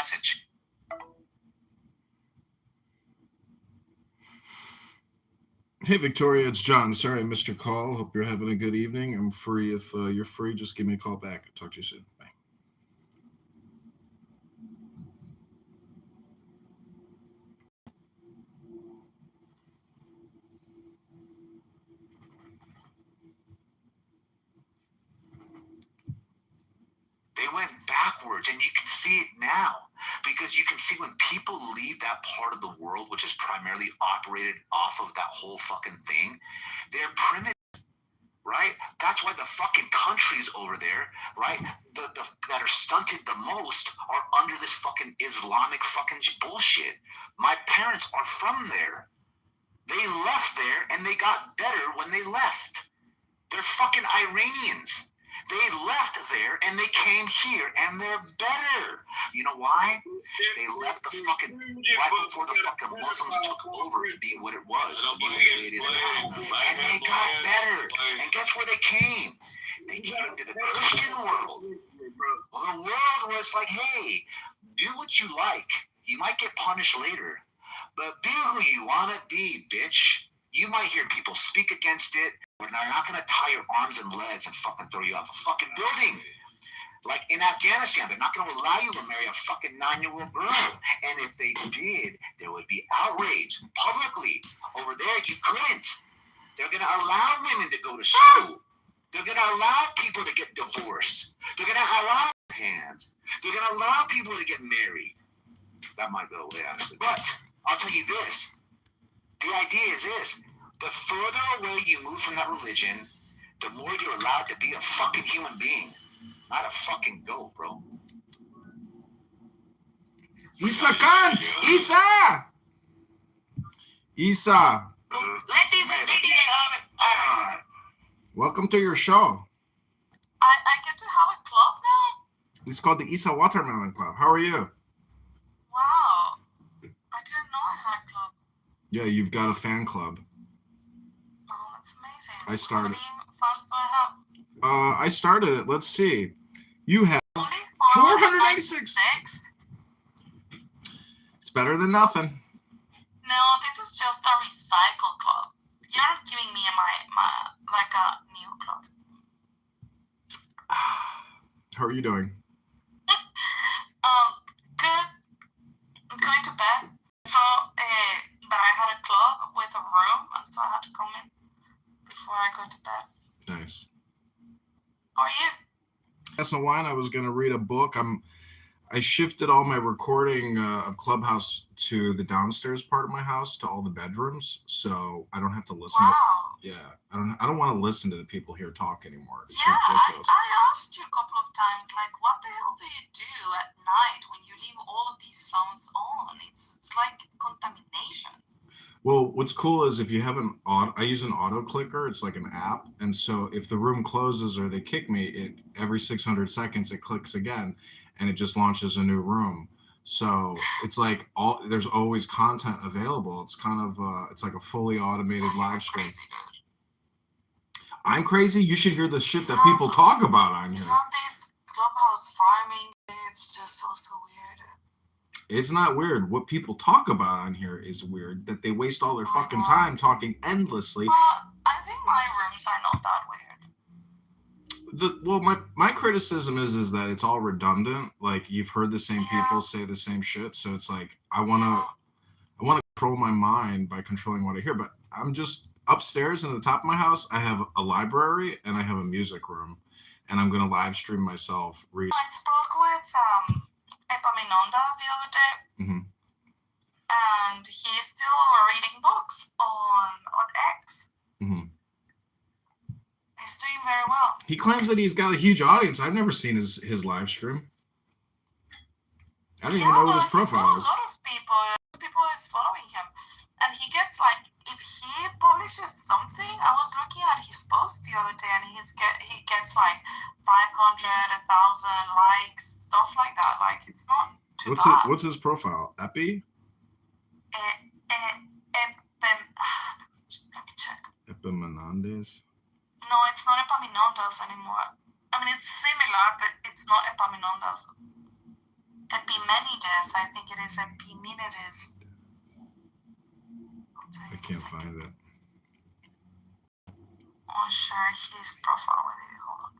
message. Hey, Victoria, it's John. Sorry I missed your call. Hope you're having a good evening. I'm free. If you're free, just give me a call back. Talk to you soon. Bye. They went backwards, and you can see it now. Because you can see when people leave that part of the world, which is primarily operated off of that whole fucking thing, they're primitive, right? That's why the fucking countries over there, right, that are stunted the most are under this fucking Islamic fucking bullshit. My parents are from there. They left there, and they got better when they left. They're fucking Iranians. They left there and they came here and they're better. You know why? They left the fucking right before the fucking Muslims took over to be what it was, to be what it is now. And they got better. And guess where they came? They came to the Christian world. Well, the world was like, hey, do what you like. You might get punished later, but be who you want to be, bitch. You might hear people speak against it, but they're not going to tie your arms and legs and fucking throw you off a fucking building. Like in Afghanistan, they're not going to allow you to marry a fucking 9-year-old girl. And if they did, there would be outrage publicly. Over there, you couldn't. They're going to allow women to go to school. They're going to allow people to get divorced. They're going to allow hands. They're going to allow people to get married. That might go away, actually. But I'll tell you this. The idea is this. The further away you move from that religion, the more you're allowed to be a fucking human being. Not a fucking goat, bro. Isa Kant! Isa! Isa! Welcome to your show. I get to have a club now? It's called the Isa Watermelon Club. How are you? Wow. I didn't know I had a club. Yeah, you've got a fan club. Oh, that's amazing. I started. How many fans do I have? I started it. Let's see. You have Only 496. 496? It's better than nothing. No, this is just a recycle club. You're not giving me my like a new club. How are you doing? Good. I'm going to bed. So that I had a club with a room, and so I had to come in before I go to bed. Nice. How are you? That's no wine. I was going to read a book. I shifted all my recording of Clubhouse to the downstairs part of my house, to all the bedrooms, so I don't have to listen. Wow. I don't want to listen to the people here talk anymore. It's Yeah, ridiculous. I asked you a couple of times, like, what the hell do you do at night when you leave all of these phones on? It's like contamination. Well, what's cool is if you have I use an auto clicker. It's like an app, and so if the room closes or they kick me, every 600 seconds it clicks again, and it just launches a new room. So it's like there's always content available. It's kind of it's like a fully automated live stream. Crazy, dude. I'm crazy. You should hear the shit that people talk about on here. Not this Clubhouse farming. It's just so weird. It's not weird. What people talk about on here is weird. That they waste all their fucking time talking endlessly. Well, I think my rooms are not that weird. My criticism is that it's all redundant. Like you've heard the same people say the same shit. So it's like I want to control my mind by controlling what I hear. But I'm just upstairs in the top of my house. I have a library and I have a music room, and I'm gonna live stream myself. I spoke with Epaminondas the other day, and he's still reading books on X. Mm-hmm. He's doing very well. He claims that he's got a huge audience. I've never seen his live stream. I don't even know what his profile is. A lot of people is following him, and he gets like, if he publishes something, I was looking at his post the other day, and he gets like 500, 1,000 likes, stuff like that. Like it's not too bad. What's his profile? Epi? Let me check. Epaminondas? No, it's not Epaminondas anymore. I mean, it's similar, but it's not Epaminondas. Epimenides. I think it is Epimenides. I can't find it. I'll share his profile with you. Hold on.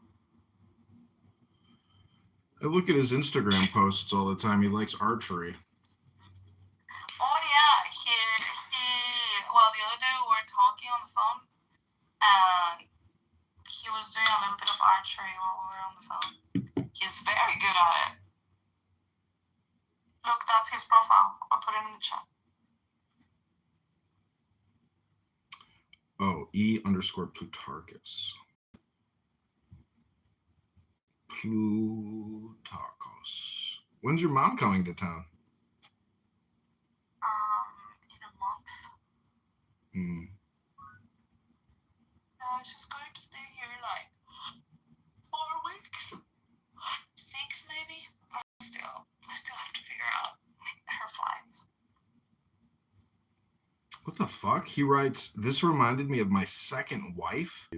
I look at his Instagram posts all the time. He likes archery. Oh yeah, well, the other day we were talking on the phone, and he was doing a little bit of archery while we were on the phone. He's very good at it. Look, that's his profile. I'll put it in the chat. Oh, E_Plutarchus. Plutarchus. When's your mom coming to town? In a month. I'm just going to stay here like 4 weeks, 6 maybe. I still have to figure out her flights. What the fuck? He writes, this reminded me of my second wife.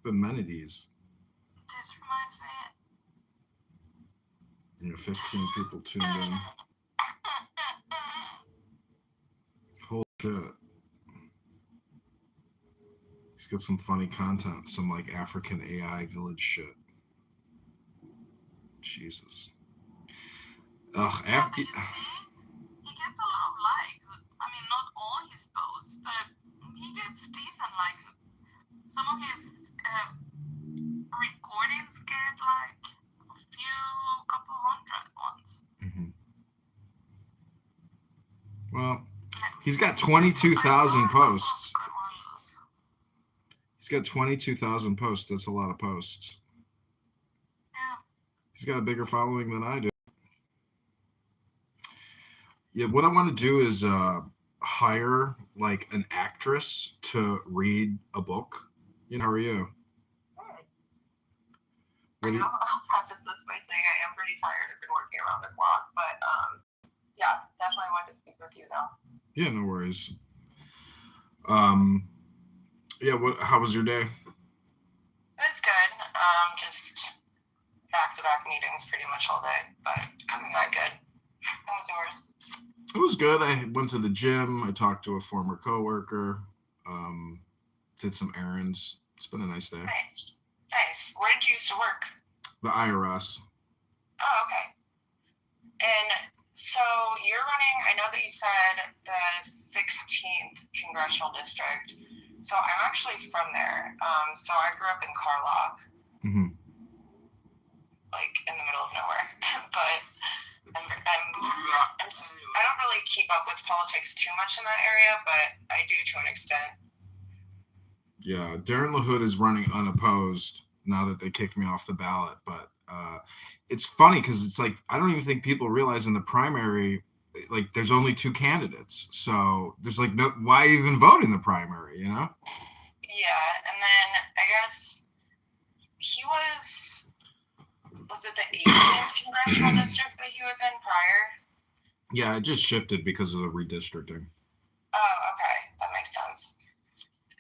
Epimenides. This reminds me. 15 people tuned in. Holy shit. He's got some funny content, some like African AI village shit. Jesus. Ugh. He gets a lot of likes. I mean, not all his posts, but he gets decent likes. Some of his recordings get like a couple hundred ones. Mm-hmm. Well, he's got 22,000 posts. He's got 22,000 posts. That's a lot of posts. Yeah. He's got a bigger following than I do. Yeah, what I want to do is hire like an actress to read a book. How are you? I know I'll preface this by saying I am pretty tired. I've been working around the clock, but yeah, definitely wanted to speak with you though. Yeah, no worries. Yeah, how was your day? It was good. Just back-to-back meetings pretty much all day, but I'm not good. How was yours? It was good. I went to the gym. I talked to a former coworker. Did some errands. It's been a nice day. Nice. Where did you used to work? The IRS. Oh, okay. And so you're running, I know that you said the 16th Congressional District. So I'm actually from there. So I grew up in Carlock. Mm-hmm. Like in the middle of nowhere. But I don't really keep up with politics too much in that area, but I do to an extent. Yeah, Darren LaHood is running unopposed now that they kicked me off the ballot. But it's funny because it's like I don't even think people realize in the primary, like there's only 2 candidaes. So there's like no why even vote in the primary, Yeah, and then I guess he was it the 18th Congressional District that he was in prior? Yeah, it just shifted because of the redistricting. Oh, okay. That makes sense.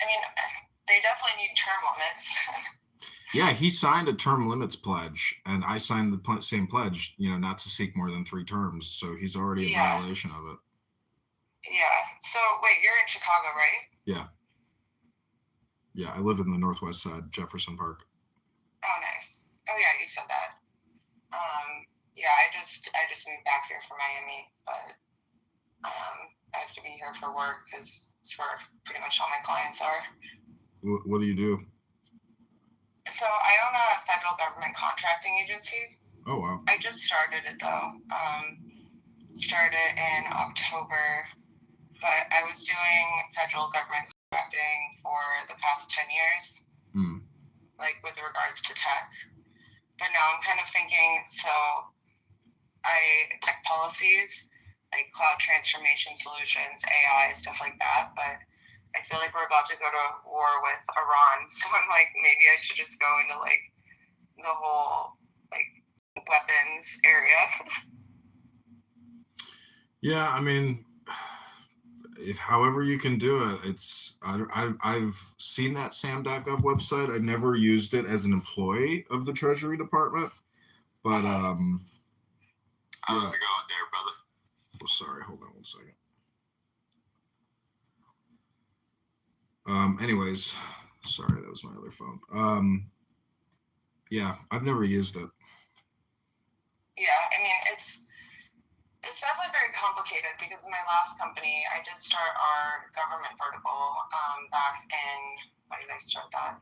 I mean, they definitely need term limits. Yeah, he signed a term limits pledge, and I signed the same pledge, not to seek more than 3 terms. So he's already in violation of it. Yeah. So, wait, you're in Chicago, right? Yeah. Yeah, I live in the northwest side, Jefferson Park. Oh, nice. Oh, yeah, you said that. Yeah, I just moved back here from Miami, but I have to be here for work because it's where pretty much all my clients are. What do you do? So I own a federal government contracting agency. Oh, wow. I just started it, though. Started in October, but I was doing federal government contracting for the past 10 years, like with regards to tech. But now I'm kind of thinking, so tech policies, like cloud transformation solutions, AI, stuff like that, but I feel like we're about to go to war with Iran, so I'm like, maybe I should just go into like the whole like weapons area. Yeah, I mean, however you can do it, I've seen that sam.gov website. I never used it as an employee of the Treasury Department, But How's it going there, brother? Oh, sorry, hold on one second. Anyways, sorry, that was my other phone. Yeah, I've never used it. Yeah, I mean, it's definitely very complicated because in my last company, I did start our government vertical back in, when did I start that?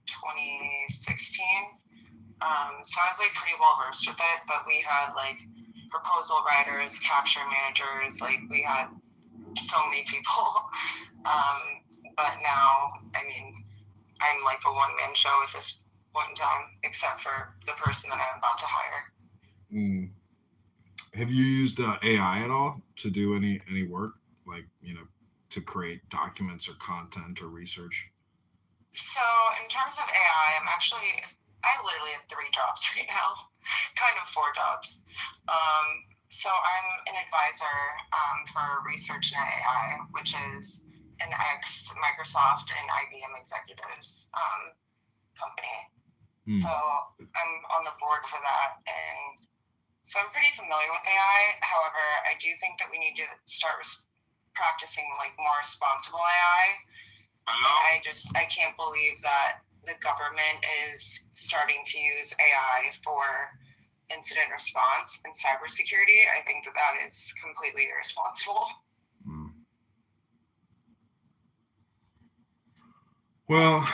2016. So I was like pretty well versed with it, but we had like proposal writers, capture managers, like we had so many people. But now, I mean, I'm like a one-man show at this point in time, except for the person that I'm about to hire. Have you used AI at all to do any work, like, to create documents or content or research? So in terms of AI, I literally have 3 jobs right now, kind of 4 jobs. So I'm an advisor for Research Net AI, which is an ex-Microsoft and IBM executives company. So I'm on the board for that, and so I'm pretty familiar with AI. However, I do think that we need to start practicing like more responsible AI. And I can't believe that the government is starting to use AI for incident response and cybersecurity. I think that is completely irresponsible. Well,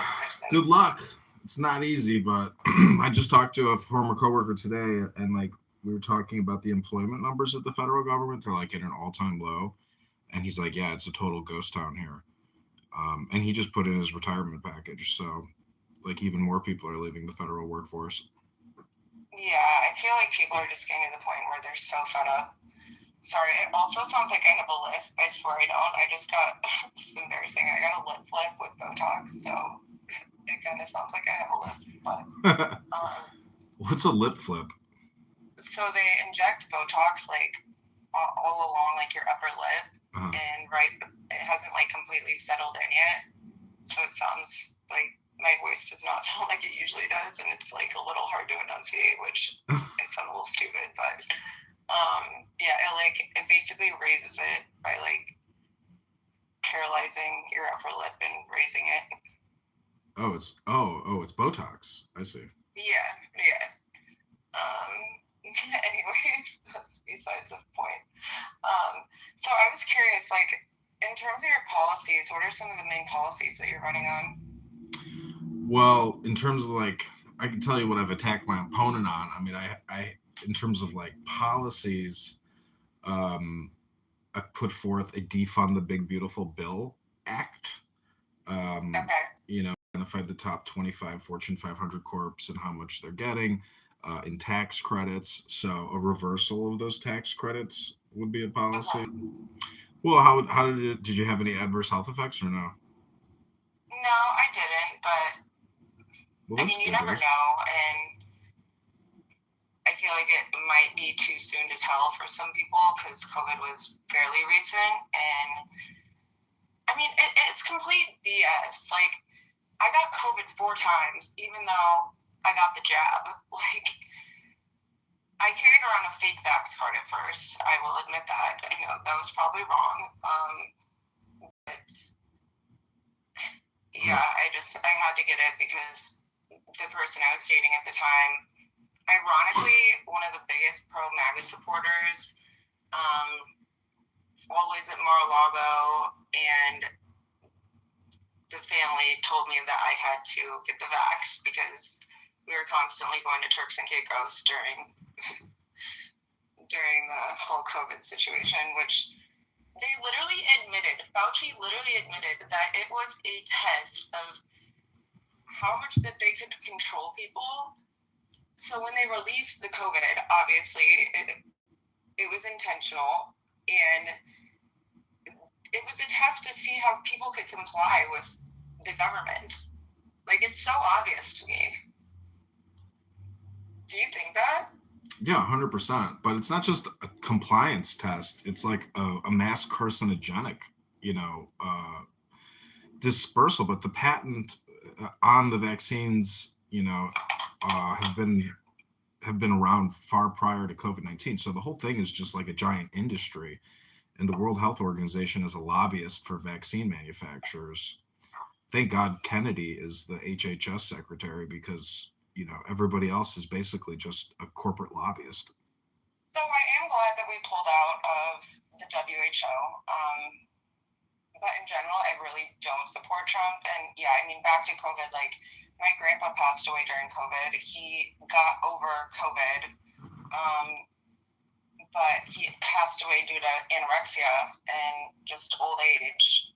good luck. It's not easy, but I just talked to a former coworker today, and like we were talking about the employment numbers at the federal government. They're like at an all-time low, and he's like, "Yeah, it's a total ghost town here." And he just put in his retirement package, so like even more people are leaving the federal workforce. Yeah, I feel like people are just getting to the point where they're so fed up. Sorry, it also sounds like I have a lisp. I swear I don't. I just got, this is embarrassing, I got a lip flip with Botox, so it kind of sounds like I have a lisp. But What's a lip flip? So they inject Botox like all along like your upper lip, and it hasn't like completely settled in yet, so it sounds like my voice does not sound like it usually does, and it's like a little hard to enunciate, which I sound a little stupid, but yeah, it basically raises it by like paralyzing your upper lip and raising it. It's Botox. I see. Yeah. Anyways, that's besides the point. So I was curious, like, in terms of your policies, what are some of the main policies that you're running on? Well, in terms of like, I can tell you what I've attacked my opponent on. I mean, I in terms of like policies, I put forth a Defund the Big Beautiful Bill Act. Identified the top 25 Fortune 500 corps and how much they're getting in tax credits. So a reversal of those tax credits would be a policy. Well, how did you have any adverse health effects or no? No, I didn't, but I mean, you never know, and I feel like it might be too soon to tell for some people because COVID was fairly recent, and I mean, it's complete BS. Like, I got COVID 4 times, even though I got the jab. Like, I carried around a fake vax card at first. I will admit that. I know that was probably wrong. But yeah, I had to get it because the person I was dating at the time, ironically, one of the biggest pro-MAGA supporters, always at Mar-a-Lago, and the family told me that I had to get the vax because we were constantly going to Turks and Caicos during the whole COVID situation, which they literally admitted, Fauci literally admitted that it was a test of how much that they could control people. So when they released the COVID, obviously it was intentional, and it was a test to see how people could comply with the government. Like, it's so obvious to me. Do you think that? Yeah, 100%. But it's not just a compliance test. It's like a mass carcinogenic, dispersal. But the patent on the vaccines, have been have been around far prior to COVID-19. So the whole thing is just like a giant industry. And the World Health Organization is a lobbyist for vaccine manufacturers. Thank God Kennedy is the HHS secretary, because, you know, everybody else is basically just a corporate lobbyist. So I am glad that we pulled out of the WHO. But in general, I really don't support Trump. And yeah, I mean, back to COVID, like my grandpa passed away during COVID. He got over COVID, but he passed away due to anorexia and just old age.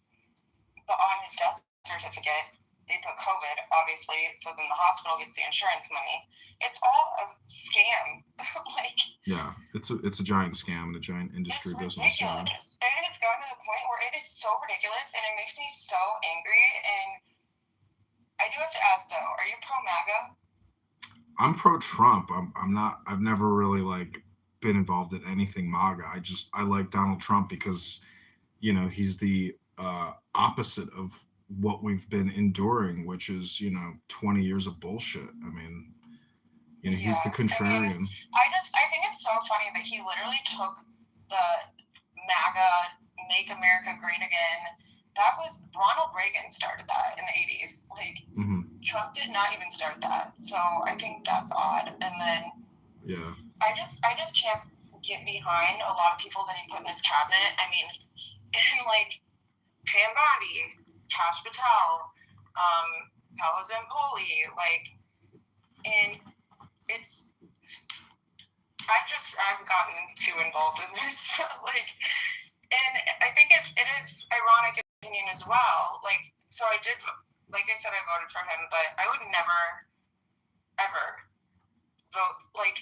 But on his death certificate, they put COVID, obviously, so then the hospital gets the insurance money. It's all a scam. Like, yeah, it's a giant scam and a giant industry business. Yeah. It has gotten to the point where it is so ridiculous, and it makes me so angry. And I do have to ask though, are you pro MAGA? I'm pro Trump. I'm not. I've never really like been involved in anything MAGA. I like Donald Trump because, you know, he's the opposite of what we've been enduring, which is, you know, 20 years of bullshit. I mean, you know, he's the contrarian. I think it's so funny that he literally took the MAGA, Make America Great Again. That was Ronald Reagan started that in the 80s. Like, Trump did not even start that. So I think that's odd. And then yeah, I just can't get behind a lot of people that he put in his cabinet. I mean, and like Pam Bondi, Kash Patel, Paolo Zampoli, like, and it's, I've gotten too involved in this, like, and I think it is ironic in my opinion as well. Like, so I did, like I said, I voted for him, but I would never, ever vote, like,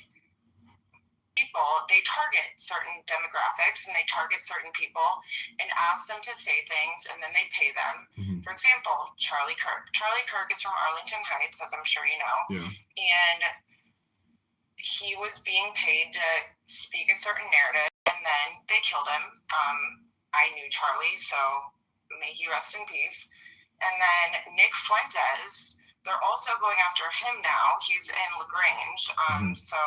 people, they target certain demographics and they target certain people and ask them to say things, and then they pay them. For example, Charlie Kirk. Charlie Kirk is from Arlington Heights, as I'm sure you know. Yeah. And he was being paid to speak a certain narrative, and then they killed him. I knew Charlie, so may he rest in peace. And then Nick Fuentes, they're also going after him now. He's in LaGrange. So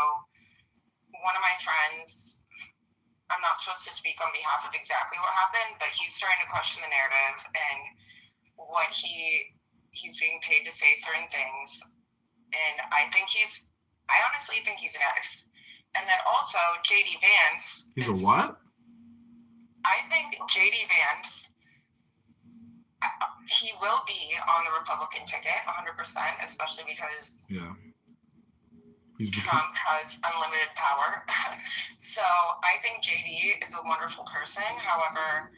one of my friends, I'm not supposed to speak on behalf of exactly what happened, but he's starting to question the narrative and what he's being paid to say certain things. And I honestly think he's an addict. And then also JD Vance. He's a what? I think JD Vance, he will be on the Republican ticket 100%, especially because Trump has unlimited power. So I think JD is a wonderful person. However,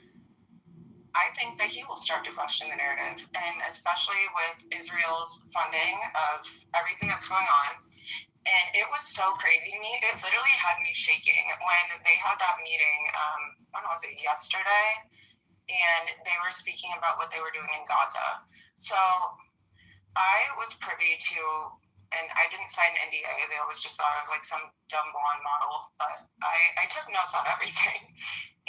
I think that he will start to question the narrative, and especially with Israel's funding of everything that's going on. And it was so crazy to me. It literally had me shaking when they had that meeting, when was it, yesterday? And they were speaking about what they were doing in Gaza. So I was privy to, and I didn't sign an NDA. They always just thought I was like some dumb blonde model, but I took notes on everything.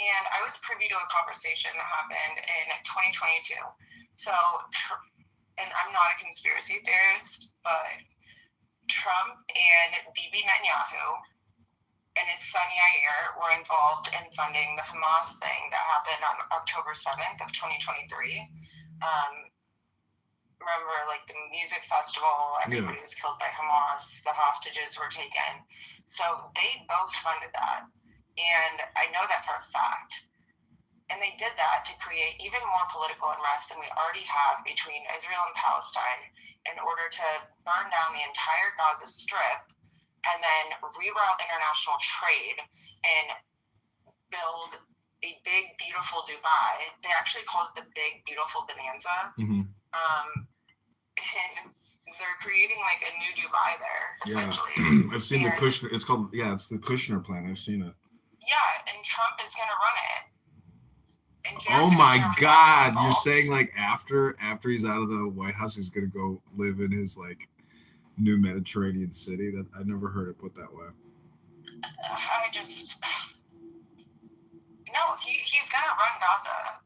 And I was privy to a conversation that happened in 2022. So, and I'm not a conspiracy theorist, but Trump and Bibi Netanyahu and his son Yair were involved in funding the Hamas thing that happened on October 7th of 2023. Remember, like, the music festival, everybody was killed by Hamas, the hostages were taken. So they both funded that. And I know that for a fact. And they did that to create even more political unrest than we already have between Israel and Palestine in order to burn down the entire Gaza Strip and then reroute international trade and build a big, beautiful Dubai. They actually called it the Big, Beautiful Bonanza. And they're creating like a new Dubai there, essentially. Yeah. I've seen the Kushner. It's called, it's the Kushner plan. I've seen it. Yeah, and Trump is going to run it. Oh my God! You're saying like after he's out of the White House, he's gonna go live in his like new Mediterranean city? That I never heard it put that way. No, he's gonna run Gaza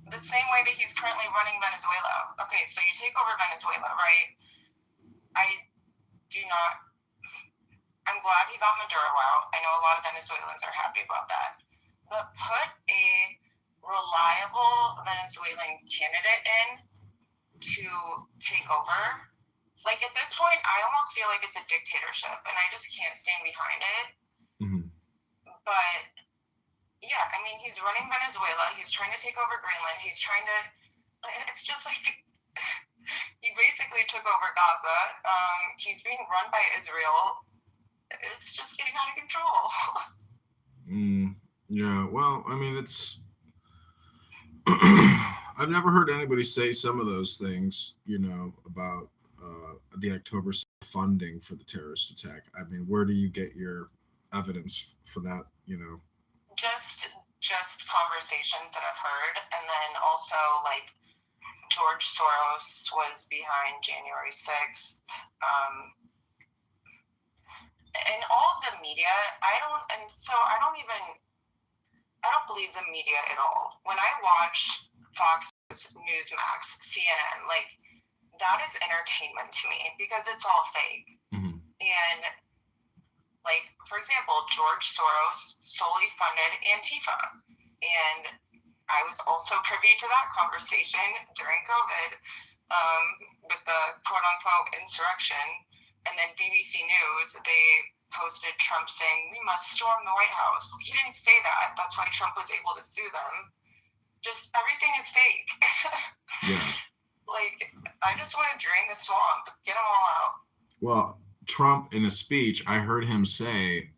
the same way that he's currently running Venezuela. Okay, so you take over Venezuela, right? I do not I'm glad he got Maduro out. I know a lot of Venezuelans are happy about that. But put a reliable Venezuelan candidate in to take over. Like, at this point, I almost feel like it's a dictatorship, and I just can't stand behind it. Mm-hmm. But, yeah, I mean, he's running Venezuela. He's trying to take over Greenland. He's trying to... It's just like... He basically took over Gaza. He's being run by Israel. It's just getting out of control. Yeah, well, I mean, it's... I've never heard anybody say some of those things, about the October funding for the terrorist attack. I mean, where do you get your evidence for that, Just conversations that I've heard, and then also, like, George Soros was behind January 6th. And all of the media, I don't believe the media at all. When I watch Fox Newsmax, CNN, like, that is entertainment to me because it's all fake. Mm-hmm. And, like, for example, George Soros solely funded Antifa. And I was also privy to that conversation during COVID with the quote-unquote insurrection. And then BBC News, they posted Trump saying, "We must storm the White House." He didn't say that. That's why Trump was able to sue them. Just everything is fake. Yeah. Like, I just want to drain the swamp. Get them all out. Well, Trump, in a speech, I heard him say,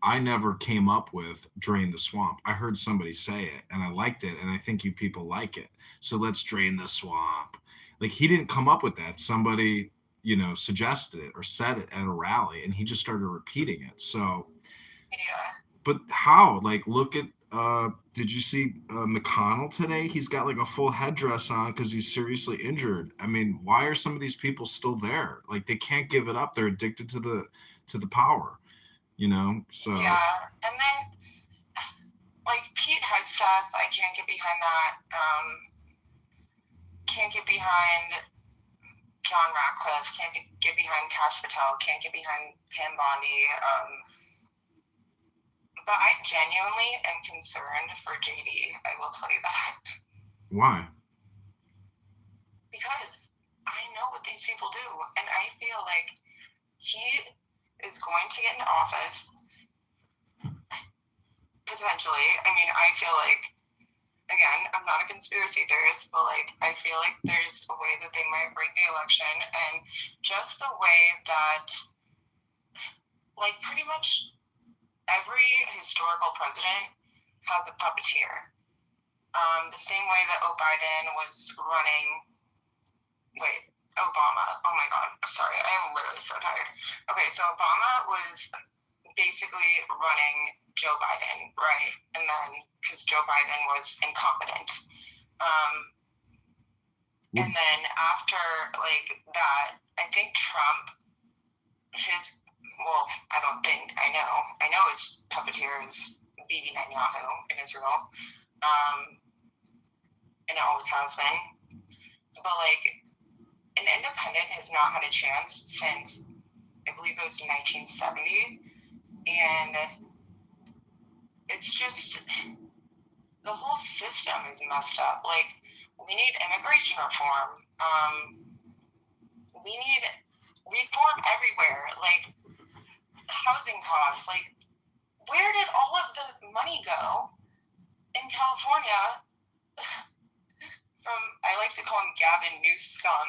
I never came up with drain the swamp. I heard somebody say it, and I liked it, and I think you people like it. So let's drain the swamp. Like, he didn't come up with that. Somebody, suggested it or said it at a rally, and he just started repeating it. So, yeah. But how? Like, look at, did you see McConnell today? He's got like a full headdress on because he's seriously injured. I mean, why are some of these people still there? Like, they can't give it up. They're addicted to the power, so. Yeah, and then, like, Pete Hegseth, I can't get behind that. Can't get behind John Ratcliffe, can't get behind Kash Patel, can't get behind Pam Bondi. But I genuinely am concerned for JD, I will tell you that. Why? Because I know what these people do, and I feel like he is going to get into office, potentially. I mean, I feel like, again, I'm not a conspiracy theorist, but, like, I feel like there's a way that they might rig the election, and just the way that, like, pretty much every historical president has a puppeteer. The same way that Biden was running... Wait, Obama. Oh, my God. Sorry, I am literally so tired. Okay, so Obama was basically running Joe Biden, right? And then, because Joe Biden was incompetent. And then after, like, that, I think Trump, I don't think, I know his puppeteer is Bibi Netanyahu in Israel. And it always has been. But, like, an independent has not had a chance since, I believe it was 1970. And it's just, the whole system is messed up. Like, we need immigration reform. We need reform everywhere. Like, housing costs. Like, where did all of the money go in California from, I like to call him Gavin Newsom?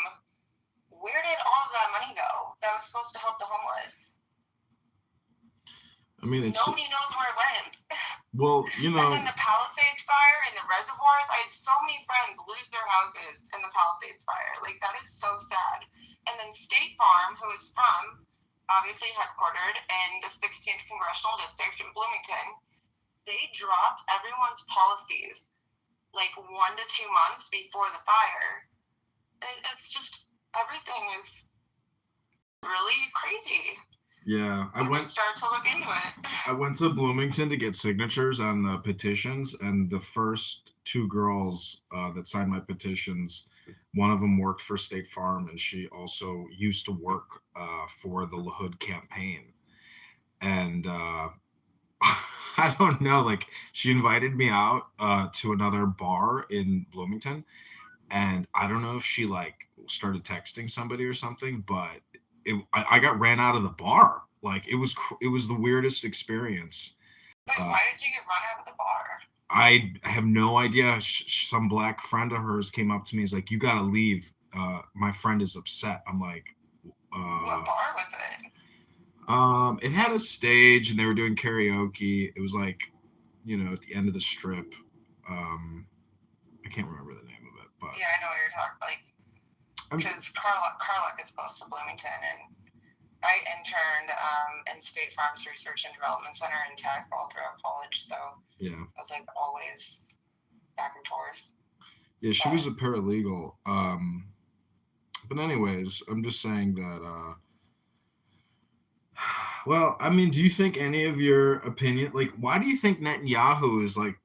Where did all of that money go that was supposed to help the homeless? I mean, nobody knows where it went. Well, And then the Palisades fire and the reservoirs, I had so many friends lose their houses in the Palisades fire. Like, that is so sad. And then State Farm, who is from, obviously headquartered in the 16th Congressional District in Bloomington, they dropped everyone's policies like 1 to 2 months before the fire. It's just, everything is really crazy. Yeah, I went to look into it. I went to Bloomington to get signatures on petitions, and the first 2 girls that signed my petitions, one of them worked for State Farm, and she also used to work for the LaHood campaign. and I don't know, like she invited me out to another bar in Bloomington, and I don't know if she like started texting somebody or something, but I got ran out of the bar. Like it was the weirdest experience. Wait, why did you get run out of the bar? I have no idea. Some black friend of hers came up to me. He's like, "You gotta leave. My friend is upset." I'm like, What bar was it? It had a stage and they were doing karaoke. It was like, at the end of the strip. I can't remember the name of it, but yeah, I know what you're talking like. Because Carlock is close to Bloomington, and I interned in State Farm's Research and Development Center in tech all throughout college, so yeah, I was like always back and forth. Yeah, she was a paralegal. But anyways, I'm just saying that. Well, I mean, do you think any of your opinion, like, why do you think Netanyahu is like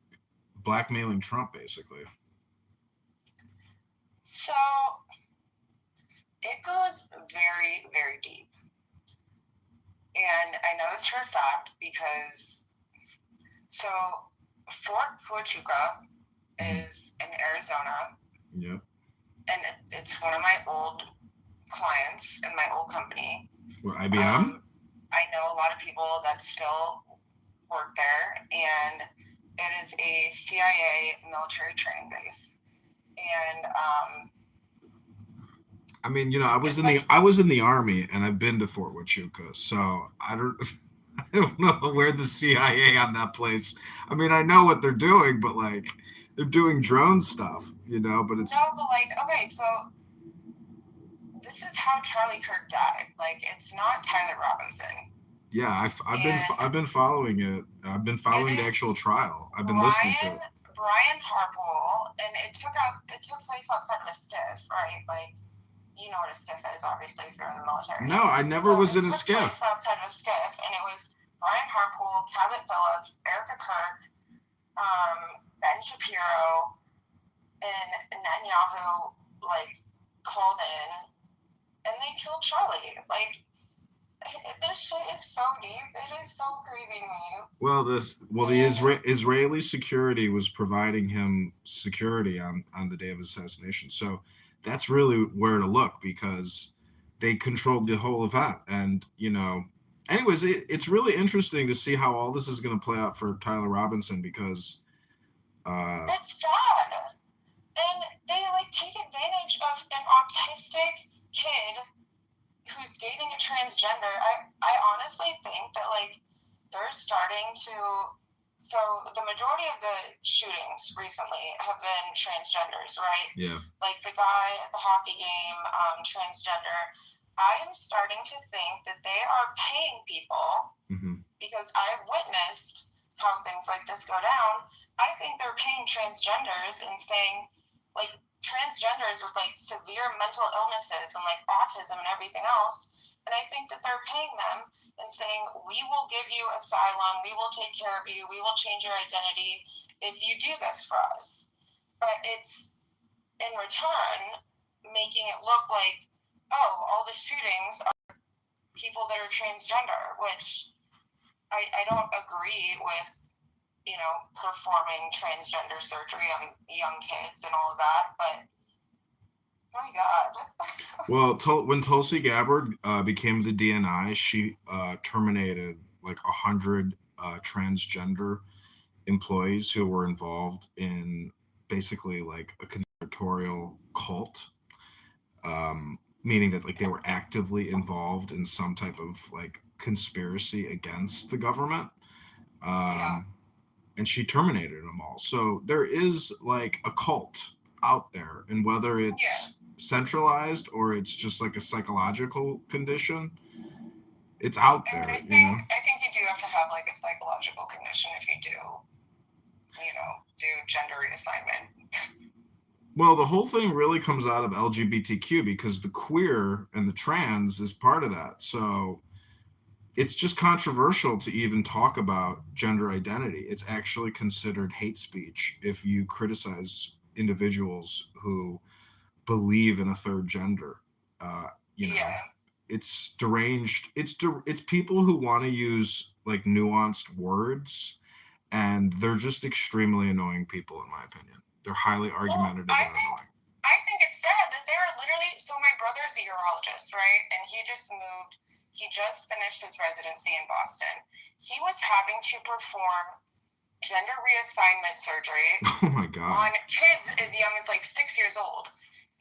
blackmailing Trump, basically? So it goes very, very deep. And I know this for a fact because, so Fort Huachuca is in Arizona. Yep. And it's one of my old clients in my old company. What, IBM? I know a lot of people that still work there, and it is a CIA military training base. And I mean, I was in the Army, and I've been to Fort Huachuca, so I don't know where the CIA on that place. I mean, I know what they're doing, but like they're doing drone stuff, but it's no, but like, okay, so this is how Charlie Kirk died. Like, it's not Tyler Robinson. Yeah, I've been following it. I've been following the actual trial. I've been listening to it. Brian Harpool, and it took place outside of a skiff, right? Like, you know what a skiff is, obviously, if you're in the military. No, I never was in a skiff. It took place outside of a skiff, and it was Brian Harpool, Cabot Phillips, Erica Kirk, Ben Shapiro, and Netanyahu, like, called in, and they killed Charlie. Like, this shit is so deep. It is so crazy to me. The Israeli security was providing him security on the day of his assassination. So that's really where to look because they controlled the whole event. And, anyways, it's really interesting to see how all this is going to play out for Tyler Robinson because it's sad. And they like take advantage of an autistic kid who's dating a transgender. I honestly think that like they're starting to, so the majority of the shootings recently have been transgenders, right? Yeah. Like the guy at the hockey game, transgender. I am starting to think that they are paying people because I've witnessed how things like this go down. I think they're paying transgenders and saying like transgenders with like severe mental illnesses and like autism and everything else, and I think that they're paying them and saying we will give you asylum, we will take care of you, we will change your identity if you do this for us. But it's in return making it look like, oh, all the shootings are people that are transgender, which I don't agree with, performing transgender surgery on young kids and all of that, but my God. Well, when Tulsi Gabbard became the DNI, she terminated like 100 transgender employees who were involved in basically like a conspiratorial cult, meaning that like they were actively involved in some type of like conspiracy against the government. And she terminated them all. So there is like a cult out there, and whether it's centralized or it's just like a psychological condition, it's out there. I think you do have to have like a psychological condition if you do gender reassignment. Well, the whole thing really comes out of LGBTQ because the queer and the trans is part of that. So it's just controversial to even talk about gender identity. It's actually considered hate speech if you criticize individuals who believe in a third gender. it's deranged. It's people who want to use like nuanced words, and they're just extremely annoying people, in my opinion. They're highly argumentative and annoying. I think it's sad that they're literally. So my brother's a urologist, right? And he just moved. He just finished his residency in Boston. He was having to perform gender reassignment surgery Oh my God. on kids as young as like 6 years old.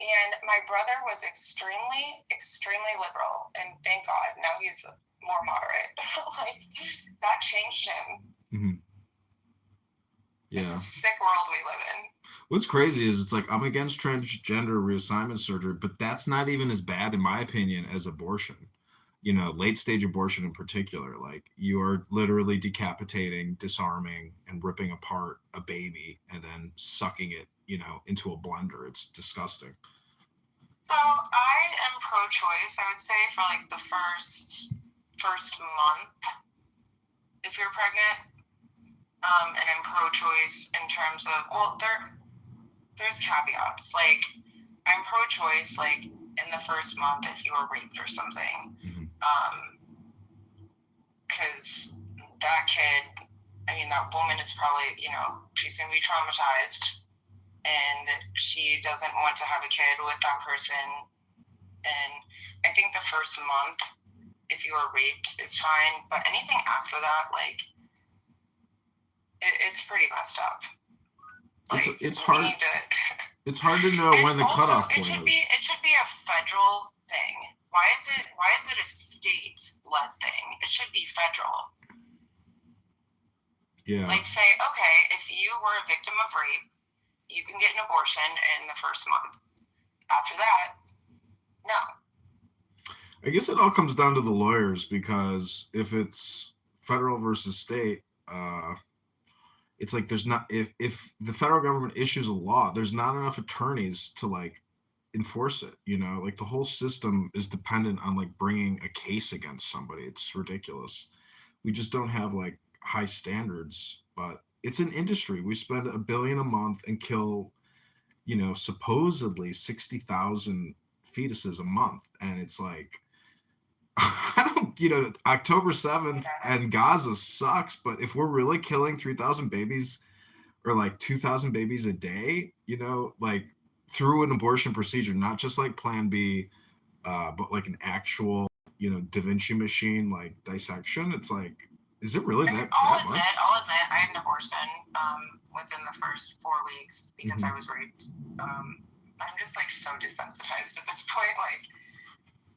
And my brother was extremely, extremely liberal, and thank God now he's more moderate. Like that changed him. Mm-hmm. Yeah. It's a sick world we live in. What's crazy is it's like I'm against transgender reassignment surgery, but that's not even as bad, in my opinion, as abortion. You know, late stage abortion in particular. Like you are literally decapitating, disarming, and ripping apart a baby and then sucking it, you know, into a blender. It's disgusting. So I am pro-choice. I would say for like the first month, if you're pregnant, and I'm pro-choice in terms of, well, there's caveats. Like I'm pro-choice, like in the first month if you were raped or something, because that kid, I mean, that woman is probably, you know, she's gonna be traumatized. And she doesn't want to have a kid with that person. And I think the first month, if you are raped, is fine. But anything after that, like, it's pretty messed up. Like, it's hard. It's hard to know when the cutoff point is. It should be a federal thing. Why is it a state-led thing? It should be federal. Yeah. Like, say, okay, if you were a victim of rape, you can get an abortion in the first month. After that, no. I guess it all comes down to the lawyers, because if it's federal versus state, it's like there's not, if the federal government issues a law, there's not enough attorneys to like enforce it, you know, like the whole system is dependent on like bringing a case against somebody. It's ridiculous. We just don't have like high standards, but it's an industry. We spend $1 billion a month and kill, you know, supposedly 60,000 fetuses a month. And it's like, I don't, you know, October 7th and Gaza sucks, but if we're really killing 3,000 babies or like 2,000 babies a day, you know, like through an abortion procedure, not just like Plan B, but like an actual, you know, Da Vinci machine, like dissection, it's like, is it really that I'll much? admit, I had an abortion within the first 4 weeks because I was raped. I'm just like so desensitized at this point. Like,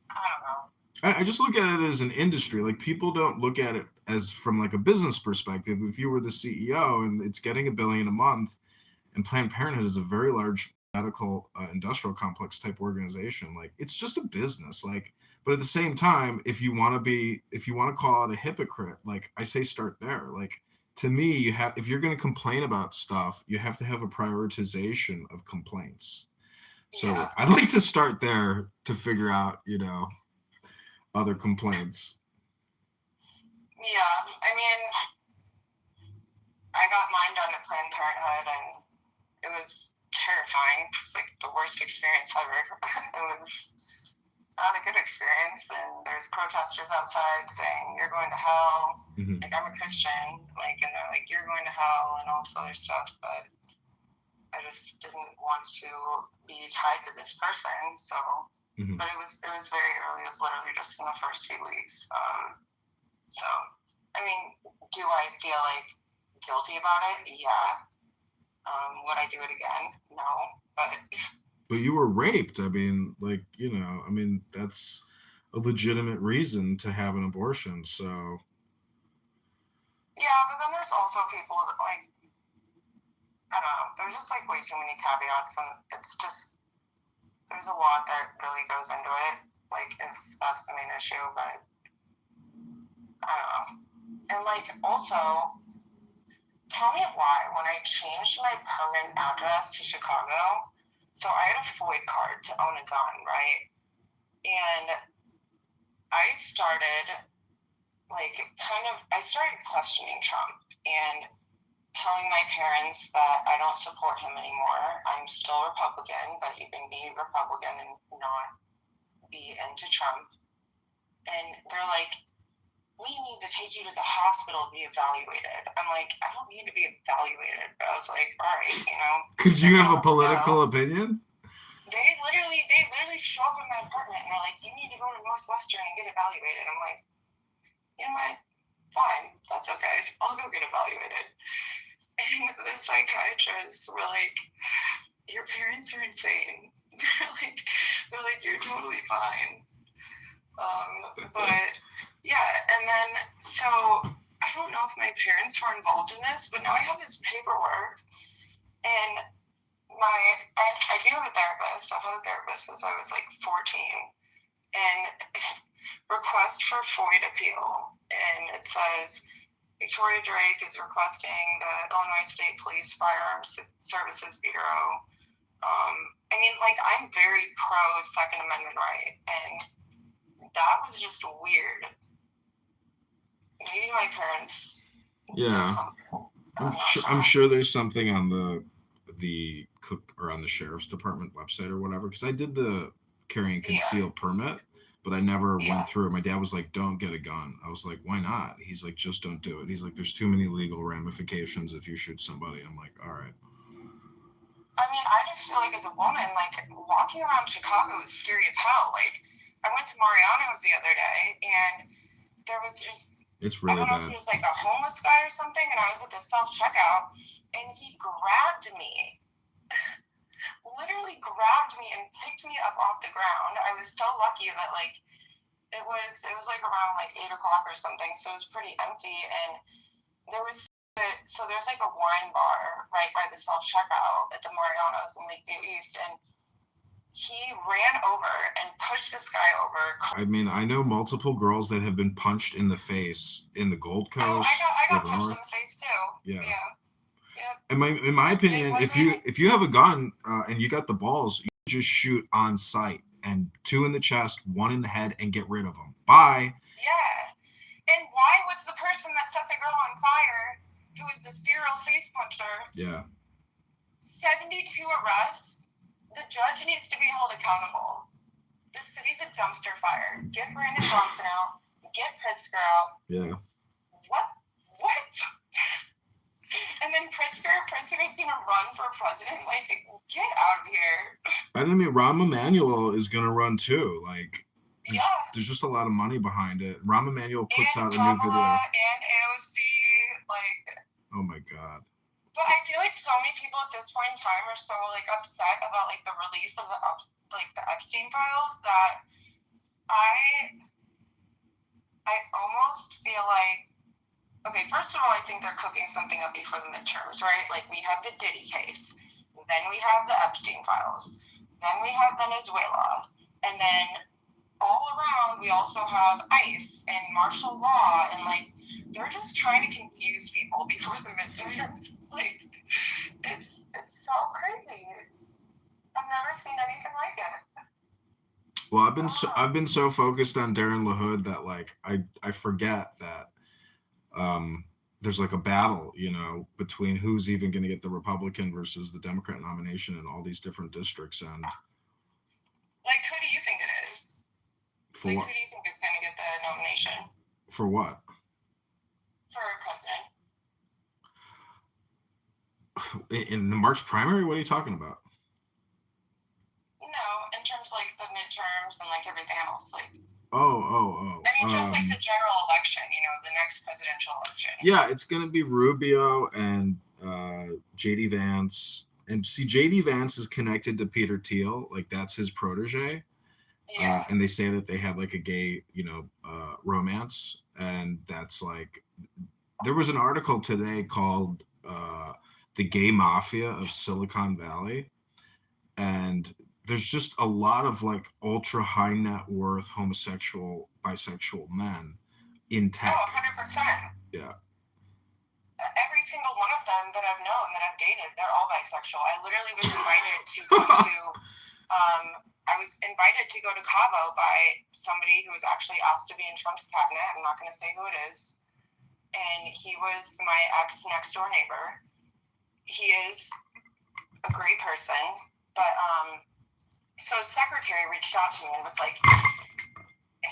I don't know. I just look at it as an industry. Like people don't look at it as from like a business perspective. If you were the CEO and it's getting $1 billion a month, and Planned Parenthood is a very large medical industrial complex type organization, like it's just a business. Like, but at the same time, if you want to call it a hypocrite, like I say, start there. Like to me, if you're going to complain about stuff, you have to have a prioritization of complaints. So yeah. I'd like to start there to figure out, you know, other complaints. Yeah, I mean, I got mine done at Planned Parenthood, and it was terrifying. It's like the worst experience ever. It was not a good experience, and there's protesters outside saying you're going to hell. Like I'm a Christian, like, and they're like you're going to hell and all this other stuff, but I just didn't want to be tied to this person. So, but it was very early. It was literally just in the first few weeks. So, I mean, do I feel like guilty about it? Yeah. Would I do it again? No, But you were raped. I mean, like, you know, I mean, that's a legitimate reason to have an abortion. So. Yeah, but then there's also people that, like, I don't know, there's just, like, way too many caveats, and it's just, there's a lot that really goes into it, like, if that's the main issue, but I don't know. And, like, also, tell me why, when I changed my permanent address to Chicago, so I had a FOID card to own a gun, right? And I started, like, I started questioning Trump and telling my parents that I don't support him anymore. I'm still Republican, but you can be Republican and not be into Trump. and they're like, we need to take you to the hospital to be evaluated. I'm like, I don't need to be evaluated. But I was like, all right, Because you have a political opinion? They literally show up in my apartment and they're like, you need to go to Northwestern and get evaluated. I'm like, you know what? Fine, that's okay. I'll go get evaluated. And the psychiatrists were like, your parents are insane. they're like, you're totally fine. But yeah, and then so I don't know if my parents were involved in this, but now I have this paperwork, and I do have a therapist. I've had a therapist since I was like 14, and request for FOID appeal, and it says Victoria Drake is requesting the Illinois State Police Firearms Services Bureau. I mean, like, I'm very pro Second Amendment right, and that was just weird. Maybe my parents. Yeah, I'm sure there's something on the cook or on the sheriff's department website or whatever. Because I did the carry and conceal permit, but I never went through it. My dad was like, "Don't get a gun." I was like, "Why not?" He's like, "Just don't do it." He's like, "There's too many legal ramifications if you shoot somebody." I'm like, "All right." I mean, I just feel like as a woman, like, walking around Chicago is scary as hell. Like, I went to Mariano's the other day, and there was just, it's really I don't know bad. if it was like a homeless guy or something, and I was at the self-checkout, and he grabbed me, literally grabbed me and picked me up off the ground. I was so lucky that, like, it was like around like 8 o'clock or something, so it was pretty empty, and there was, so there's like a wine bar right by the self-checkout at the Mariano's in Lakeview East, and he ran over and pushed this guy over. I mean, I know multiple girls that have been punched in the face in the Gold Coast. Oh, I got punched in the face too. Yeah. Yeah. In my opinion, if you have a gun and you got the balls, you just shoot on sight, and 2 in the chest, 1 in the head, and get rid of them. Bye. Yeah. And why was the person that set the girl on fire, who was the serial face puncher? Yeah. 72 arrests. The judge needs to be held accountable. This city's a dumpster fire. Get Brandon Johnson out. Get Pritzker out. Yeah. What? And then Pritzker is going to run for president? Like, get out of here. I mean, Rahm Emanuel is going to run too. Like, there's just a lot of money behind it. Rahm Emanuel puts out a new video. And AOC, like... Oh my God. But I feel like so many people at this point in time are so, like, upset about, like, the release of the Epstein files that I almost feel like, okay, first of all, I think they're cooking something up before the midterms, right? Like, we have the Diddy case, then we have the Epstein files, then we have Venezuela, and then all around we also have ICE and martial law, and, like, they're just trying to confuse people before the midterms. Like, it's so crazy. I've never seen anything like it. Well, I've been so focused on Darren LaHood that, like, I forget that there's like a battle, between who's even going to get the Republican versus the Democrat nomination in all these different districts. And like, who do you think it is? For like, what? Who do you think is going to get the nomination? For what? For president. In the March primary? What are you talking about? No, in terms like the midterms and like everything else. Like. Oh. I mean, just like the general election, the next presidential election. Yeah, it's going to be Rubio and J.D. Vance. And see, J.D. Vance is connected to Peter Thiel. Like, that's his protege. Yeah. And they say that they have like a gay, romance. And that's like, there was an article today called The Gay Mafia of Silicon Valley. And there's just a lot of like ultra high net worth homosexual, bisexual men in tech. Oh, 100%. Yeah. Every single one of them that I've known, that I've dated, they're all bisexual. I literally was invited to go to Cabo by somebody who was actually asked to be in Trump's cabinet. I'm not going to say who it is. And he was my ex next door neighbor. He is a great person, but so his secretary reached out to me and was like,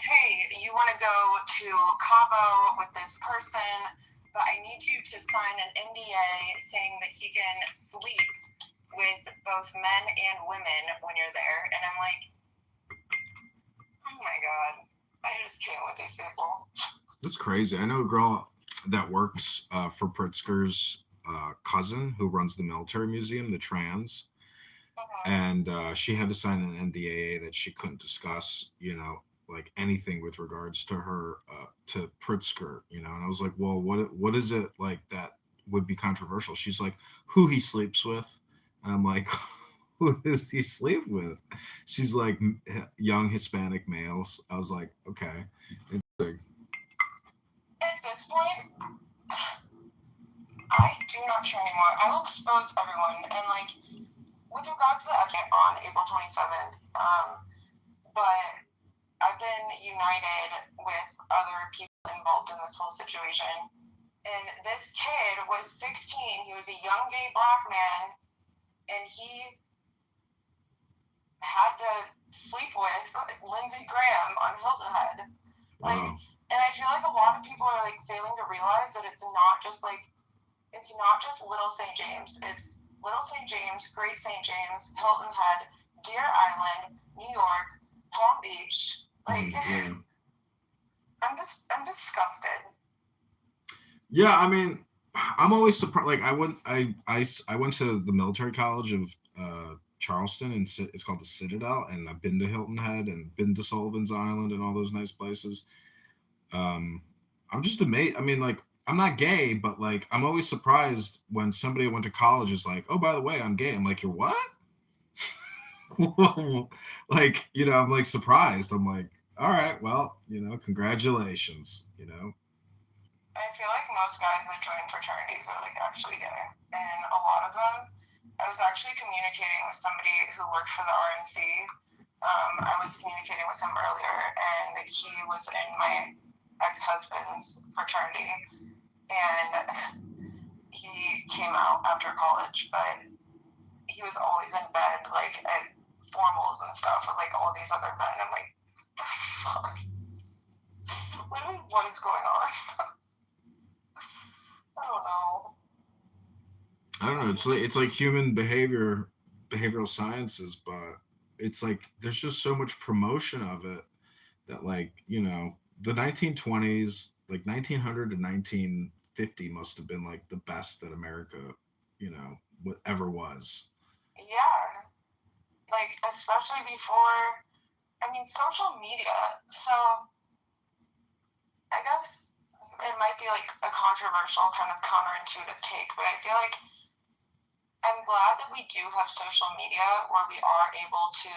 hey, you want to go to Cabo with this person, but I need you to sign an NDA saying that he can sleep with both men and women when you're there. And I'm like, oh my God, I just can't with these people. That's crazy. I know a girl that works for Pritzker's cousin who runs the military museum, the trans, and she had to sign an NDA that she couldn't discuss, like anything with regards to her to Pritzker, and I was like, well, what is it like that would be controversial? She's like, who he sleeps with, and I'm like, who does he sleep with? She's like, young Hispanic males. I was like, okay. Interesting. At this point, I do not care anymore. I will expose everyone, and like with regards to the update on April 27th, but I've been united with other people involved in this whole situation. And this kid was 16. He was a young gay black man, and he had to sleep with Lindsey Graham on Hilton Head. Like, Wow. and I feel like a lot of people are like failing to realize that it's not just Little St. James. It's Little St. James, Great St. James, Hilton Head, Deer Island, New York, Palm Beach. Like, yeah. I'm disgusted. Yeah, I mean, I'm always surprised. Like, I went to the military college of Charleston, and it's called the Citadel, and I've been to Hilton Head and been to Sullivan's Island and all those nice places. I'm just amazed. I mean, like, I'm not gay, but like, I'm always surprised when somebody I went to college is like, oh, by the way, I'm gay. I'm like, you're what? Like, I'm like surprised. I'm like, all right, well, congratulations, I feel like most guys that join fraternities are like actually gay, and a lot of them. I was actually communicating with somebody who worked for the RNC. I was communicating with him earlier, and he was in my ex-husband's fraternity, and he came out after college, but he was always in bed, like at formals and stuff with like all these other men. I'm like, the fuck? Literally, what is going on? I don't know. It's like human behavioral sciences, but it's like there's just so much promotion of it that, like, the 1920s, like 1900 to 1950 must have been like the best that America, ever was. Yeah, like especially before. I mean, social media. So I guess it might be like a controversial kind of counterintuitive take, but I feel like I'm glad that we do have social media where we are able to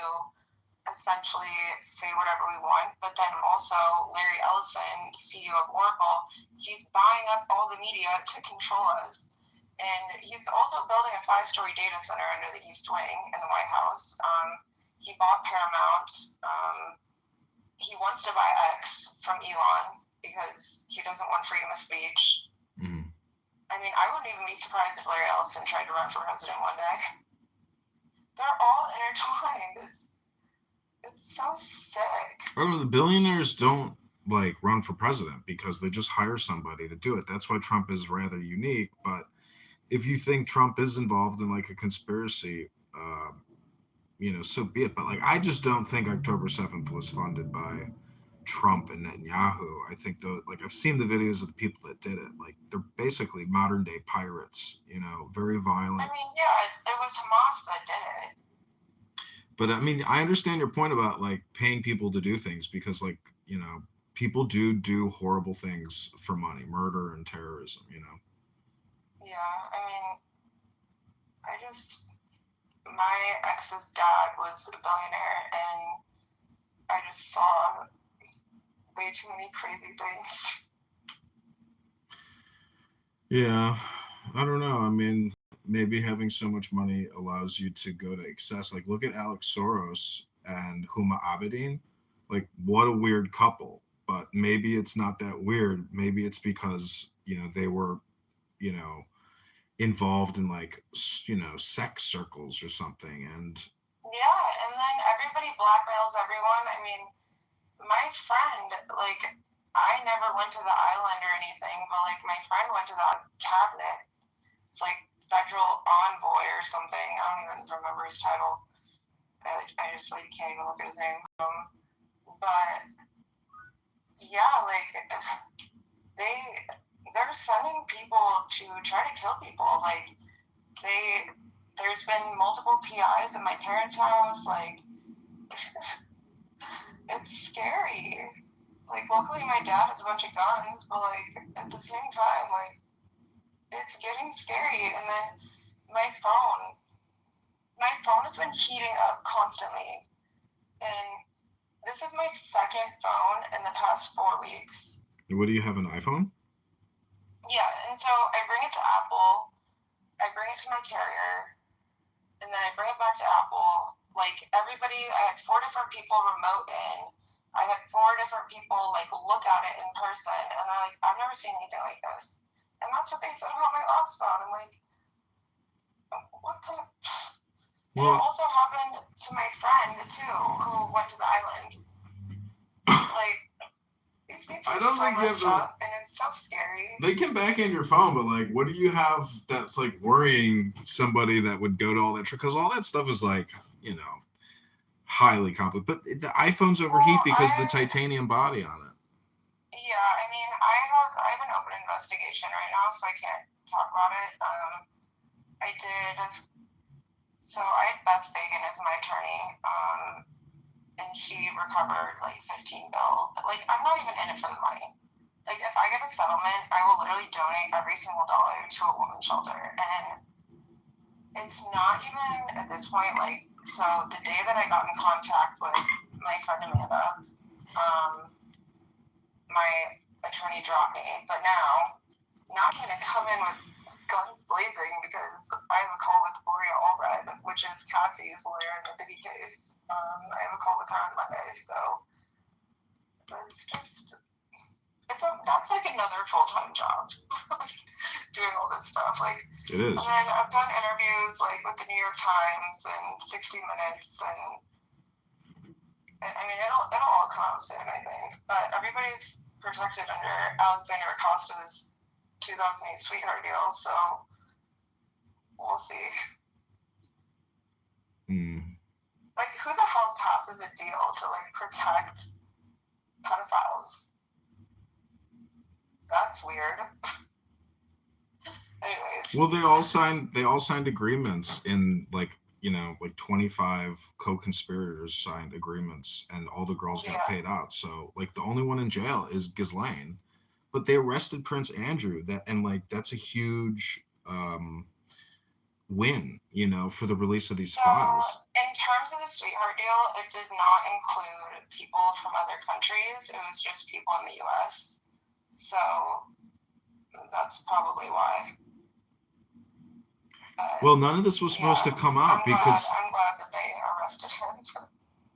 essentially say whatever we want. But then also Larry Ellison, CEO of Oracle, he's buying up all the media to control us. And he's also building a 5-story data center under the East Wing in the White House. He bought Paramount. He wants to buy X from Elon because he doesn't want freedom of speech. Mm-hmm. I mean, I wouldn't even be surprised if Larry Ellison tried to run for president one day. They're all intertwined. It's so sick. I don't know, the billionaires don't like run for president because they just hire somebody to do it. That's why Trump is rather unique. But if you think Trump is involved in like a conspiracy, so be it. But like, I just don't think October 7th was funded by Trump and Netanyahu. I think I've seen the videos of the people that did it. Like, they're basically modern day pirates, very violent. I mean, yeah, it was Hamas that did it. But I mean, I understand your point about like paying people to do things because, like, people do horrible things for money, murder and terrorism, Yeah, I mean, my ex's dad was a billionaire, and I just saw way too many crazy things. Yeah, I don't know. I mean, maybe having so much money allows you to go to excess. Like, look at Alex Soros and Huma Abedin. Like, what a weird couple. But maybe it's not that weird. Maybe it's because, they were, involved in like, sex circles or something. And yeah, and then everybody blackmails everyone. I mean, my friend, like, I never went to the island or anything, but like my friend went to that cabinet. It's like federal envoy or something. I don't even remember his title. I just like can't even look at his name. But yeah, like they're sending people to try to kill people. Like there's been multiple PIs in my parents' house. Like it's scary. Like luckily my dad has a bunch of guns, but like at the same time, like it's getting scary. And then my phone has been heating up constantly. And this is my second phone in the past 4 weeks. What do you have, an iPhone? Yeah, and so I bring it to Apple, I bring it to my carrier, and then I bring it back to Apple. Like everybody, I had 4 different people remote in. I had 4 different people like look at it in person, and they're like, I've never seen anything like this. And that's what they said about my last phone. I'm like, what the? Well, it also happened to my friend too, who went to the island. Like, these people are so messed up, and it's so scary. They can back in your phone, but like, what do you have that's like worrying somebody that would go to all that? Because all that stuff is like, highly complicated. But the iPhones overheat because of the titanium body on it. Yeah, I mean, I have an open investigation right now, so I can't talk about it. So I had Beth Fagan as my attorney, and she recovered like 15 bill. But like, I'm not even in it for the money. Like, if I get a settlement, I will literally donate every single dollar to a women's shelter. And it's not even at this point, like, so the day that I got in contact with my friend Amanda, my attorney dropped me. But now I'm going to come in with guns blazing because I have a call with Gloria Allred, which is Cassie's lawyer in the Diddy case. I have a call with her on Monday, so it's just, that's like another full-time job, doing all this stuff. Like, it is. And then I've done interviews like with the New York Times and 60 Minutes, and I mean, it'll all come out soon, I think. But everybody's protected under Alexander Acosta's 2008 sweetheart deal, so we'll see. Like, who the hell passes a deal to like protect pedophiles? That's weird. Anyways. Well, they all signed agreements in like 25 co-conspirators signed agreements, and all the girls got paid out. So like the only one in jail is Ghislaine. But they arrested Prince Andrew, that's a huge win, for the release of these files. In terms of the sweetheart deal, it did not include people from other countries. It was just people in the U.S. So that's probably why. Well, none of this was supposed to come out because I'm glad that they arrested him.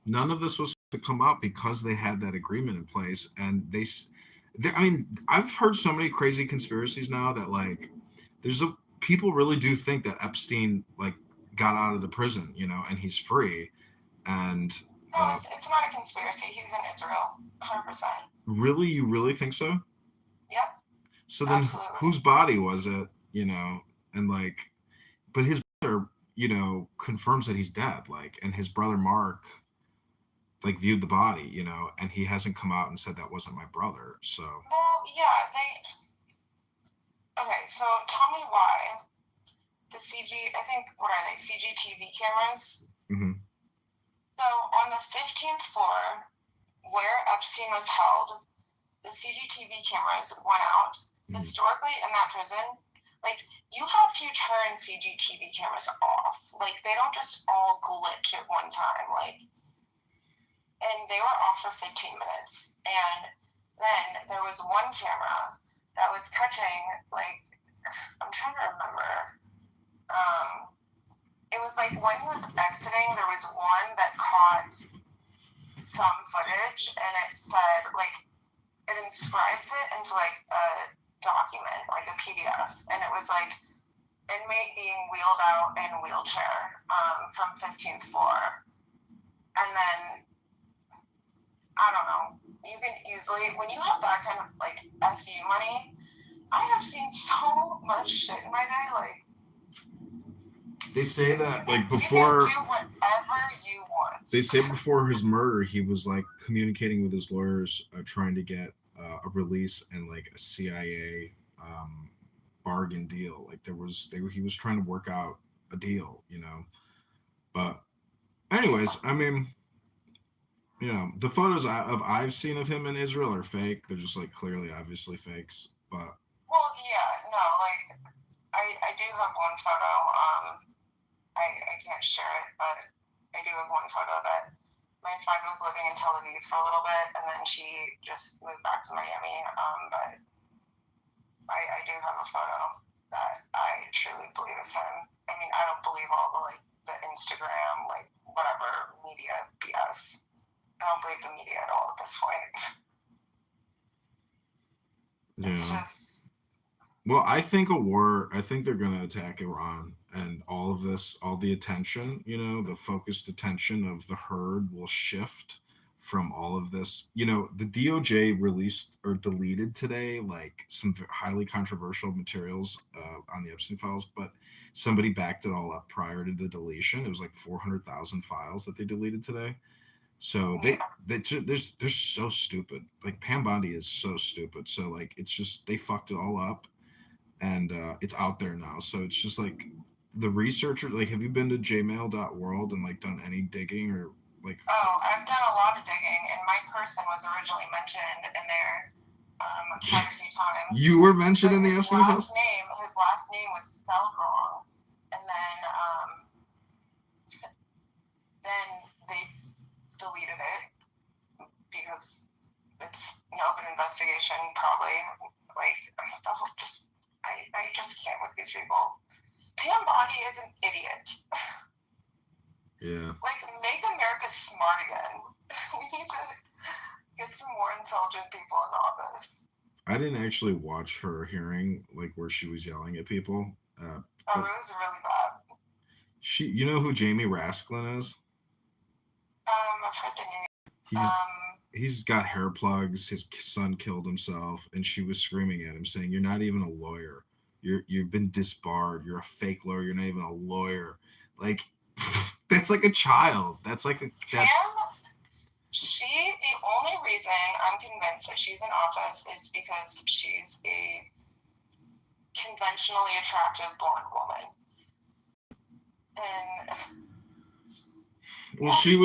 None of this was to come out because they had that agreement in place, and I mean, I've heard so many crazy conspiracies now that like people really do think that Epstein like got out of the prison, and he's free. And no, it's not a conspiracy. He's in Israel, 100%. Really, you really think so? Yep. So then, absolutely. Whose body was it? And like, but his brother, confirms that he's dead. Like, and his brother Mark, like, viewed the body, and he hasn't come out and said that wasn't my brother. So. Well, yeah, okay, so tell me why the what are they, CGTV cameras? Mm-hmm. So on the 15th floor, where Epstein was held, the CGTV cameras went out. Mm-hmm. Historically, in that prison, like, you have to turn CGTV cameras off. Like, they don't just all glitch at one time, like. And they were off for 15 minutes. And then there was one camera that was catching, like, I'm trying to remember. It was like when he was exiting, there was one that caught some footage, and it said, like, it inscribes it into, like, a document, like a PDF. And it was, like, inmate being wheeled out in wheelchair from 15th floor. And then I don't know. You can easily, when you have that kind of like FU money, I have seen so much shit in my day. Like, they say that like you before. can do whatever you want. They say before his murder, he was like communicating with his lawyers, trying to get a release and like a CIA bargain deal. Like he was trying to work out a deal, you know. But anyways, I mean, you know, the photos I've seen of him in Israel are fake. They're just like clearly, obviously fakes. But well, yeah, no, like I do have one photo. I can't share it, but I do have one photo that my friend was living in Tel Aviv for a little bit, and then she just moved back to Miami. But I do have a photo that I truly believe is him. I mean, I don't believe all the Instagram, like whatever media BS. I don't believe the media at all at this point. It's just. Well, I think they're going to attack Iran, and all of this, all the attention, you know, the focused attention of the herd will shift from all of this. You know, the DOJ released or deleted today, like some highly controversial materials on the Epstein files, but somebody backed it all up prior to the deletion. It was like 400,000 files that they deleted today. So they're so stupid. Like Pam Bondi is so stupid. So like, it's just, they fucked it all up. And it's out there now. So it's just like the researcher, like, have you been to jmail.world and like done any digging or like? Oh, I've done a lot of digging, and my person was originally mentioned in there quite a few times. You were mentioned in the Epstein files? His last name was spelled wrong, and then they deleted it because it's an open investigation, probably. Like, the whole I just can't with these people. Pam Bondi is an idiot. Yeah. Like, make America smart again. We need to get some more intelligent people in office. I didn't actually watch her hearing, like, where she was yelling at people. It was really bad. You know who Jamie Rasklin is? I've heard the name. He's got hair plugs. His son killed himself, and she was screaming at him, saying, "You're not even a lawyer. You've been disbarred. You're a fake lawyer. You're not even a lawyer." Like, that's like a child. The only reason I'm convinced that she's in office is because she's a conventionally attractive blonde woman. And well, she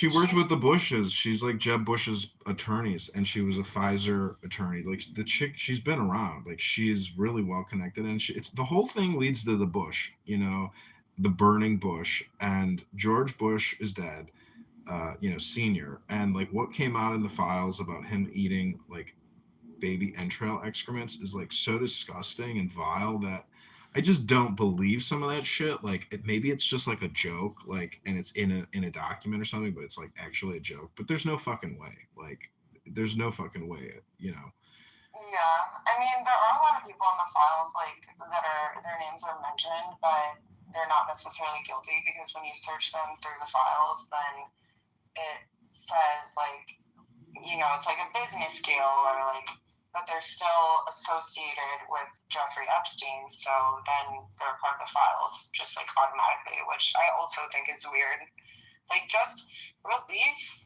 worked with the Bushes. She's like Jeb Bush's attorneys, and she was a Pfizer attorney. Like, the chick, she's been around. Like, she is really well connected, and it's the whole thing leads to the Bush, you know, the burning Bush, and George Bush is dead, you know, senior, and like what came out in the files about him eating like baby entrail excrements is like so disgusting and vile that I just don't believe some of that shit. Like, maybe it's just like a joke, like, and it's in a document or something, but it's like actually a joke. But there's no fucking way. Like, there's no fucking way, you know. Yeah, I mean, there are a lot of people in the files, like, their names are mentioned, but they're not necessarily guilty, because when you search them through the files, then it says, like, you know, it's like a business deal, or like, but they're still associated with Jeffrey Epstein, so then they're part of the files just like automatically, which I also think is weird. Like, just release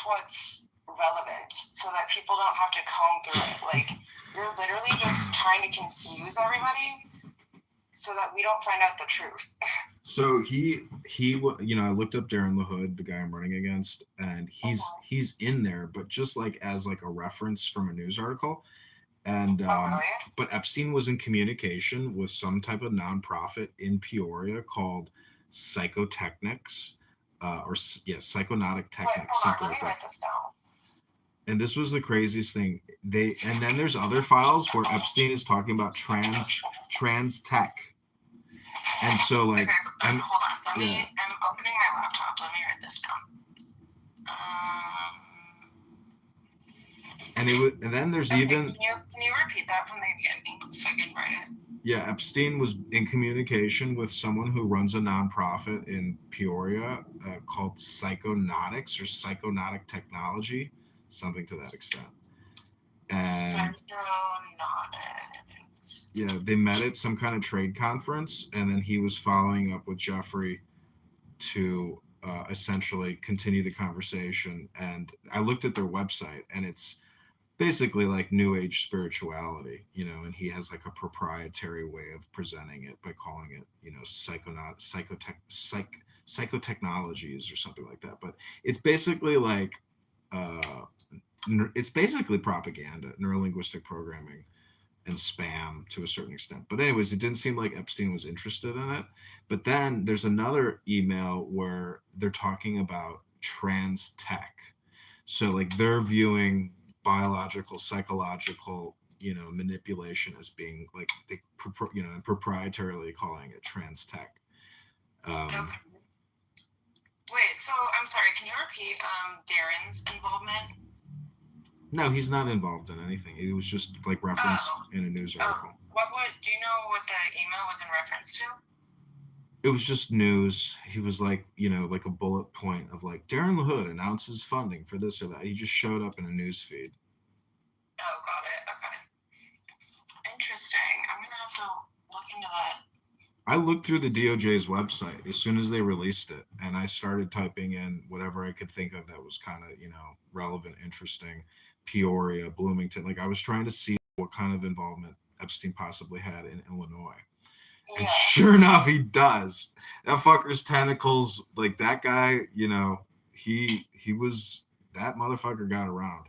what's relevant so that people don't have to comb through it. Like, you're literally just trying to confuse everybody so that we don't find out the truth. So he, you know, I looked up Darren LaHood, the guy I'm running against, and he's in there, but just like as like a reference from a news article. And really? But Epstein was in communication with some type of nonprofit in Peoria called Psychotechnics, Psychonautic Technics. Hold on, let me write this down. And this was the craziest thing. And then there's other files where Epstein is talking about trans tech. And so, like, okay, hold on. I'm opening my laptop. Let me write this down. And then there's even. Can you repeat that from the beginning so I can write it? Yeah, Epstein was in communication with someone who runs a nonprofit in Peoria called Psychonautics or Psychonautic Technology, something to that extent. And Psychonautic. yeah, they met at some kind of trade conference, and then he was following up with Jeffrey to essentially continue the conversation. And I looked at their website, and it's basically like new age spirituality, you know, and he has like a proprietary way of presenting it by calling it, you know, psychotechnologies or something like that. But it's basically like it's basically propaganda, neurolinguistic programming, and spam to a certain extent. But anyways, it didn't seem like Epstein was interested in it. But then there's another email where they're talking about trans tech. So like they're viewing biological, psychological, you know, manipulation as being like they, you know, and proprietarily calling it trans tech. Okay. Wait, so I'm sorry. Can you repeat Darren's involvement? No, he's not involved in anything. It was just like referenced in a news article. Do you know what the email was in reference to? It was just news. He was like, you know, like a bullet point of like Darren LaHood announces funding for this or that. He just showed up in a news feed. Oh, got it. Okay. Interesting. I'm gonna have to look into that. I looked through the DOJ's website as soon as they released it, and I started typing in whatever I could think of that was kind of, you know, relevant, interesting. Peoria, Bloomington. Like I was trying to see what kind of involvement Epstein possibly had in Illinois. Yeah. And sure enough, he does. That fucker's tentacles, like that guy, you know, he was, that motherfucker got around.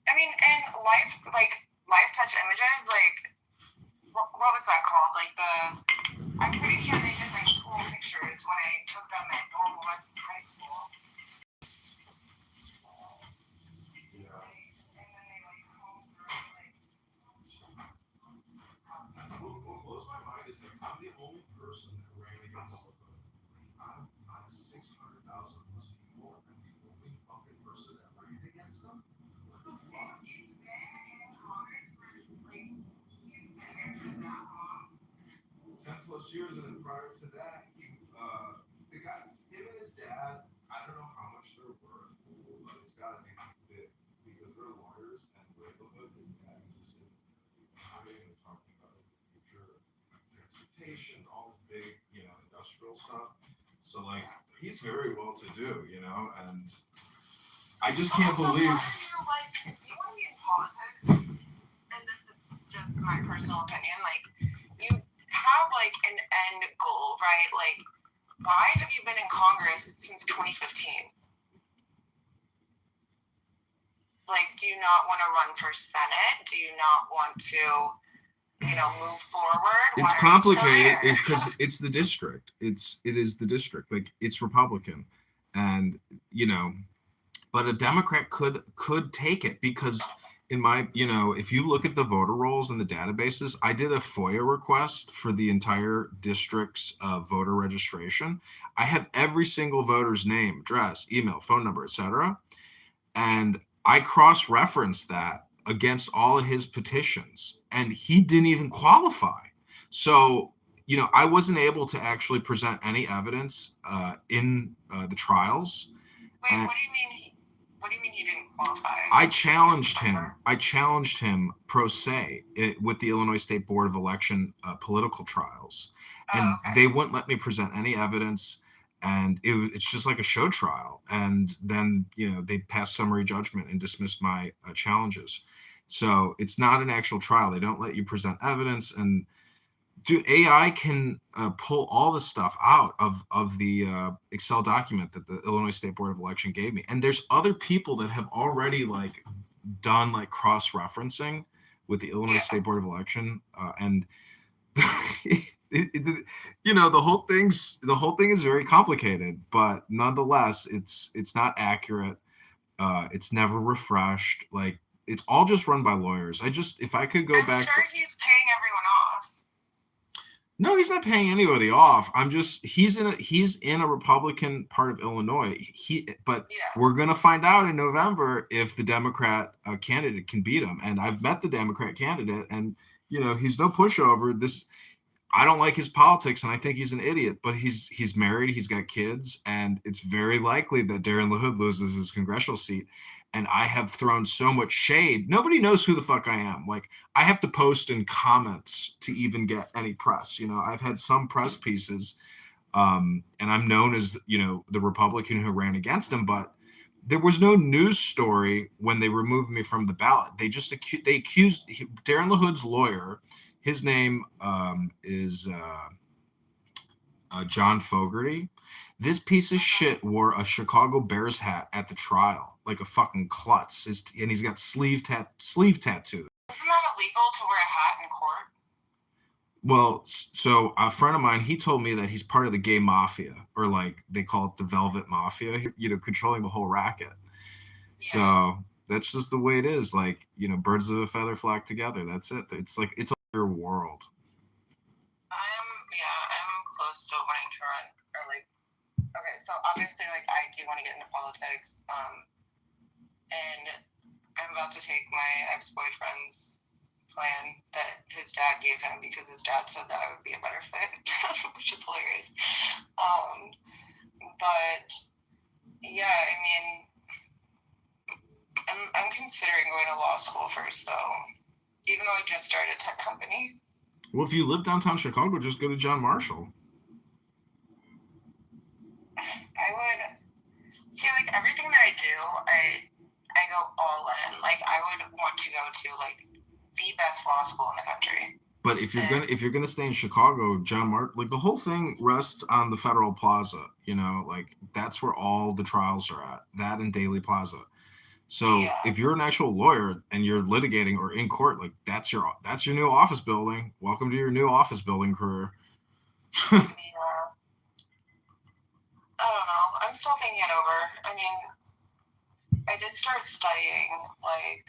I mean, and life touch images, like, what was that called? Like I'm pretty sure they did like school pictures when I took them at Normal West High School. What blows my mind is that I'm the only person that ran against out of 600,000 plus people, and the only fucking person that ran against them. What the fuck? He's been in Congress for like he's been there for that long. 10 plus years, and then prior to that, the guy, him and his dad, I don't know how much they're worth, but it's got to be big because they're lawyers, and Ravenhood, his dad, is talking about the future transportation, all this big, you know, industrial stuff. So like, he's very well to do, you know, and I just can't believe. Like, you want to be in politics, and this is just my personal opinion, like, you have like an end goal, right? Like, why have you been in Congress since 2015? Like, do you not want to run for Senate? Do you not want to, you know, move forward? It's complicated because it's the district. It is the district. Like it's Republican, and you know, but a Democrat could take it because in my, you know, if you look at the voter rolls and the databases, I did a FOIA request for the entire district's voter registration. I have every single voter's name, address, email, phone number, etc. And I cross-referenced that against all of his petitions, and he didn't even qualify. So, you know, I wasn't able to actually present any evidence in the trials. Wait, what do you mean? What do you mean he didn't qualify? I challenged him pro se with the Illinois State Board of Election political trials, and they wouldn't let me present any evidence. And it's just like a show trial. And then, you know, they passed summary judgment and dismissed my challenges. So it's not an actual trial. They don't let you present evidence. And dude, AI can pull all this stuff out of the Excel document that the Illinois State Board of Election gave me. And there's other people that have already like done like cross-referencing with the Illinois State Board of Election. And you know, the whole thing is very complicated, but nonetheless, it's not accurate. It's never refreshed. Like it's all just run by lawyers. If I could go back. I'm sure he's paying everyone off. No, he's not paying anybody off. He's in a Republican part of Illinois. We're gonna find out in November if the Democrat candidate can beat him. And I've met the Democrat candidate, and he's no pushover. I don't like his politics, and I think he's an idiot. But he's married, he's got kids, and it's very likely that Darren LaHood loses his congressional seat. And I have thrown so much shade. Nobody knows who the fuck I am. Like, I have to post in comments to even get any press. I've had some press pieces, and I'm known as the Republican who ran against him, but there was no news story when they removed me from the ballot. They just accused Darren LaHood's lawyer. His name is John Fogerty. This piece of shit wore a Chicago Bears hat at the trial, like a fucking klutz. And he's got sleeve tattoos. Isn't that illegal to wear a hat in court? Well, so a friend of mine, he told me that he's part of the gay mafia, or like they call it the Velvet Mafia, controlling the whole racket. Yeah. So that's just the way it is. Like, birds of a feather flock together. That's it. It's like, it's your world. I'm close to wanting to run, or like, okay, so obviously, like, I do want to get into politics, and I'm about to take my ex-boyfriend's plan that his dad gave him because his dad said that I would be a better fit, which is hilarious. But yeah, I mean, I'm considering going to law school first, though, even though I just started a tech company. Well, if you live downtown Chicago, just go to John Marshall. I would see, like, everything that I do, I go all in. Like, I would want to go to like the best law school in the country. But if you're gonna stay in Chicago, like the whole thing rests on the Federal Plaza. Like that's where all the trials are at. That and Daley Plaza. So if you're an actual lawyer and you're litigating or in court, like that's your new office building. Welcome to your new office building career. Yeah. I don't know. I'm still thinking it over. I mean, I did start studying, like,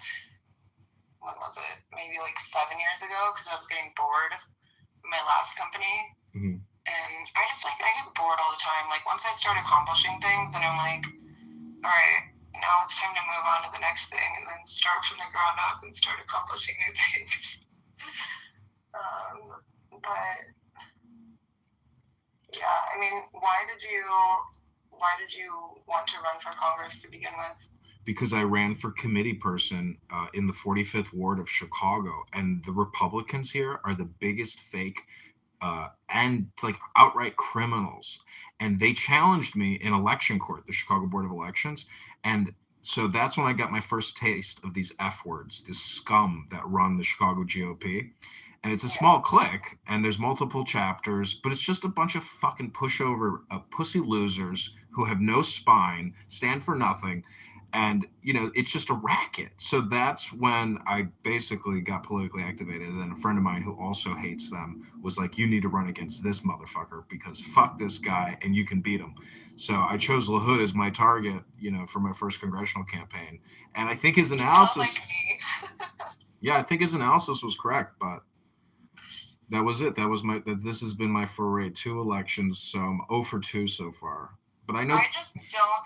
when was it? Maybe like 7 years ago, because I was getting bored in my last company. Mm-hmm. And I get bored all the time. Like, once I start accomplishing things, and I'm like, all right, now it's time to move on to the next thing, and then start from the ground up and start accomplishing new things. But yeah, I mean, why did you want to run for Congress to begin with? Because I ran for committee person in the 45th ward of Chicago, and the Republicans here are the biggest fake and like outright criminals. And they challenged me in election court, the Chicago Board of Elections. And so that's when I got my first taste of these F words, this scum that run the Chicago GOP. And it's a small clique, and there's multiple chapters, but it's just a bunch of fucking pushover pussy losers who have no spine, stand for nothing. And, it's just a racket. So that's when I basically got politically activated. And then a friend of mine who also hates them was like, you need to run against this motherfucker because fuck this guy and you can beat him. So I chose LaHood as my target, for my first congressional campaign. And I think his analysis, I think his analysis was correct, but that was it. This has been my foray 2 elections. So I'm 0 for 2 so far. But I know I just don't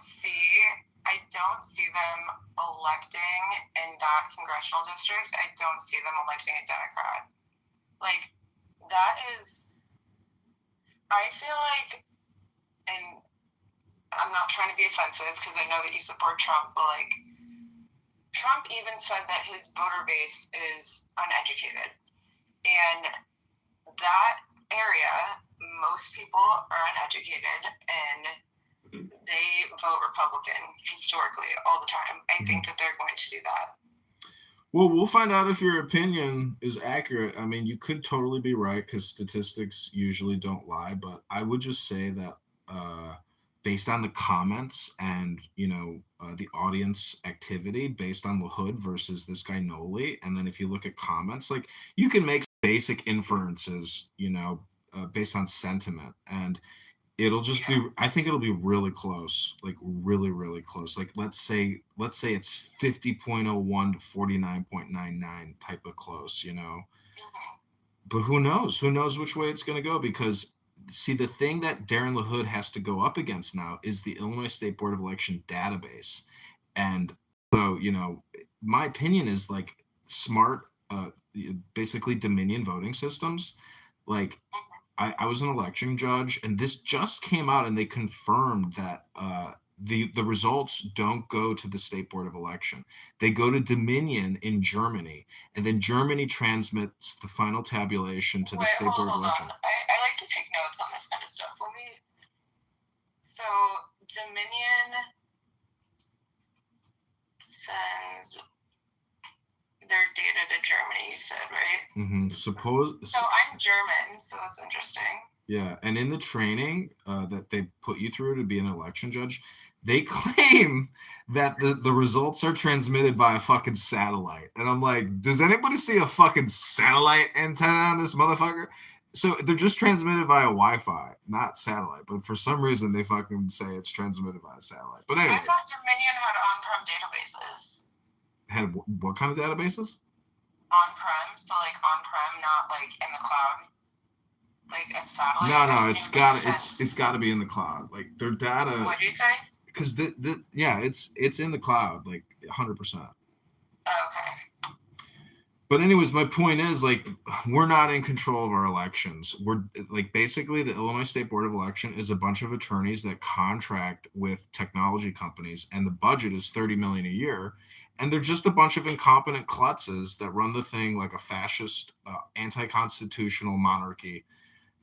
see them electing in that congressional district. I don't see them electing a Democrat. Like, that is, I feel like, and I'm not trying to be offensive because I know that you support Trump, but like, Trump even said that his voter base is uneducated. And that area, most people are uneducated and they vote Republican historically all the time. I think that they're going to do that. Well, we'll find out if your opinion is accurate. I mean, you could totally be right because statistics usually don't lie, but I would just say that based on the comments and, the audience activity based on LaHood versus this guy Noli, and then if you look at comments, like you can make basic inferences, based on sentiment, and it'll just be, I think it'll be really close, like really, really close. Like let's say it's 50.01 to 49.99 type of close, but who knows which way it's going to go, because see, the thing that Darren LaHood has to go up against now is the Illinois State Board of Election database. And so, my opinion is like smart basically Dominion voting systems. Like, I was an election judge, and this just came out, and they confirmed that the results don't go to the state board of election. They go to Dominion in Germany, and then Germany transmits the final tabulation to the state board of election. I like to take notes on this kind of stuff. So Dominion sends their data to Germany, you said, right? Mm-hmm. So I'm German, so that's interesting. Yeah, and in the training that they put you through to be an election judge, they claim that the results are transmitted via fucking satellite. And I'm like, does anybody see a fucking satellite antenna on this motherfucker? So they're just transmitted via Wi-Fi, not satellite. But for some reason, they fucking say it's transmitted via satellite. But anyways. I thought Dominion had on-prem databases. Had what kind of databases? On-prem, so like on-prem, not like in the cloud. Like a satellite. No, it's got to be in the cloud. Like their data. What did you say? Because it's in the cloud, like 100%. Okay. But anyways, my point is, like, we're not in control of our elections. We're like, basically the Illinois State Board of Election is a bunch of attorneys that contract with technology companies, and the budget is $30 million a year. And they're just a bunch of incompetent klutzes that run the thing like a fascist, anti-constitutional monarchy.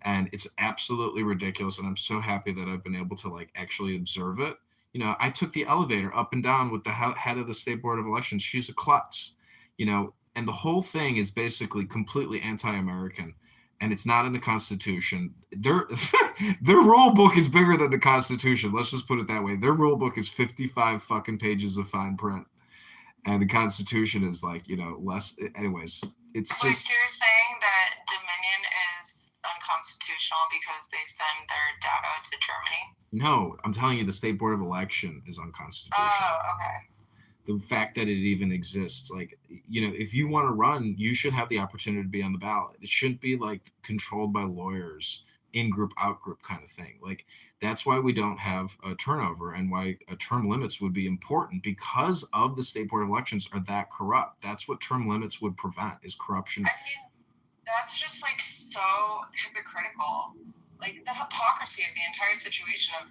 And it's absolutely ridiculous. And I'm so happy that I've been able to like actually observe it. You know, I took the elevator up and down with the head of the State Board of Elections. She's a klutz, you know, and the whole thing is basically completely anti-American, and it's not in the Constitution. Their rule book is bigger than the Constitution. Let's just put it that way. Their rule book is 55 fucking pages of fine print, and the Constitution is like, you know, less. Anyways, it's like just. You're saying that Dominion is unconstitutional because they send their data to Germany? No, I'm telling you, the State Board of Election is unconstitutional. Oh, okay. The fact that it even exists, like, you know, if you want to run, you should have the opportunity to be on the ballot. It shouldn't be like controlled by lawyers, in group, out group kind of thing. Like, that's why we don't have a turnover, and why term limits would be important, because of the State Board of Elections are that corrupt. That's what term limits would prevent, is corruption. I mean, that's just like so hypocritical. Like the hypocrisy of the entire situation of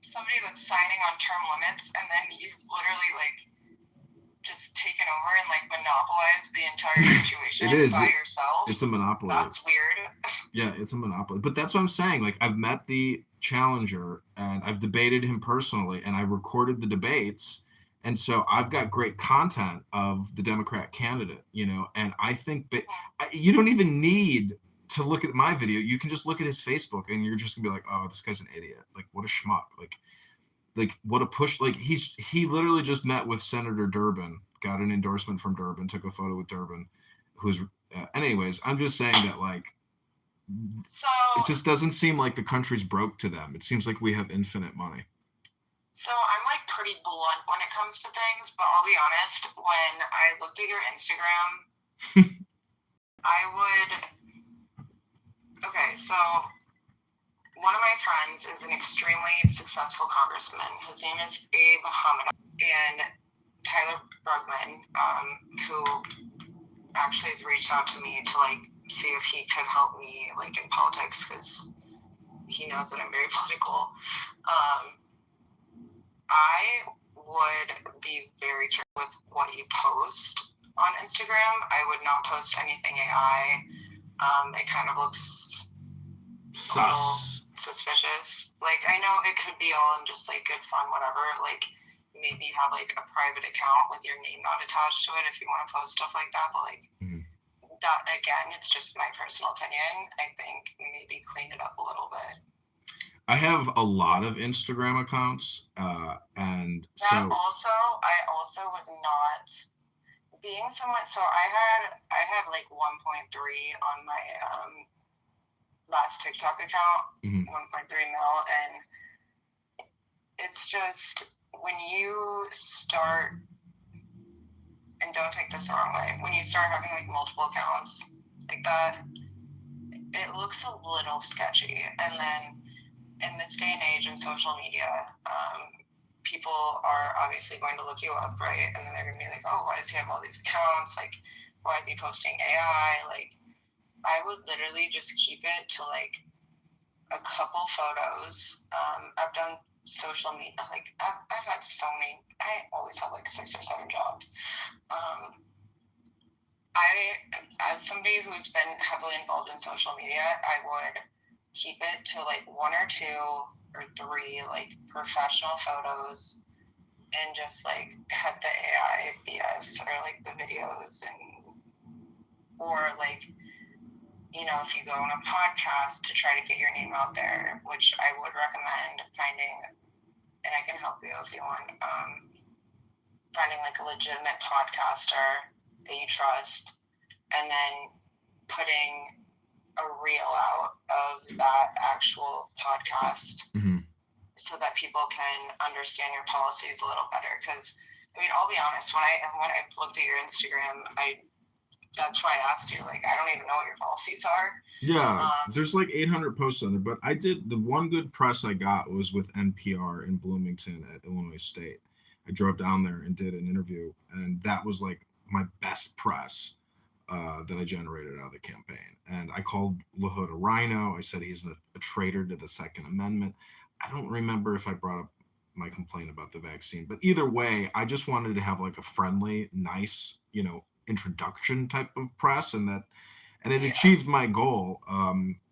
somebody that's signing on term limits, and then you've literally like just taken over and like monopolized the entire situation by yourself. It's a monopoly. That's weird. Yeah, it's a monopoly. But that's what I'm saying. Like, I've met the challenger, and I've debated him personally, and I recorded the debates. And so I've got great content of the Democrat candidate, you know, and I think that you don't even need to look at my video. You can just look at his Facebook, and you're just gonna be like, oh, this guy's an idiot. Like, what a schmuck. Like what a push. Like, he literally just met with Senator Durbin, got an endorsement from Durbin, took a photo with Durbin, who's anyways, I'm just saying that, like, so it just doesn't seem like the country's broke to them. It seems like we have infinite money. So I'm like pretty blunt when it comes to things, but I'll be honest, when I looked at your Instagram, okay, so one of my friends is an extremely successful congressman. His name is Abe Hamid, and Tyler Brugman, who actually has reached out to me to like see if he could help me like in politics, because he knows that I'm very political. I would be very careful with what you post on Instagram. I would not post anything AI. It kind of looks suspicious. Like, I know it could be all in just like good fun, whatever. Like, maybe have like a private account with your name not attached to it if you want to post stuff like that. But like, that again, it's just my personal opinion. I think maybe clean it up a little bit. I have a lot of Instagram accounts, and that I also would not, being someone. So I had like 1.3 on my last TikTok account, 1.3 mil, and it's just when you start, and don't take this the wrong way, when you start having like multiple accounts like that, it looks a little sketchy. And then in this day and age in social media, people are obviously going to look you up, right? And then they're going to be like, oh, why does he have all these accounts? Like, why is he posting AI? Like, I would literally just keep it to like a couple photos. I've done social media, like I've had so many, I always have like 6 or 7 jobs. As somebody who's been heavily involved in social media, I would keep it to like 1 or 2 or 3 like professional photos and just like cut the AI BS or like the videos, and or like, you know, if you go on a podcast to try to get your name out there, which I would recommend finding, and I can help you if you want, finding like a legitimate podcaster that you trust, and then putting a reel out of that actual podcast so that people can understand your policies a little better. Because, I mean, I'll be honest, when I looked at your Instagram, that's why I asked you, like, I don't even know what your policies are. Yeah, there's like 800 posts on there, but I did, the one good press I got was with NPR in Bloomington at Illinois State. I drove down there and did an interview, and that was like my best press that I generated out of the campaign. And I called LaHood a rhino. I said he's a traitor to the Second Amendment. I don't remember if I brought up my complaint about the vaccine, but either way, I just wanted to have like a friendly, nice, you know, introduction type of press, and it achieved my goal.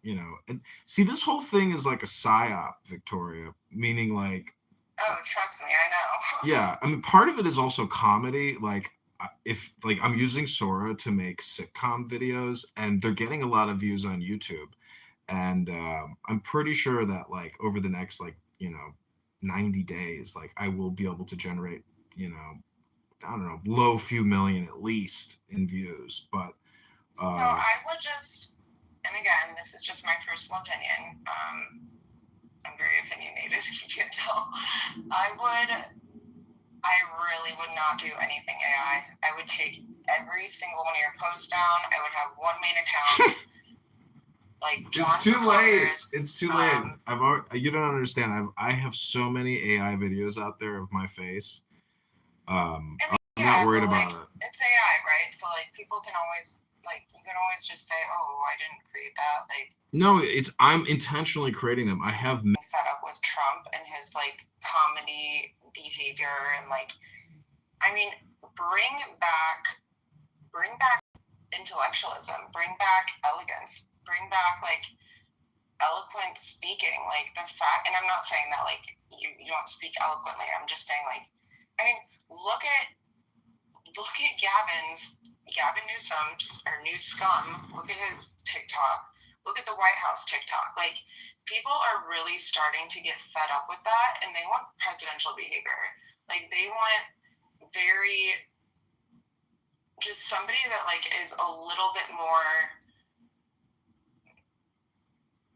You know, and see, this whole thing is like a psyop, Victoria, meaning like, oh, trust me, I know. Yeah, I mean, part of it is also comedy. Like, if like I'm using Sora to make sitcom videos, and they're getting a lot of views on YouTube, and I'm pretty sure that like over the next like, you know, 90 days, like I will be able to generate, you know, I don't know, low few million at least in views. But so I would just, and again, this is just my personal opinion. I'm very opinionated, if you can't tell. I really would not do anything AI. I would take every single one of your posts down. I would have one main account. Like John it's too late. It's too late. You don't understand. I have so many AI videos out there of my face. I'm not worried about it. It's AI, right? So like people can always, like, you can always just say, oh, I didn't create that. Like, no, I'm intentionally creating them. I have fed up with Trump and his like comedy behavior, and like, I mean, bring back intellectualism, bring back elegance, bring back like eloquent speaking. Like the fact, and I'm not saying that like you don't speak eloquently. I'm just saying, like, I mean, look at Gavin Newsom's or Newscum. Look at his TikTok. Look at the White House TikTok. Like, people are really starting to get fed up with that, and they want presidential behavior. Like, they want just somebody that like is a little bit more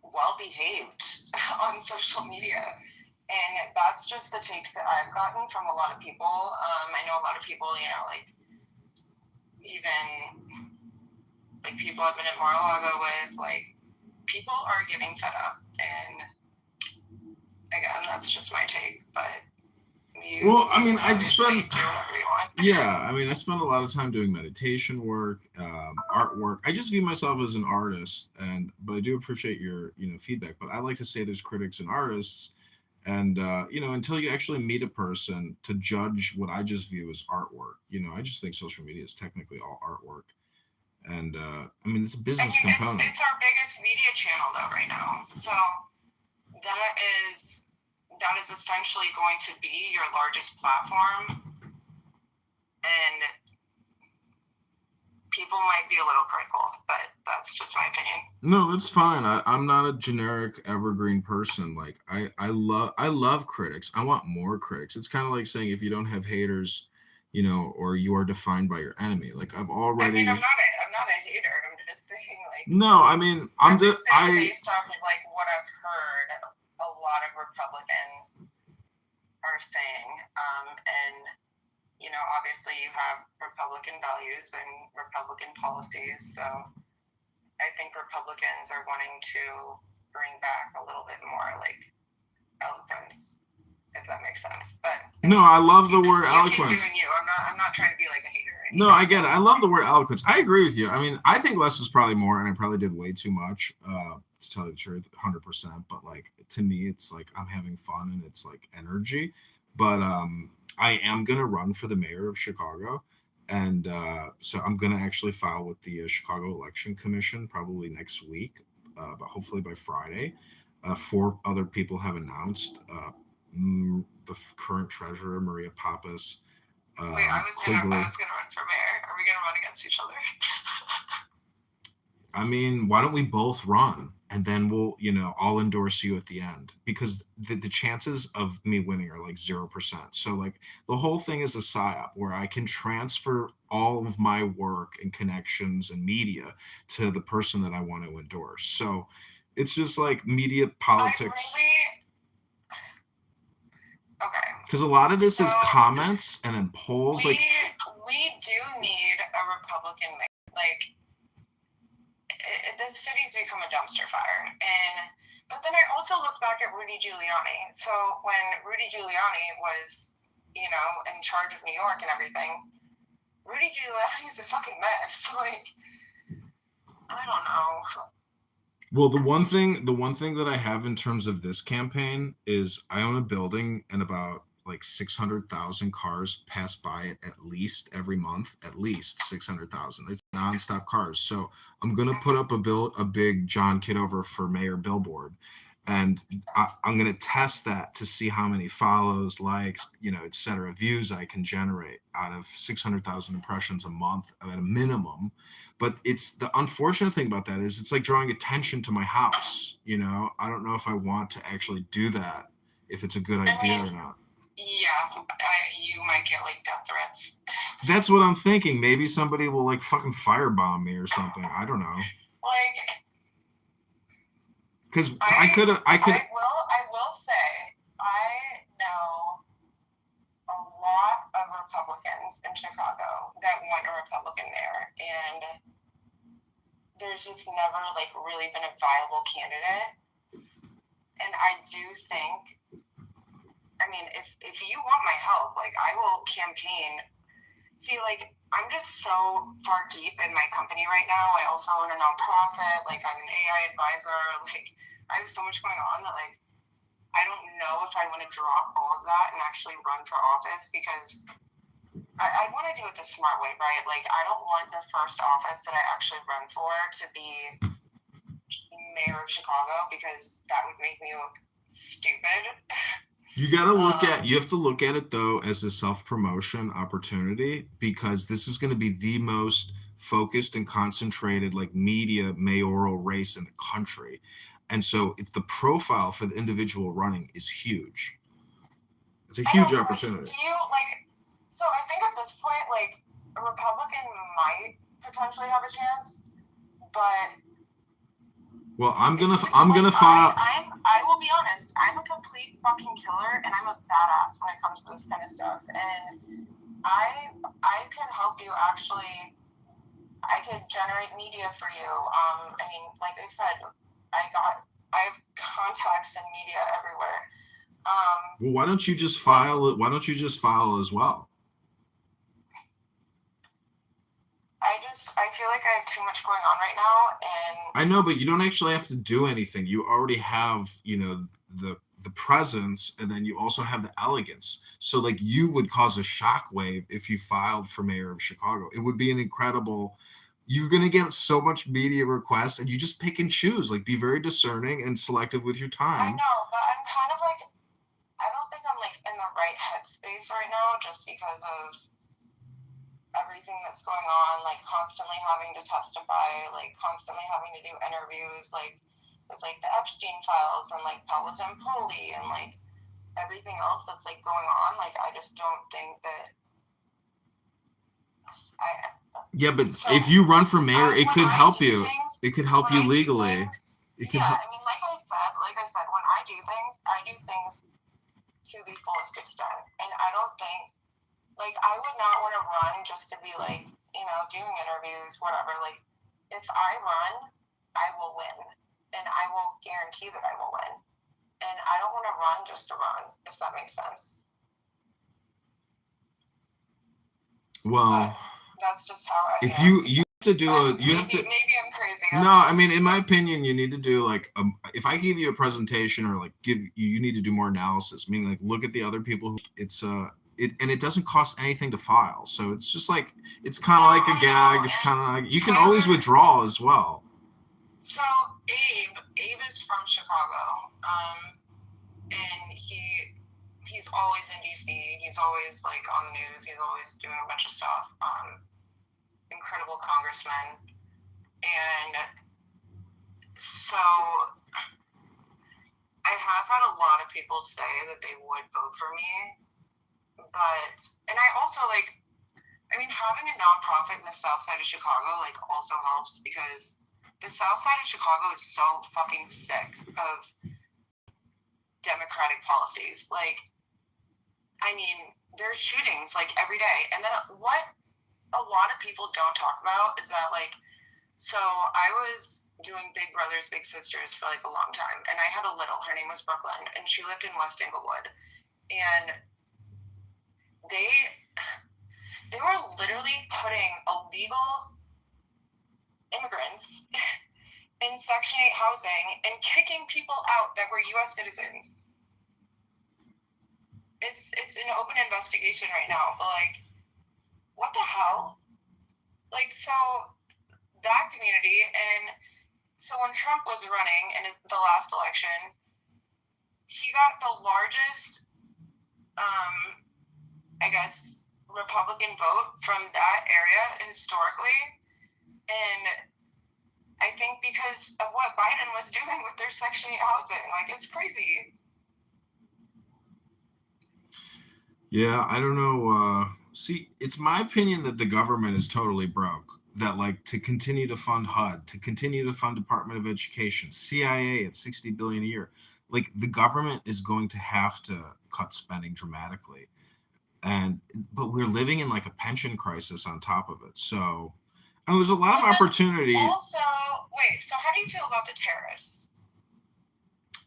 well behaved on social media. And that's just the takes that I've gotten from a lot of people. I know a lot of people, you know, like, even like people I've been at Mar-a-Lago with, like, people are getting fed up. And again, that's just my take. But I spend I spend a lot of time doing meditation work, artwork. I just view myself as an artist, but I do appreciate your, you know, feedback. But I like to say there's critics and artists. And, you know, until you actually meet a person to judge what I just view as artwork, you know, I just think social media is technically all artwork. And, I mean, it's a business component. It's our biggest media channel, though, right now. So that is essentially going to be your largest platform. And people might be a little critical, but that's just my opinion. No, that's fine. I'm not a generic evergreen person. Like, I love critics. I want more critics. It's kind of like saying if you don't have haters, you know, or you are defined by your enemy. Like, I've already. I mean, I'm not a hater. I'm just saying, like. No, I mean, I'm just based off of like what I've heard, a lot of Republicans are saying, and, you know, obviously you have Republican values and Republican policies, so I think Republicans are wanting to bring back a little bit more like eloquence, if that makes sense. But no, I love the word eloquence. I'm not trying to be like a hater. No, I get it. I love the word eloquence. I agree with you. I mean, I think less is probably more, and I probably did way too much, to tell you the truth, 100%. But like, to me, it's like I'm having fun and it's like energy. But I am gonna run for the mayor of Chicago, and so I'm gonna actually file with the Chicago Election Commission probably next week, but hopefully by Friday. 4 other people have announced. The current treasurer, Maria Pappas. Wait, I was gonna Quigley. run for mayor. Are we gonna run against each other? I mean, why don't we both run and then we'll, I'll endorse you at the end, because the chances of me winning are like 0%. So like the whole thing is a psyop where I can transfer all of my work and connections and media to the person that I want to endorse. So it's just like media politics. Okay. Because a lot of this is comments and then polls. We do need a Republican mayor. Like, the city's become a dumpster fire. But then I also look back at Rudy Giuliani. So when Rudy Giuliani was, in charge of New York and everything, Rudy Giuliani's a fucking mess. Like, I don't know. Well, the one thing that I have in terms of this campaign is I own a building and about like 600,000 cars pass by it at least every month, at least 600,000. It's nonstop cars. So I'm going to put up a big John Kitover for mayor billboard. And I'm going to test that to see how many follows, likes, et cetera, views I can generate out of 600,000 impressions a month at a minimum. But it's the unfortunate thing about that is it's like drawing attention to my house. I don't know if I want to actually do that, if it's a good idea or not. Yeah, you might get like death threats. That's what I'm thinking. Maybe somebody will like fucking firebomb me or something. I don't know. Like, because I could. I will say I know a lot of Republicans in Chicago that want a Republican mayor, and there's just never like really been a viable candidate. And I do think, I mean, if you want my help, like I will campaign. See, like I'm just so far deep in my company right now. I also own a nonprofit. Like I'm an AI advisor. Like I have so much going on that like I don't know if I want to drop all of that and actually run for office, because I want to do it the smart way, right? Like I don't want the first office that I actually run for to be mayor of Chicago, because that would make me look stupid. You have to look at it though as a self-promotion opportunity, because this is going to be the most focused and concentrated like media mayoral race in the country. And so the profile for the individual running is huge. It's a huge opportunity. So I think at this point, like a Republican might potentially have a chance, but well, I'm gonna file. I will be honest. I'm a complete fucking killer, and I'm a badass when it comes to this kind of stuff. And I could help you actually. I could generate media for you. I mean, like I said, I have contacts in media everywhere. Well, why don't you just file it? Why don't you just file as well? I feel like I have too much going on right now, and I know, but you don't actually have to do anything. You already have, the presence, and then you also have the elegance. So like you would cause a shockwave if you filed for mayor of Chicago. It would be an incredible. You're gonna get so much media requests, and you just pick and choose. Like be very discerning and selective with your time. I know, but I'm kind of like, I don't think I'm like in the right headspace right now, just because of everything that's going on, like constantly having to testify, like constantly having to do interviews, like with like the Epstein files and like Paul's and Poli and like everything else that's like going on. Like I just don't think that if you run for mayor, it could help you. It could help you legally. I mean, like I said, when I do things to the fullest extent, and I don't think. Like, I would not want to run just to be, like, doing interviews, whatever. Like, if I run, I will win. And I will guarantee that I will win. And I don't want to run just to run, if that makes sense. Well, that's just how I If am. you have to do maybe I'm crazy. No, I mean, in my opinion, you need to do like, if I give you a presentation or like you need to do more analysis. I mean, like look at the other people who it doesn't cost anything to file. So it's just like, it's kind of like a gag. It's kind of like, you can always withdraw as well. So Abe is from Chicago, and he's always in DC. He's always like on the news. He's always doing a bunch of stuff. Incredible congressman, and so I have had a lot of people say that they would vote for me, and I also like, I mean, having a nonprofit in the South Side of Chicago like also helps because the South Side of Chicago is so fucking sick of Democratic policies. Like, I mean, there's shootings like every day, and then what a lot of people don't talk about is that like, so I was doing Big Brothers Big Sisters for like a long time, and I had a little, her name was Brooklyn, and she lived in West Englewood, and they were literally putting illegal immigrants in Section 8 housing and kicking people out that were U.S. citizens. It's an open investigation right now, but like, what the hell? Like, so that community, and so when Trump was running in the last election, he got the largest, I guess, Republican vote from that area historically, and I think because of what Biden was doing with their Section 8 housing, like, it's crazy. Yeah, I don't know. See, it's my opinion that the government is totally broke. That like to continue to fund HUD, to continue to fund Department of Education, CIA at $60 billion a year, like the government is going to have to cut spending dramatically. But we're living in like a pension crisis on top of it. So, I mean, there's a lot of opportunity. Also, wait, so how do you feel about the tariffs?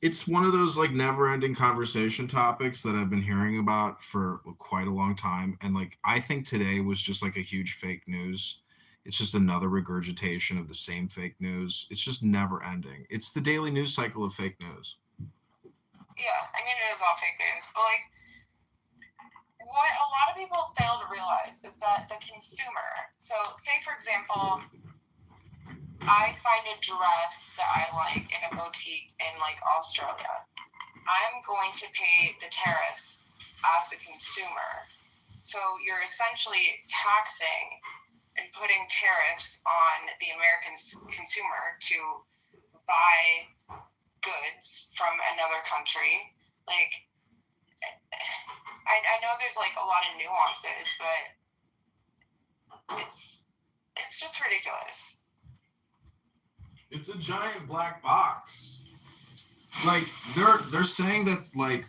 It's one of those like never-ending conversation topics that I've been hearing about for quite a long time. And like, I think today was just like a huge fake news. It's just another regurgitation of the same fake news. It's just never ending. It's the daily news cycle of fake news. Yeah, I mean, it is all fake news. But like, what a lot of people fail to realize is that the consumer, so say for example, I find a dress that I like in a boutique in like Australia. I'm going to pay the tariff as a consumer. So you're essentially taxing and putting tariffs on the American consumer to buy goods from another country. Like, I know there's like a lot of nuances, but it's just ridiculous. It's a giant black box. Like they're saying that like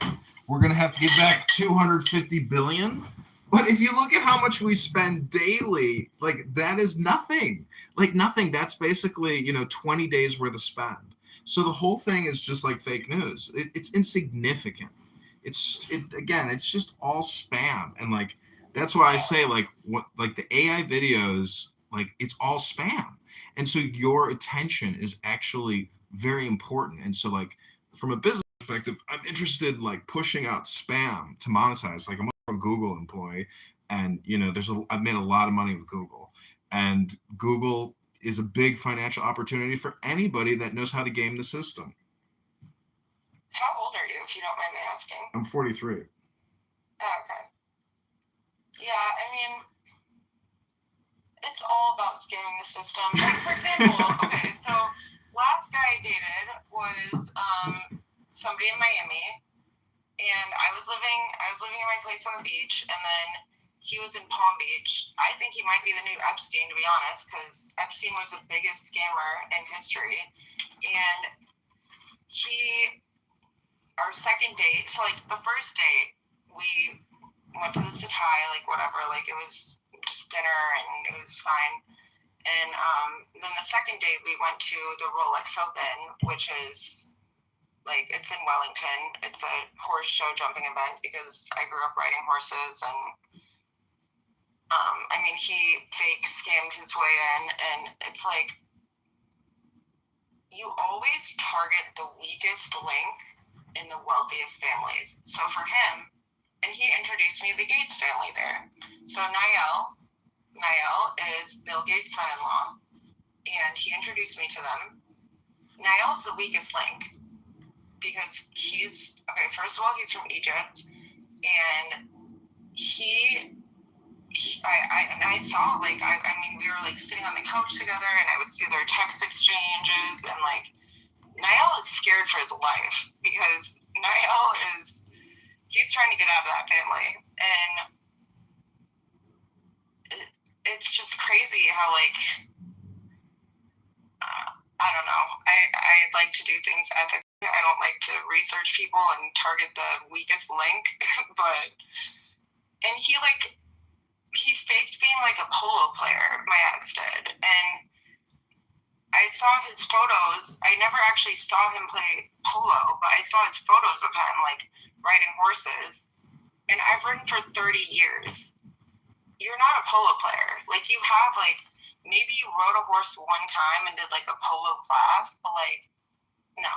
we're gonna have to give back $250 billion, but if you look at how much we spend daily, like that is nothing. Like nothing. That's basically 20 days worth of spend. So the whole thing is just like fake news. It's insignificant. It's just all spam, and like that's why I say like the AI videos, like it's all spam. And so your attention is actually very important. And so like from a business perspective, I'm interested in like pushing out spam to monetize. Like I'm a Google employee, and I've made a lot of money with Google, and Google is a big financial opportunity for anybody that knows how to game the system. How old are you, if you don't mind me asking? I'm 43. Oh, okay. Yeah, I mean, it's all about scamming the system. Like, for example, okay, so last guy I dated was somebody in Miami, and I was living in my place on the beach, and then he was in Palm Beach. I think he might be the new Epstein, to be honest, because Epstein was the biggest scammer in history. And our second date, so like the first date, we went to the Satai, like whatever, like it was just dinner and it was fine. And then the second date, we went to the Rolex Open, which is like, it's in Wellington. It's a horse show jumping event because I grew up riding horses, and I mean, he fake scammed his way in, and it's like, you always target the weakest link in the wealthiest families. So for him, and he introduced me to the Gates family there. So Niall is Bill Gates' son-in-law, and he introduced me to them. Niall's the weakest link because he's, okay, first of all, he's from Egypt, and I saw, like, I mean, we were, like, sitting on the couch together, and I would see their text exchanges, and, like, Niall is scared for his life because Niall he's trying to get out of that family, and it's just crazy how, like, I don't know, I like to do things ethically. I don't like to research people and target the weakest link, and he faked being, like, a polo player, my ex did, and I saw his photos. I never actually saw him play polo, but I saw his photos of him, like, riding horses. And I've ridden for 30 years. You're not a polo player. Like, you have, like, maybe you rode a horse one time and did, like, a polo class, but, like, no.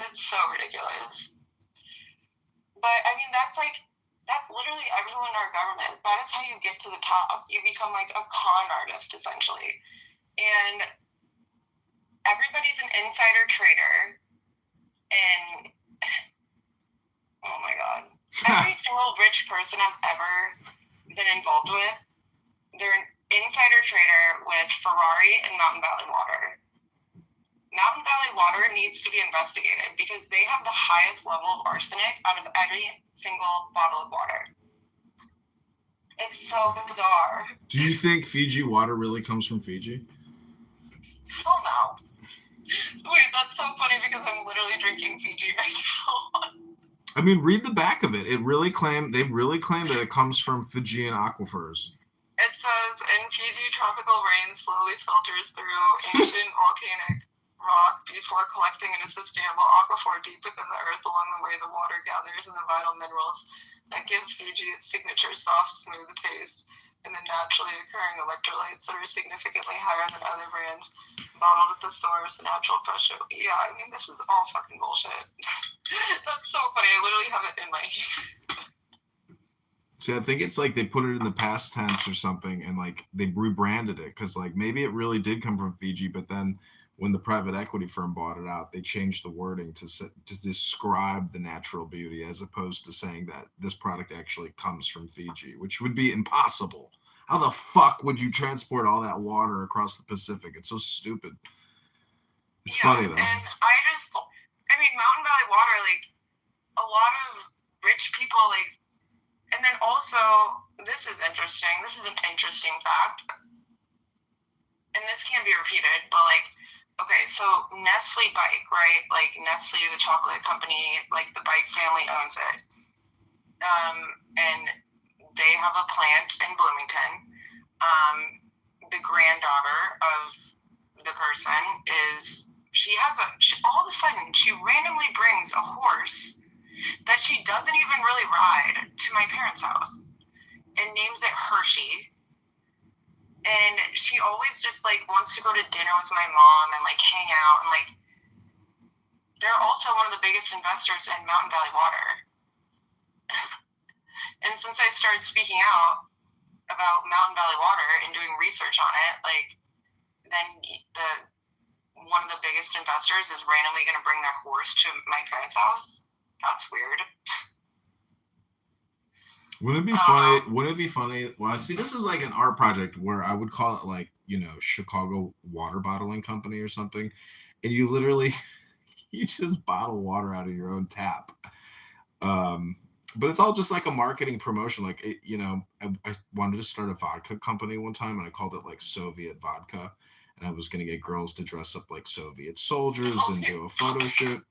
It's so ridiculous. But, I mean, that's literally everyone in our government. That is how you get to the top. You become, like, a con artist, essentially. And everybody's an insider trader, and oh my god, every single rich person I've ever been involved with, they're an insider trader with Ferrari and Mountain Valley Water. Mountain Valley Water needs to be investigated because they have the highest level of arsenic out of every single bottle of water. It's so bizarre. Do you think Fiji water really comes from Fiji? Hell no. Wait, that's so funny because I'm literally drinking Fiji right now. I mean, read the back of it. They really claim that it comes from Fijian aquifers. It says, in Fiji, tropical rain slowly filters through ancient volcanic rock before collecting in a sustainable aquifer deep within the earth. Along the way, the water gathers in the vital minerals that give Fiji its signature soft, smooth taste, and the naturally occurring electrolytes that are significantly higher than other brands bottled at the source, natural pressure. Yeah, I mean, this is all fucking bullshit. That's so funny. I literally have it in my hand. See, I think it's like they put it in the past tense or something, and like they rebranded it because like maybe it really did come from Fiji, but then when the private equity firm bought it out, they changed the wording to describe the natural beauty as opposed to saying that this product actually comes from Fiji, which would be impossible. How the fuck would you transport all that water across the Pacific? It's so stupid. It's funny though. And I mean, Mountain Valley Water, like, a lot of rich people, like, and then also, this is interesting. This is an interesting fact. And this can't be repeated, but, like, okay, so Nestle Bike, right? Like, Nestle, the chocolate company, like, the Bike family owns it. And they have a plant in Bloomington. The granddaughter of the person all of a sudden, she randomly brings a horse that she doesn't even really ride to my parents' house and names it Hershey. And she always just, like, wants to go to dinner with my mom and, like, hang out. And, like, they're also one of the biggest investors in Mountain Valley Water. And since I started speaking out about Mountain Valley Water and doing research on it, like, then one of the biggest investors is randomly going to bring their horse to my parents' house. That's weird. Wouldn't it be funny? Wouldn't it be funny? Well, see, this is like an art project where I would call it like, you know, Chicago Water Bottling Company or something. And you literally, you just bottle water out of your own tap. But it's all just like a marketing promotion. Like, you know, I wanted to start a vodka company one time and I called it like Soviet vodka. And I was going to get girls to dress up like Soviet soldiers and do a photo shoot.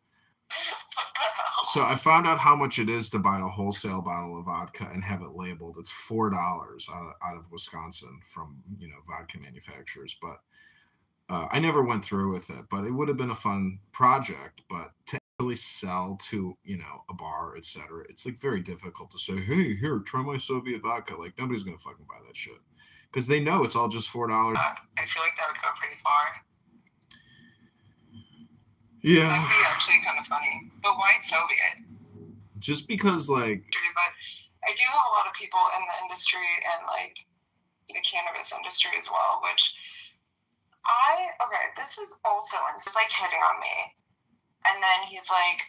So I found out how much it is to buy a wholesale bottle of vodka and have it labeled. It's $4 out of Wisconsin from, you know, vodka manufacturers. But I never went through with it, but it would have been a fun project. But to actually sell to, a bar, etc., it's like very difficult to say, hey, here, try my Soviet vodka. Like nobody's gonna fucking buy that shit because they know it's all just $4. I feel like that would go pretty far. Yeah. That'd be actually kind of funny. But why Soviet? Just because, like. But I do have a lot of people in the industry and like the cannabis industry as well, which this is also, this is like hitting on me. And then he's like,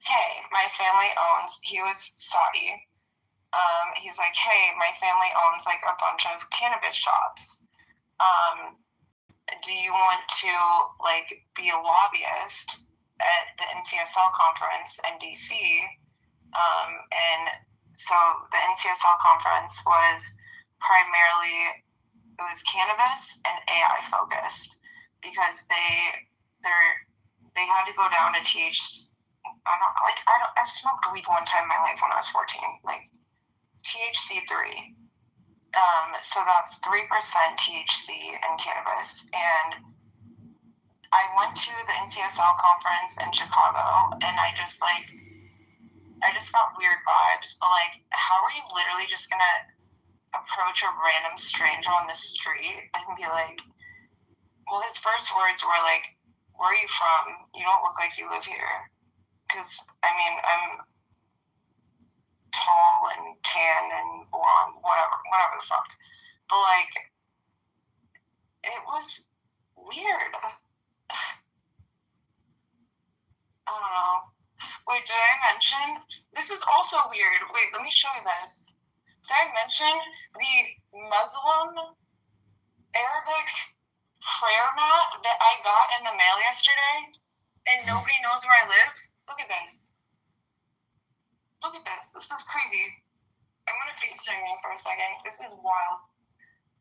hey, my family owns, he was Saudi. He's like, hey, my family owns like a bunch of cannabis shops. Do you want to like be a lobbyist at the NCSL conference in DC? And so the NCSL conference was primarily, it was cannabis and AI focused because they had to go down to I've smoked weed one time in my life when I was 14, like THC 3. So that's 3% THC in cannabis. And I went to the NCSL conference in Chicago and I just got weird vibes, but like, how are you literally just gonna approach a random stranger on the street and be like, well, his first words were like, where are you from? You don't look like you live here. Because, I mean, I'm tall and tan and blonde, whatever the fuck. But like, it was weird. I don't know. Wait, did I mention? This is also weird. Wait, let me show you this. Did I mention the Muslim Arabic prayer mat that I got in the mail yesterday? And nobody knows where I live? Look at this. Look at this. This is crazy. I'm going to FaceTime you for a second. This is wild.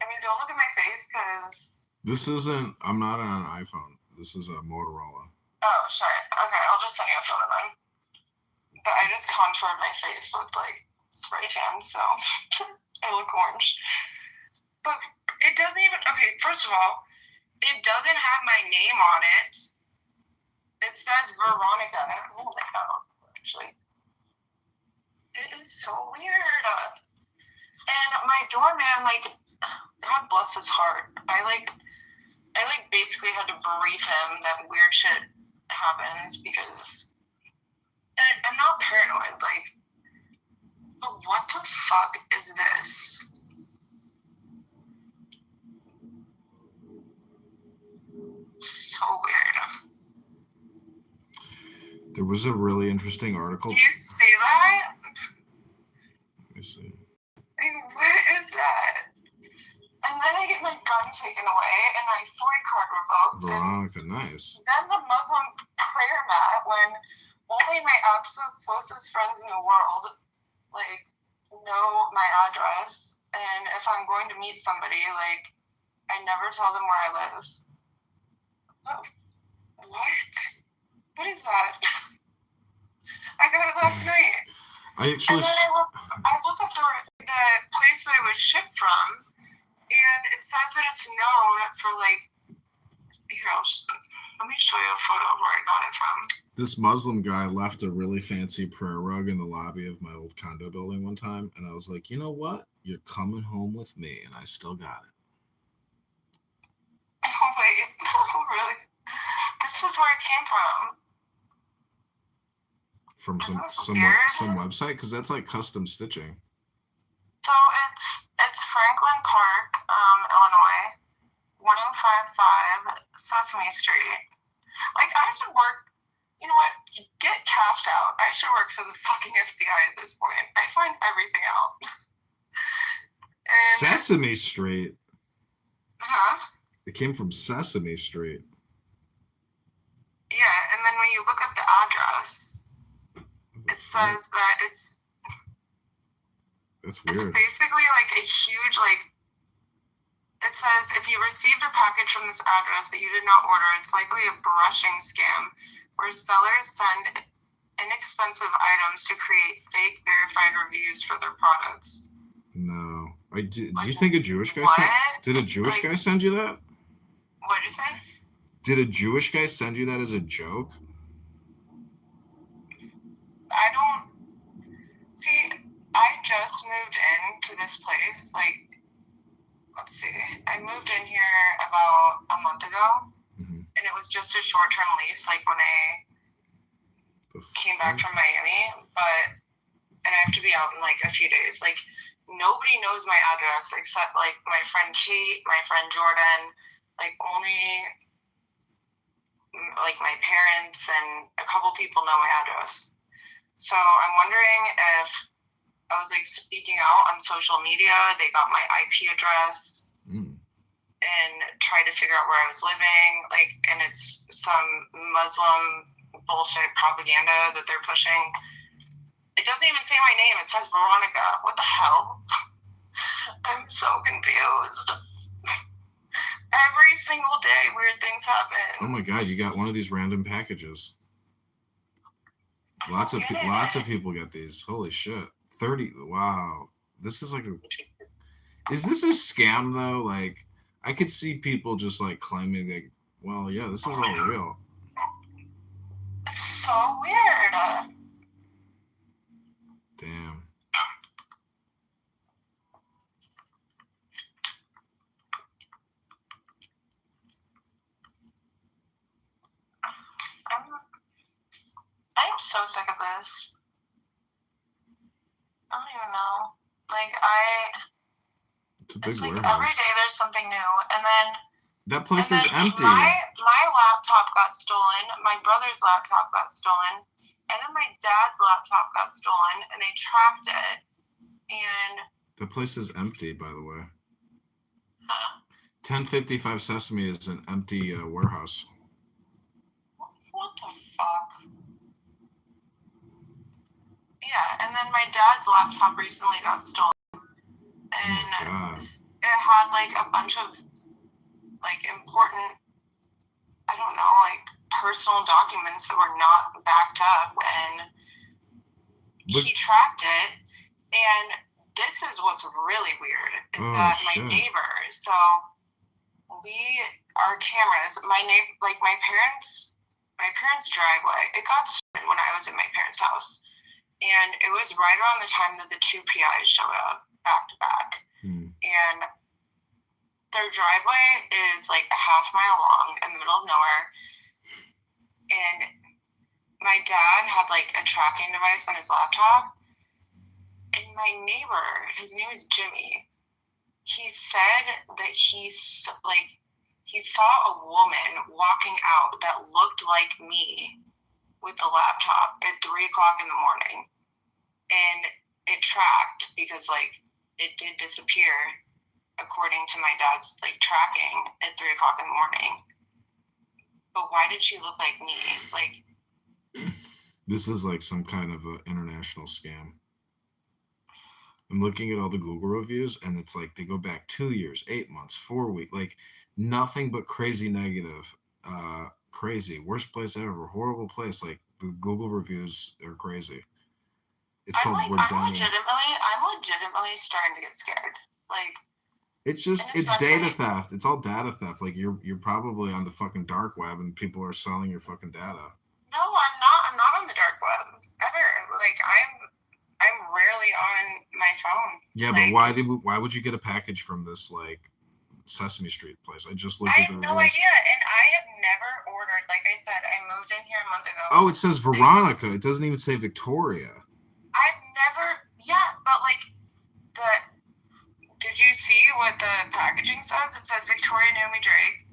I mean, don't look at my face because... This isn't... I'm not on an iPhone. This is a Motorola. Oh, shit. Okay, I'll just send you a photo then. But I just contoured my face with, like, spray tan, so I look orange. But it doesn't even... Okay, first of all, it doesn't have my name on it. It says Veronica. Holy hell, actually. It is so weird. And my doorman, like, God bless his heart. I basically had to brief him that weird shit happens because I'm not paranoid, like, but what the fuck is this? So weird. There was a really interesting article. Do you see that? Let me see. What is that? And then I get my gun taken away and my FOID card revoked. Veronica, nice. Then the Muslim prayer mat when only my absolute closest friends in the world, like, know my address. And if I'm going to meet somebody, like, I never tell them where I live. Oh, what? What is that? I got it last night. I actually... And then I look up the place that it was shipped from, and it says that it's known for, like, here, let me show you a photo of where I got it from. This Muslim guy left a really fancy prayer rug in the lobby of my old condo building one time, and I was like, you know what? You're coming home with me, and I still got it. Oh, wait. Oh, really? This is where it came from. From some website? Because that's like custom stitching. So it's Franklin Park, Illinois, 1055 Sesame Street. Like, I should work, you know what, get cashed out. I should work for the fucking FBI at this point. I find everything out. And, Sesame Street? Huh? It came from Sesame Street. Yeah, and then when you look up the address, it says that That's weird. It's basically like a huge, like, it says if you received a package from this address that you did not order, it's likely a brushing scam where sellers send inexpensive items to create fake verified reviews for their products. No. Do you think a Jewish guy did a Jewish guy send you that? What'd you say? Did a Jewish guy send you that as a joke? I don't see. I just moved into this place. Like, let's see. I moved in here about a month ago, and it was just a short-term lease. Like when I came back from Miami, and I have to be out in like a few days. Like nobody knows my address except like my friend Kate, my friend Jordan. Like only like my parents and a couple people know my address. So I'm wondering if I was like speaking out on social media, they got my IP address and tried to figure out where I was living. Like, and it's some Muslim bullshit propaganda that they're pushing. It doesn't even say my name. It says Veronica. What the hell? I'm so confused. Every single day, weird things happen. Oh my God, you got one of these random packages. Lots of people get these. Holy shit. 30. Wow. This is like is this a scam though? Like, I could see people just like claiming that, well, yeah, this is all real. It's so weird. Damn. I'm so sick of this. I don't even know. Like, it's like warehouse. every day there's something new. And then that place is empty. My laptop got stolen. My brother's laptop got stolen. And then my dad's laptop got stolen. And they tracked it. And the place is empty, by the way. 1055 Huh? Sesame is an empty warehouse. What the fuck? Yeah, and then my dad's laptop recently got stolen. And it had like a bunch of like important, I don't know, like personal documents that were not backed up, and he tracked it. And this is what's really weird is that my neighbor, so our cameras, my parents' driveway, it got stolen when I was at my parents' house. And it was right around the time that the two PIs showed up back to back. And their driveway is like a half mile long in the middle of nowhere. And my dad had like a tracking device on his laptop. And my neighbor, his name is Jimmy, he said that he saw a woman walking out that looked like me with the laptop at 3:00 in the morning, and it tracked because like it did disappear according to my dad's like tracking at 3:00 in the morning. But why did she look like me? Like, this is like some kind of an international scam. I'm looking at all the Google reviews, and it's like they go back 2 years, 8 months, 4 weeks, like nothing but crazy negative. Crazy, worst place ever, horrible place. Like the Google reviews are crazy. It's called I'm legitimately starting to get scared. Like, it's data theft. It's all data theft. Like you're probably on the fucking dark web, and people are selling your fucking data. No, I'm not. I'm not on the dark web ever. Like I'm rarely on my phone. Yeah, like, but why would you get a package from this like Sesame Street place? I just looked at the reviews. I have no idea, and I have never ordered. Like I said, I moved in here a month ago. Oh, it says Veronica. It doesn't even say Victoria. I've never. Yeah, but like did you see what the packaging says? It says Victoria Naomi Drake,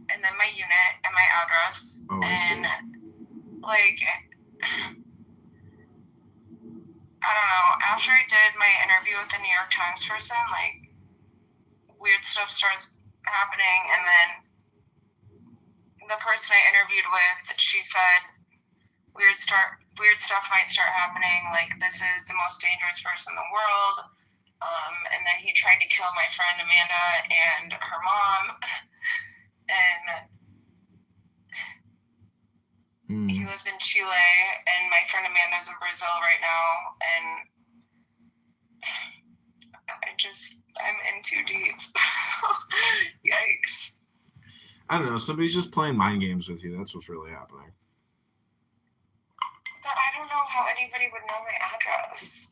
and then my unit and my address. Oh, I see. Like, I don't know. After I did my interview with the New York Times person, like, weird stuff starts happening, and then the person I interviewed with, she said weird stuff might start happening, like this is the most dangerous person in the world, and then he tried to kill my friend Amanda and her mom, and he lives in Chile, and my friend Amanda's in Brazil right now, and I'm in too deep. Yikes. I don't know. Somebody's just playing mind games with you. That's what's really happening. But I don't know how anybody would know my address.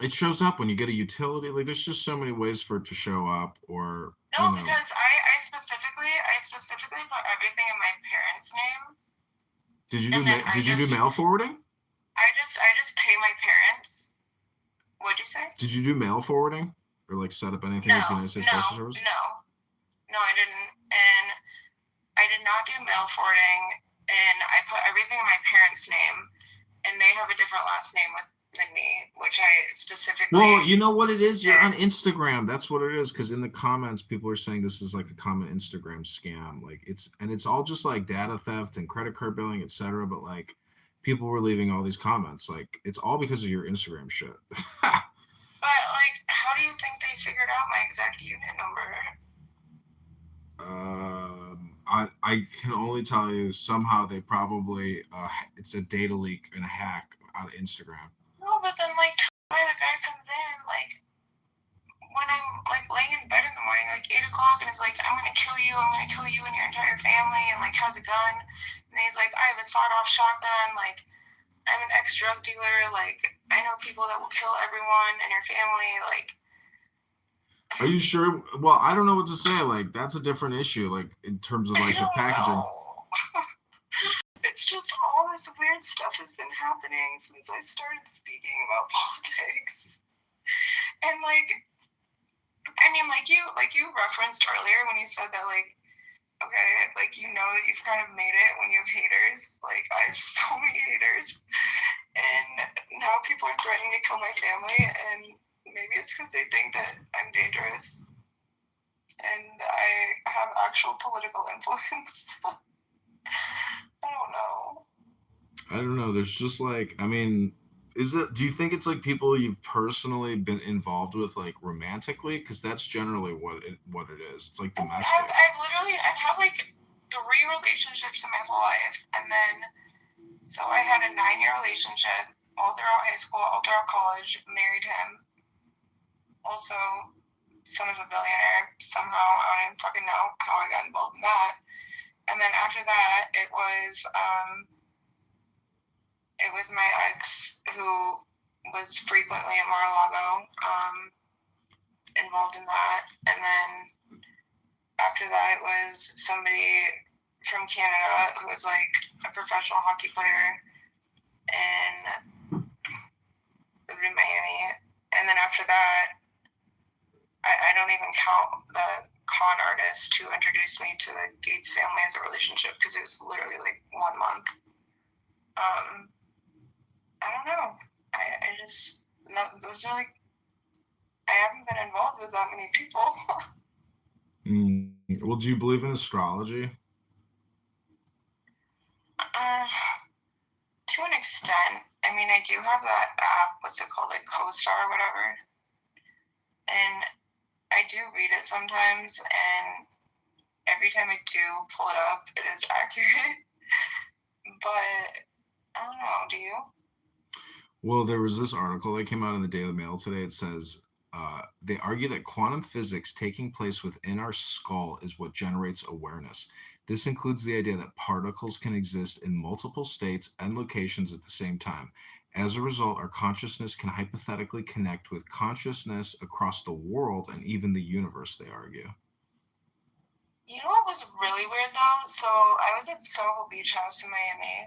It shows up when you get a utility. Like, there's just so many ways for it to show up, or No, because I specifically put everything in my parents' name. Did you do mail forwarding? I just pay my parents. What'd you say? Did you do mail forwarding or like set up anything with the United States Postal Service? No, I didn't, and I did not do mail forwarding, and I put everything in my parents' name, and they have a different last name than me, which I specifically. Well, you know what it is? You're on Instagram. That's what it is. Because in the comments, people are saying this is like a common Instagram scam. Like it's all just like data theft and credit card billing, etc. But like people were leaving all these comments. Like it's all because of your Instagram shit. But like, how do you think they figured out my exact unit number? I can only tell you somehow they probably it's a data leak and a hack out of Instagram. No, but then like the guy comes in like when I'm like laying in bed in the morning, like 8 o'clock, and is like, I'm gonna kill you and your entire family, and like has a gun, and he's like, I have a sawed-off shotgun, like I'm an ex-drug dealer, like I know people that will kill everyone and your family, like. Are you sure? Well, I don't know what to say. Like, that's a different issue, like, in terms of, like, the packaging. It's just all this weird stuff has been happening since I started speaking about politics. And, like, I mean, like you referenced earlier when you said that, like, okay, like, you know that you've kind of made it when you have haters. Like, I have so many haters. And now people are threatening to kill my family, and maybe it's because they think that I'm dangerous and I have actual political influence. I don't know. There's just like, I mean, do you think it's like people you've personally been involved with, like romantically? Because that's generally what it is. It's like domestic. I've had like 3 relationships in my whole life. And then, so I had a 9-year relationship all throughout high school, all throughout college, married him. Also, son of a billionaire, somehow. I don't even fucking know how I got involved in that. And then after that, it was my ex who was frequently at Mar-a-Lago, involved in that. And then after that, it was somebody from Canada who was like a professional hockey player and lived in Miami. And then after that, I don't even count the con artist who introduced me to the Gates family as a relationship because it was literally like 1 month. I don't know. Those are like, I haven't been involved with that many people. Well, do you believe in astrology? To an extent. I mean, I do have that app, what's it called, like CoStar or whatever. And I do read it sometimes, and every time I do pull it up, it is accurate. But I don't know, do you? Well, there was this article that came out in the Daily Mail today. It says, they argue that quantum physics taking place within our skull is what generates awareness. This includes the idea that particles can exist in multiple states and locations at the same time. As a result, our consciousness can hypothetically connect with consciousness across the world and even the universe, they argue. You know what was really weird, though? So I was at Soho Beach House in Miami,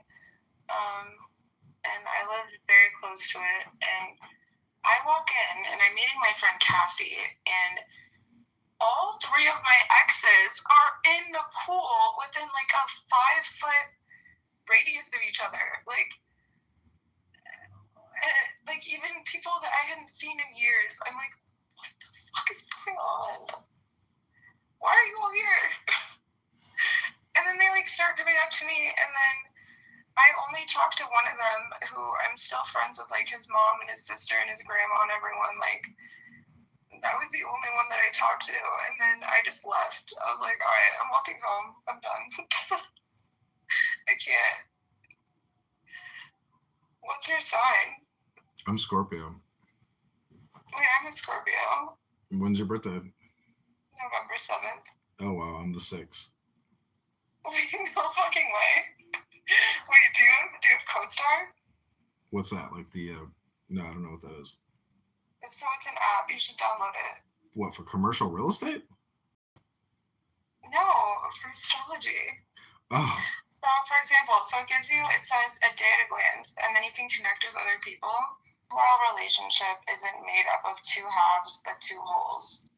and I lived very close to it, and I walk in, and I'm meeting my friend Cassie, and all 3 of my exes are in the pool within, like, a 5-foot radius of each other. Like, even people that I hadn't seen in years, I'm like, what the fuck is going on? Why are you all here? And then they, like, start coming up to me, and then I only talked to one of them who I'm still friends with, like, his mom and his sister and his grandma and everyone. Like, that was the only one that I talked to, and then I just left. I was like, all right, I'm walking home. I'm done. I can't. What's your sign? I'm Scorpio. Wait, I'm a Scorpio. When's your birthday? November 7th. Oh wow, I'm the 6th. No fucking way. Wait, do you have CoStar? What's that? Like the no, I don't know what that is. It's an app. You should download it. What, for commercial real estate? No, for astrology. Oh, So, for example, it says a day at a glance, and then you can connect with other people. Well, relationship isn't made up of two halves, but two wholes.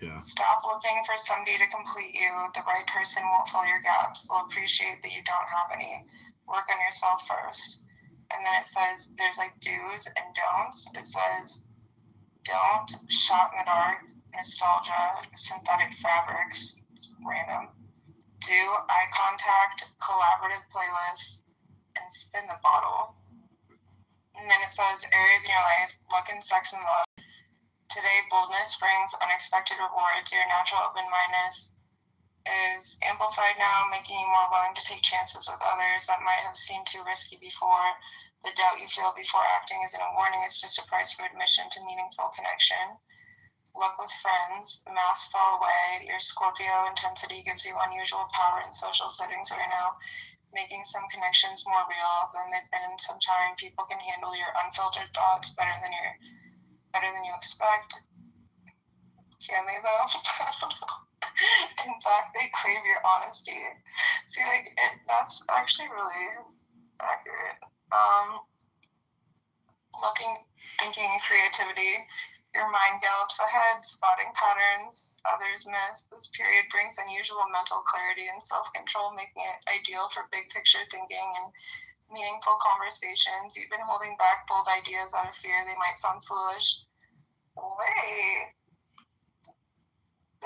yeah. Stop looking for somebody to complete you. The right person won't fill your gaps. They'll appreciate that you don't have any. Work on yourself first. And then it says there's like do's and don'ts. It says don't shot in the dark, nostalgia, synthetic fabrics, it's random. Do eye contact, collaborative playlists, and spin the bottle. And then it says areas in your life, luck and sex and love. Today, boldness brings unexpected rewards. Your natural open-mindedness is amplified now, making you more willing to take chances with others that might have seemed too risky before. The doubt you feel before acting isn't a warning, it's just a price of admission to meaningful connection. Luck with friends, masks fall away. Your Scorpio intensity gives you unusual power in social settings right now, making some connections more real than they've been in some time. People can handle your unfiltered thoughts better than you expect. Can they though? I don't know. In fact, they crave your honesty. See, that's actually really accurate. Thinking, creativity. Your mind gallops ahead, spotting patterns others miss. This period brings unusual mental clarity and self-control, making it ideal for big picture thinking and meaningful conversations. You've been holding back bold ideas out of fear they might sound foolish. Wait,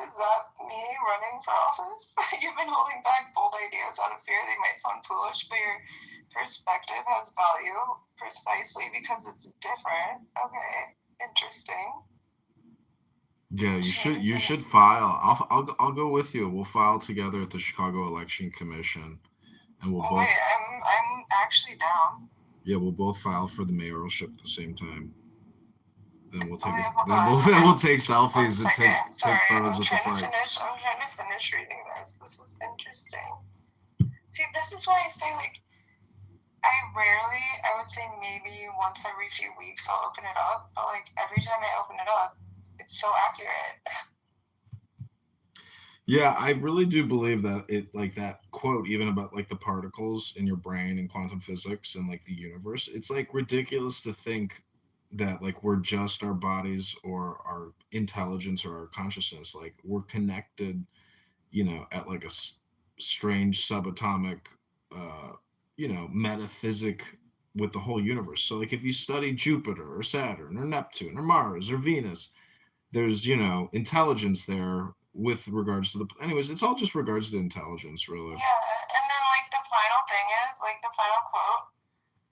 is that me running for office? You've been holding back bold ideas out of fear they might sound foolish, but your perspective has value precisely because it's different. Okay. Interesting. Yeah, you should file. I'll go with you. We'll file together at the Chicago Election Commission, and we'll both. Wait, I'm actually down. Yeah, we'll both file for the mayoralship at the same time. Then we'll take we'll take selfies and take photos with the flag. I'm trying to finish reading this. This is interesting. See, this is why I say I would say maybe once every few weeks I'll open it up, but every time I open it up, it's so accurate. Yeah, I really do believe that that quote, even about the particles in your brain and quantum physics and the universe, it's ridiculous to think that we're just our bodies or our intelligence or our consciousness. We're connected, at a strange subatomic metaphysic with the whole universe. So if you study Jupiter or Saturn or Neptune or Mars or Venus, there's intelligence there with regards to anyways, it's all just regards to intelligence, really. Yeah, and then the final thing is the final quote,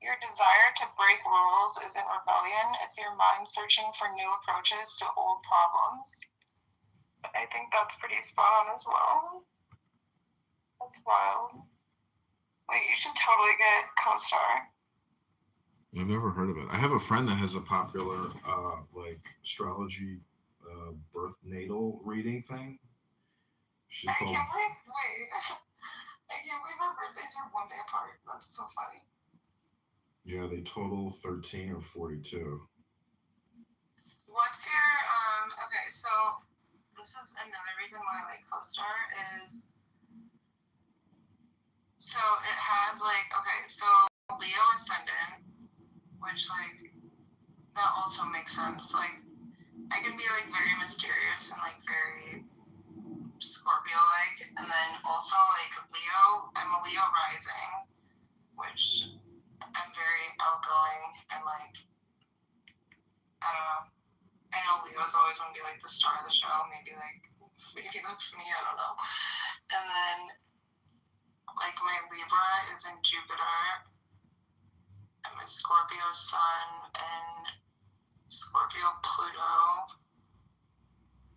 your desire to break rules isn't rebellion, it's your mind searching for new approaches to old problems. I think that's pretty spot on as well. That's wild. Wait, you should totally get CoStar. I've never heard of it. I have a friend that has a popular astrology birth natal reading thing. I can't believe our birthdays are one day apart. That's so funny. Yeah, they total 13 or 42. What's your okay, so this is another reason why I like CoStar is so it has so Leo ascendant, which that also makes sense. I can be very mysterious and very Scorpio-like, and then also Leo. I'm a Leo rising, which I'm very outgoing and I don't know. I know Leo's always want to be the star of the show. Maybe that's me. I don't know. And then my Libra is in Jupiter. I'm a Scorpio Sun and Scorpio Pluto.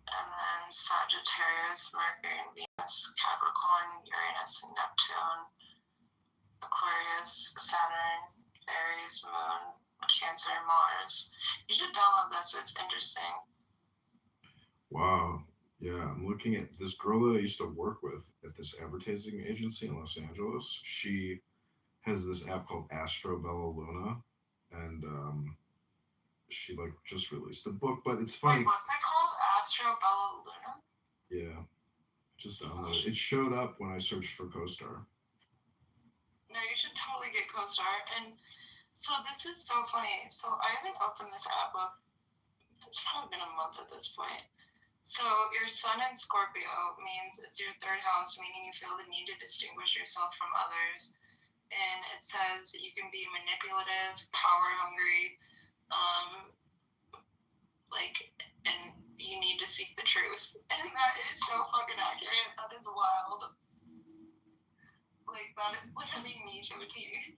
And then Sagittarius, Mercury and Venus, Capricorn, Uranus and Neptune, Aquarius, Saturn, Aries, Moon, Cancer, Mars. You should download this. It's interesting. Wow. Yeah, I'm looking at this girl that I used to work with at this advertising agency in Los Angeles. She has this app called Astro Bella Luna, and she like just released a book. But it's funny. Wait, what's it called? Astro Bella Luna? Yeah, just download it. It showed up when I searched for CoStar. No, you should totally get CoStar. And so this is so funny. So I haven't opened this app up. It's probably been a month at this point. So your sun in Scorpio means it's your third house, meaning you feel the need to distinguish yourself from others. And it says you can be manipulative, power hungry, and you need to seek the truth. And that is so fucking accurate. That is wild. Like, that is literally me to a T.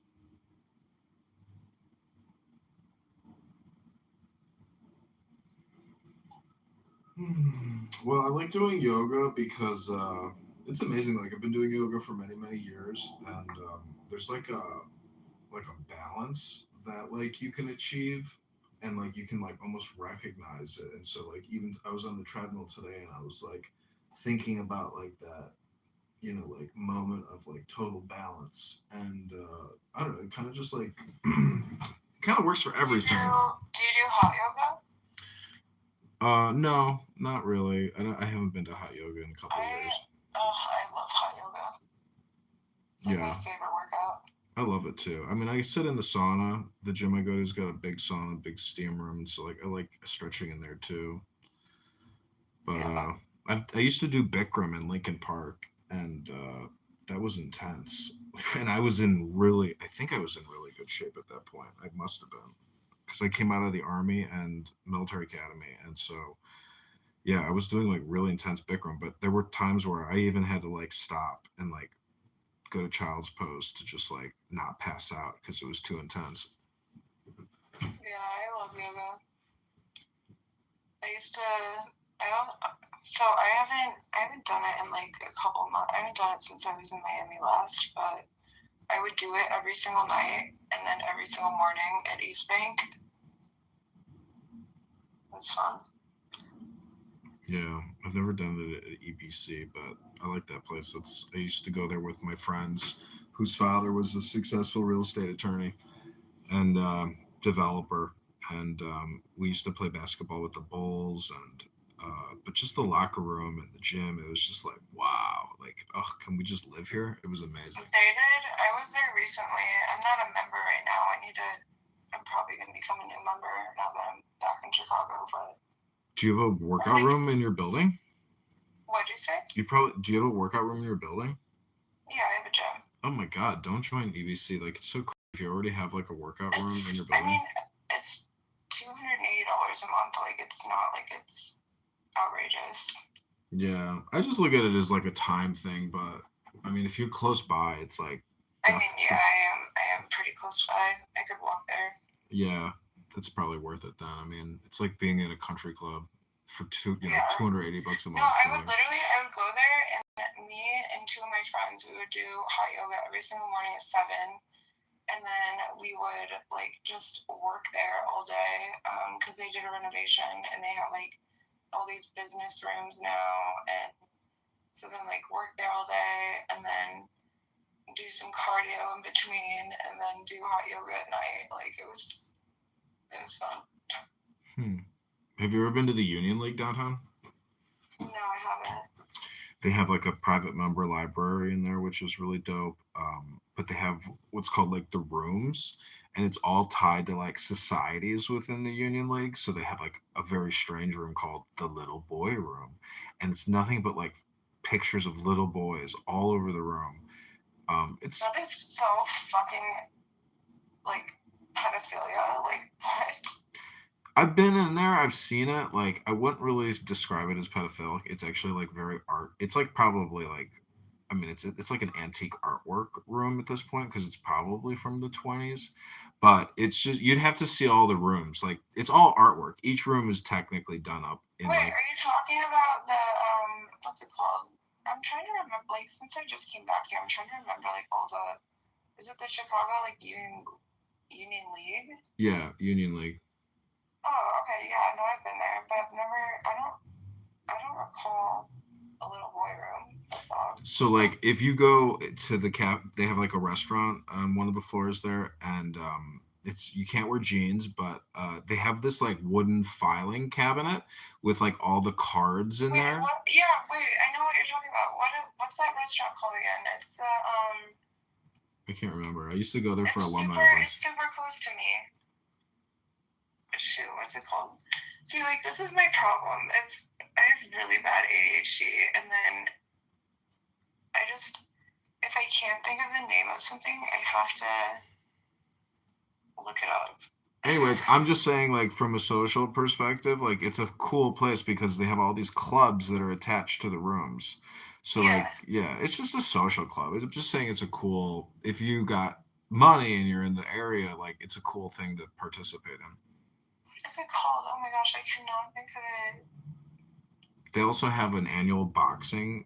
Well, I like doing yoga because it's amazing. Like I've been doing yoga for many, many years, and there's like a balance that like you can achieve, and like you can like almost recognize it. And so like even I was on the treadmill today, and I was like thinking about like that, like moment of like total balance, and I don't know, it kind of just like kind of works for everything. Do you do hot yoga? No, not really. I haven't been to hot yoga in a couple of years. I love hot yoga. It's like my favorite workout. I love it too. I mean, I sit in the sauna. The gym I go to's got a big sauna, big steam room, so like I like stretching in there too. But I used to do Bikram in Lincoln Park, and that was intense. And I think I was in really good shape at that point. I must have been, because I came out of the Army and military academy, and so yeah, I was doing like really intense Bikram. But there were times where I even had to like stop and like go to child's pose to just like not pass out because it was too intense. Yeah, I love yoga. I haven't done it in like a couple months. I haven't done it since I was in Miami last, but I would do it every single night and then every single morning at East Bank. It was fun. Yeah, I've never done it at EBC, but I like that place. I used to go there with my friends whose father was a successful real estate attorney and developer, and we used to play basketball with the Bulls, and but just the locker room and the gym, it was just like, wow, like, oh, can we just live here? It was amazing. I was there recently. I'm not a member right now. I'm probably going to become a new member now that I'm back in Chicago, but... Do you have a workout room in your building? What'd you say? Do you have a workout room in your building? Yeah, I have a gym. Oh my God, don't join EBC. Like, it's so crazy if you already have like a workout room in your building. I mean, it's $280 a month. Like, it's not like it's outrageous. Yeah, I just look at it as like a time thing, but I mean, if you're close by, it's like... I am pretty close by. I could walk there. Yeah, that's probably worth it then. I mean, it's like being in a country club for $280 a month. No, I would go there, and me and two of my friends, we would do hot yoga every single morning at 7, and then we would like just work there all day because they did a renovation and they have like all these business rooms now, and so then like work there all day and then do some cardio in between and then do hot yoga at night. Like it was fun. Have you ever been to the Union League downtown? No, I haven't. They have like a private member library in there, which is really dope. But they have what's called like the rooms, and it's all tied to like societies within the Union League. So they have like a very strange room called the Little Boy Room, and it's nothing but like pictures of little boys all over the room. That is so fucking like pedophilia. Like what? I've been in there. I've seen it. Like I wouldn't really describe it as pedophilic. It's actually like very art. It's like probably like, I mean, it's like an antique artwork room at this point because it's probably from the 20s. But it's just you'd have to see all the rooms. Like it's all artwork. Each room is technically done up in. Wait, like, are you talking about the what's it called? I'm trying to remember. Like since I just came back here, I'm trying to remember like all the. Is it the Chicago like Union League? Yeah, Union League. Oh, okay, yeah, no, I've been there, but I don't recall a little boy room. That's all. So like if you go to the they have like a restaurant on one of the floors there, and it's you can't wear jeans, but they have this like wooden filing cabinet with like all the cards in Wait, there. what? Yeah, wait, I know what you're talking about. What's that restaurant called again? It's I can't remember. I used to go there for it's alumni super events. it's super close to me. Shoot, what's it called? See, like this is my problem. Is I have really bad ADHD, and then I just if I can't think of the name of something, I have to look it up. Anyways, I'm just saying, like, from a social perspective, like, it's a cool place because they have all these clubs that are attached to the rooms. So, like, Yes. yeah, it's just a social club. I'm just saying it's a cool, if you got money and you're in the area, like, it's a cool thing to participate in. What is it called? Oh my gosh, I cannot think of it. They also have an annual boxing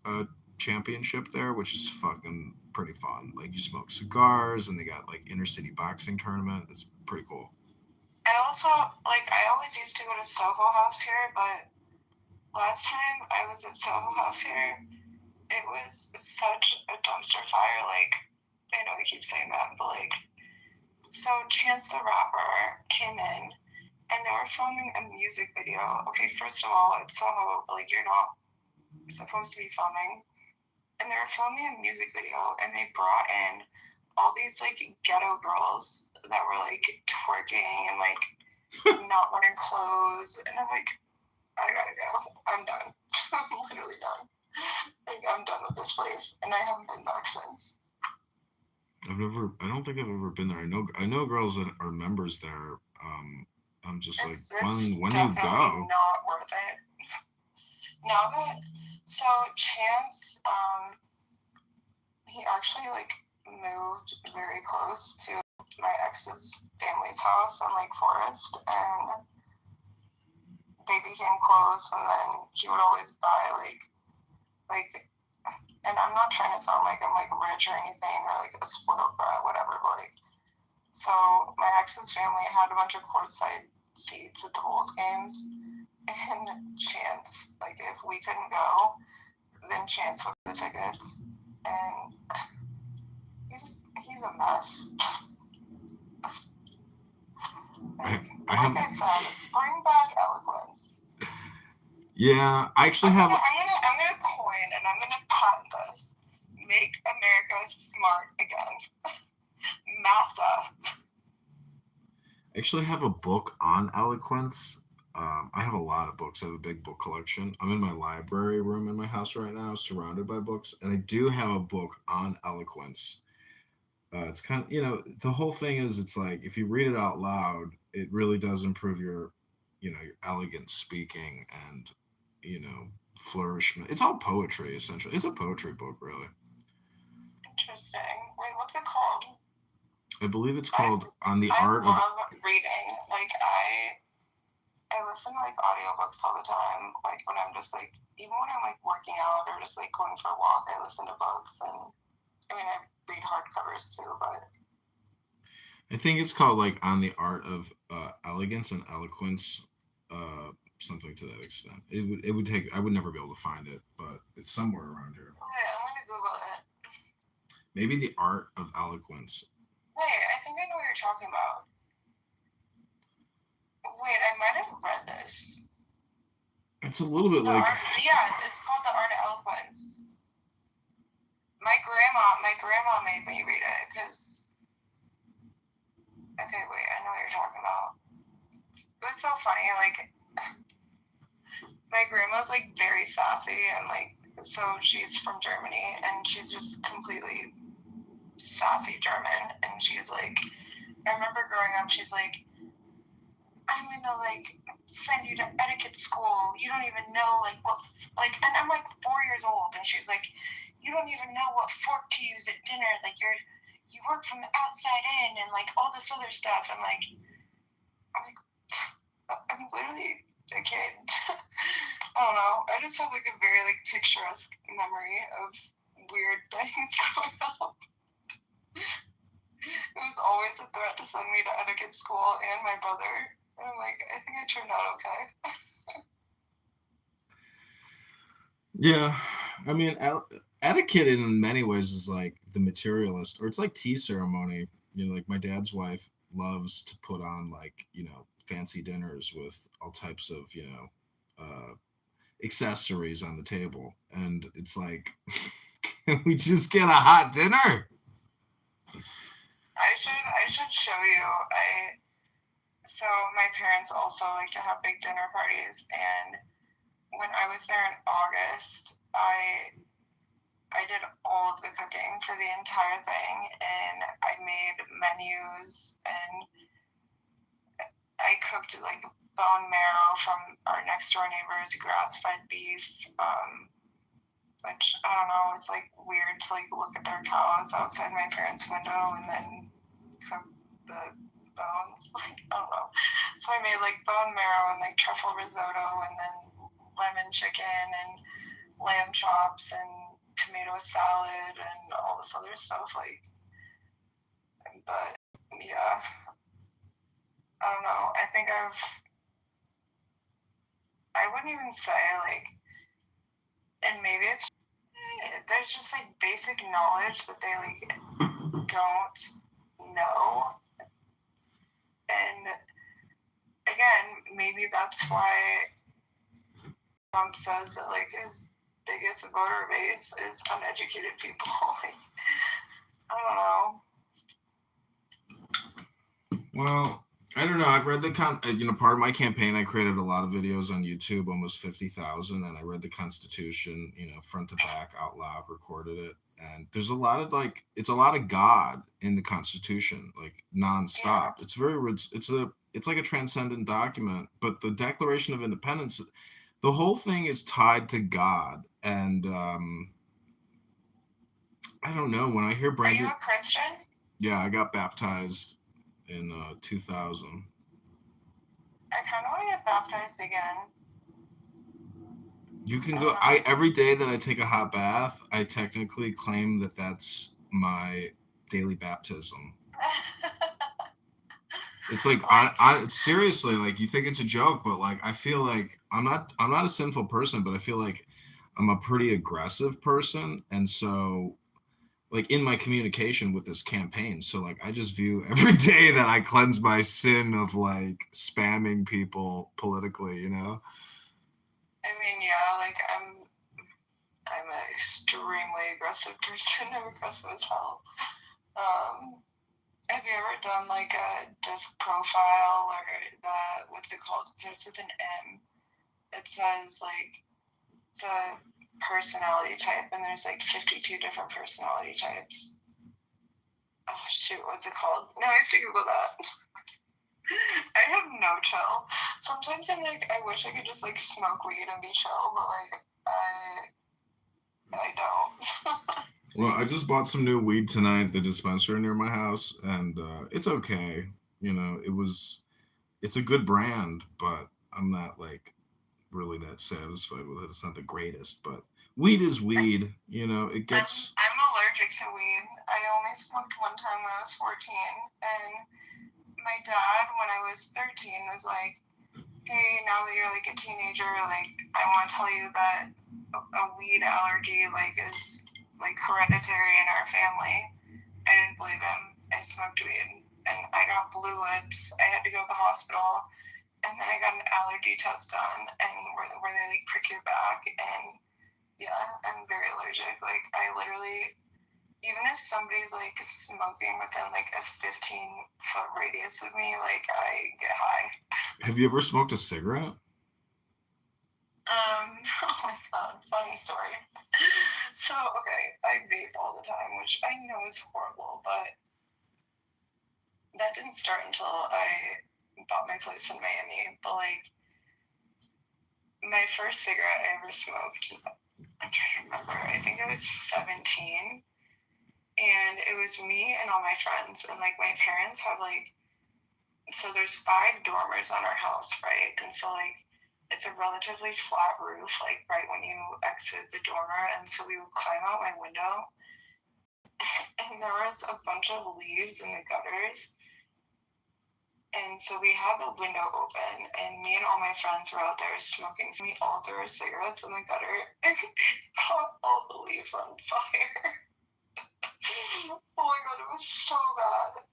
championship there, which is fucking pretty fun. Like, you smoke cigars and they got, like, inter-city boxing tournament. It's pretty cool. I also, like, I always used to go to Soho House here, but last time I was at Soho House here, it was such a dumpster fire. Like, I know I keep saying that, but, like, so Chance the Rapper came in, and they were filming a music video. Okay, first of all, at Soho, like, you're not supposed to be filming. And they were filming a music video, and they brought in all these, like, ghetto girls that were, like, twerking and, like, not wearing clothes. And I'm like, I gotta go. I'm done. I'm literally done. Like, I'm done with this place. And I haven't been back since. I don't think I've ever been there. I know girls that are members there. I'm just like, when do you go? Not worth it. Now that, so Chance, he actually, like, moved very close to my ex's family's house on Lake Forest, and they became close, and then he would always buy, like, and I'm not trying to sound like I'm, like, rich or anything, or, like, a spoiled brat, whatever, but, like, so my ex's family had a bunch of courtside seats at the Bulls games, and Chance, like, if we couldn't go, then Chance would buy the tickets, and he's a mess. Like I said, bring back eloquence. Yeah, I actually I'm gonna coin and I'm gonna patent this. Make America smart again. Massa. I actually have a book on eloquence. I have a lot of books. I have a big book collection. I'm in my library room in my house right now, surrounded by books, and I do have a book on eloquence. It's kind of, the whole thing is, it's like if you read it out loud, it really does improve your, your elegant speaking and, flourishment. It's all poetry, essentially. It's a poetry book, really. Interesting. Wait, what's it called? I believe it's called On the Art of... I love reading. Like, I listen to, like, audiobooks all the time. Like, when I'm just, like, even when I'm, like, working out or just, like, going for a walk, I listen to books. And, I mean, I read hardcovers, too, but... I think it's called, like, On the Art of Elegance and Eloquence, something to that extent. It would take... I would never be able to find it, but it's somewhere around here. Okay, I'm going to Google it. Maybe The Art of Eloquence. Wait, I think I know what you're talking about. Wait, I might have read this. It's a little bit like... it's called The Art of Eloquence. My grandma made me read it, because... Okay, wait, I know what you're talking about. It was so funny, like... My grandma's, like, very sassy, and, like, so she's from Germany, and she's just completely sassy German, and she's like, I remember growing up, she's like, I'm gonna, like, send you to etiquette school. You don't even know, like, what, like, and I'm, like, 4 years old, and she's like, you don't even know what fork to use at dinner. Like, you work from the outside in, and, like, all this other stuff, and, like, I'm literally a kid. I don't know. I just have, like, a very, like, picturesque memory of weird things growing up. It was always a threat to send me to etiquette school and my brother. And I'm like, I think I turned out okay. Yeah, I mean, etiquette in many ways is like the materialist, or it's like tea ceremony. You know, like my dad's wife loves to put on like, fancy dinners with all types of, accessories on the table. And it's like, can we just get a hot dinner? I should show you. So my parents also like to have big dinner parties, and when I was there in August, I did all of the cooking for the entire thing, and I made menus, and I cooked like bone marrow from our next door neighbor's grass-fed beef, which I don't know, it's like weird to like look at their cows outside my parents' window and then cook the bones. Like, I don't know. So I made like bone marrow and like truffle risotto and then lemon chicken and lamb chops and tomato salad and all this other stuff. Like, but yeah, I don't know. I think I wouldn't even say like, and maybe it's, there's just like basic knowledge that they like don't know. And again, maybe that's why Trump says that like his biggest voter base is uneducated people. Like, I don't know. Well, I don't know. I've read part of my campaign, I created a lot of videos on YouTube, almost 50,000, and I read the Constitution, front to back, out loud, recorded it. And there's a lot of it's a lot of God in the Constitution, like nonstop. Yeah. It's it's like a transcendent document, but the Declaration of Independence, the whole thing is tied to God. And I don't know, when I hear Brandon. Are you a Christian? Yeah, I got baptized in 2000. I kind of want to get baptized again. You can go. Every day that I take a hot bath, I technically claim that that's my daily baptism. It's like seriously, like, you think it's a joke, but like I feel like I'm not a sinful person, but I feel like I'm a pretty aggressive person, and so like in my communication with this campaign, so like I just view every day that I cleanse my sin of like spamming people politically, I mean, yeah, like I'm an extremely aggressive person. I'm aggressive as hell. Have you ever done like a disc profile or what's it called? It starts with an M. It says like it's a personality type, and there's like 52 different personality types. Oh shoot, what's it called? No, I have to Google that. I have no chill. Sometimes I'm like, I wish I could just like smoke weed and be chill, but like I don't. Well, I just bought some new weed tonight at the dispensary near my house, and it's okay. It's a good brand, but I'm not like really that satisfied with it. It's not the greatest, but weed is weed. It gets. I'm allergic to weed. I only smoked one time when I was 14, and my dad, when I was 13, was like, hey, now that you're like a teenager, like I want to tell you that a weed allergy like is like hereditary in our family. I didn't believe him. I smoked weed and I got blue lips. I had to go to the hospital, and then I got an allergy test done, and where they like prick your back, and yeah, I'm very allergic. Like I literally, even if somebody's like smoking within like a 15-foot radius of me, like I get high. Have you ever smoked a cigarette? Oh my god, funny story. So, okay, I vape all the time, which I know is horrible, but that didn't start until I bought my place in Miami. But like, my first cigarette I ever smoked, I'm trying to remember, I think I was 17, and it was me and all my friends, and like my parents have like, so there's 5 dormers on our house, right? And so like, it's a relatively flat roof, like right when you exit the dormer, and so we would climb out my window, and there was a bunch of leaves in the gutters, And so we had the window open, and me and all my friends were out there smoking. So we all threw our cigarettes in the gutter and caught all the leaves on fire. Oh my god, it was so bad.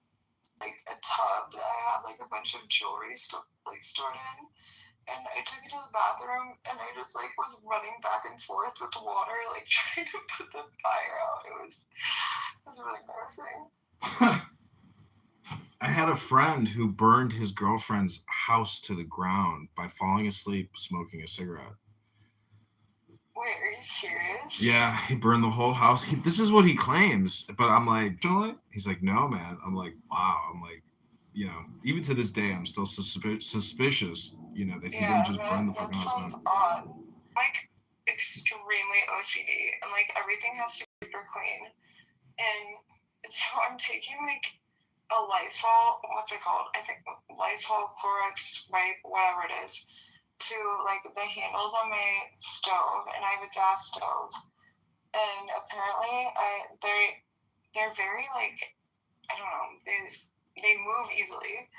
Like a tub that I had like a bunch of jewelry stored in, and I took it to the bathroom, and I just like was running back and forth with the water, like trying to put the fire out. It was really embarrassing. I had a friend who burned his girlfriend's house to the ground by falling asleep smoking a cigarette. Wait, are you serious? Yeah, he burned the whole house. This is what he claims, but I'm like, he's like, no, man. I'm like, wow. I'm like, you know, even to this day, I'm still suspicious, you know, that he didn't just burn the fucking house down. That sounds odd. Like, extremely OCD, and like everything has to be super clean. And so I'm taking like a Lysol, what's it called? I think Lysol, Clorox, right? Whatever it is, to like the handles on my stove, and I have a gas stove. And apparently, they're very like, I don't know, they move easily.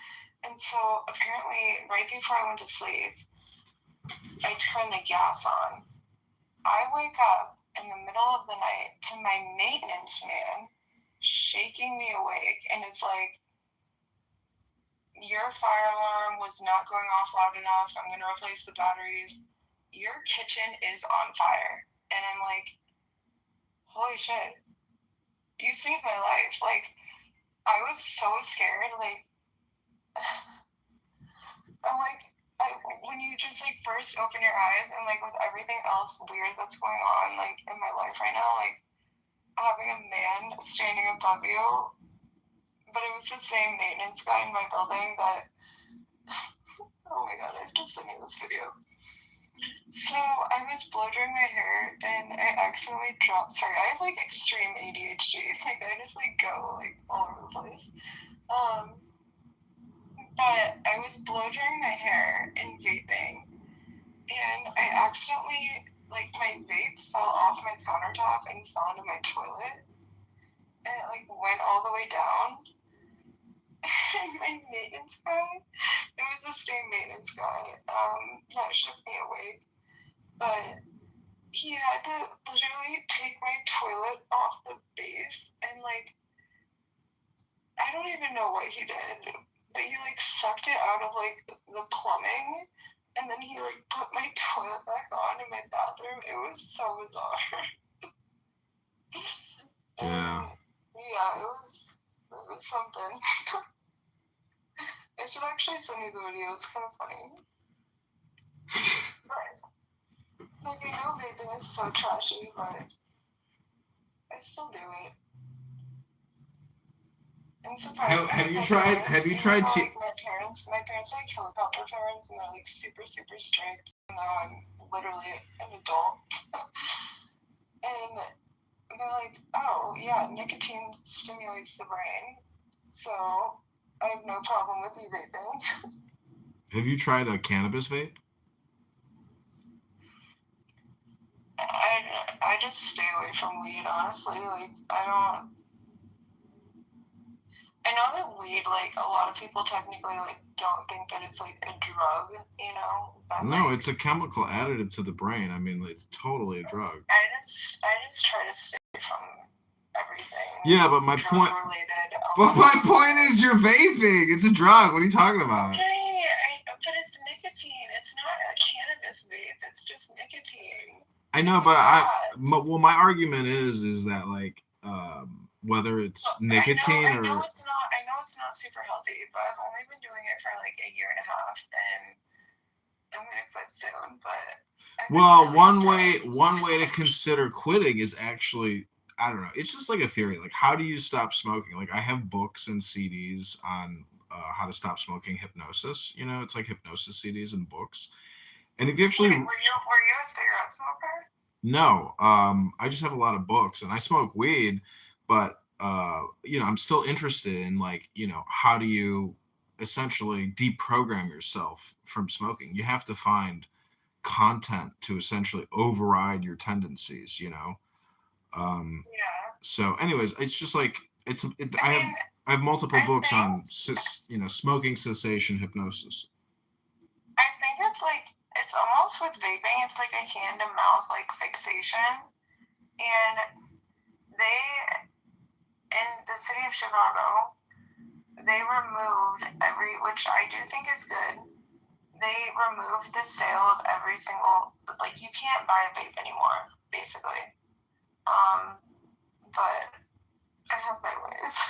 And so apparently, right before I went to sleep, I turned the gas on. I wake up in the middle of the night to my maintenance man shaking me awake, and it's like, your fire alarm was not going off loud enough. I'm going to replace the batteries. Your kitchen is on fire. And I'm like, holy shit. You saved my life. Like, I was so scared. Like, I'm like, when you just like first open your eyes and like with everything else weird that's going on like in my life right now, like having a man standing above you, but it was the same maintenance guy in my building that, oh my god, I have to send you this video. So I was blow drying my hair and I accidentally dropped, sorry, I have like extreme ADHD, like I just like go like all over the place. But I was blow drying my hair and vaping, and I accidentally, like, my vape fell off my countertop and fell into my toilet, and it like went all the way down. And my maintenance guy, it was the same maintenance guy that shook me awake, but he had to literally take my toilet off the base, and like, I don't even know what he did, but he like sucked it out of like the plumbing, and then he like put my toilet back on in my bathroom. It was so bizarre. Yeah. Yeah, it was something. I should actually send you the video. It's kind of funny. Like, I know vaping is so trashy, but I still do it. Have you tried like, my parents are like helicopter parents, and they're like super strict, even though I'm literally an adult. And they're like, oh yeah, nicotine stimulates the brain, so I have no problem with you vaping. Have you tried a cannabis vape? I just stay away from weed, honestly. Like, I know that weed, like, a lot of people technically, like, don't think that it's, like, a drug, you know? But, no, like, it's a chemical additive to the brain. I mean, it's totally a drug. I just try to stay from everything. Yeah, but my point... But my point is you're vaping. It's a drug. What are you talking about? Okay, but it's nicotine. It's not a cannabis vape. It's just nicotine. I know, but my argument is that, like, whether it's nicotine I know it's not super healthy, but I've only been doing it for like a year and a half, and I'm gonna quit soon. But well, one way to consider quitting is actually, I don't know, it's just like a theory. Like, how do you stop smoking? Like, I have books and CDs on how to stop smoking, hypnosis. You know, it's like hypnosis CDs and books. And if you actually, were you a cigarette smoker? No, I just have a lot of books, and I smoke weed, but you know, I'm still interested in, like, you know, how do you essentially deprogram yourself from smoking? You have to find content to essentially override your tendencies, you know. Yeah. So, anyways, it's just like I have I have multiple I books think on smoking cessation hypnosis. I think it's like it's almost with vaping. It's like a hand to mouth like fixation, and they in the city of Chicago, they removed which I do think is good. They removed the sale of every single, like, you can't buy a vape anymore, basically. But I have my ways.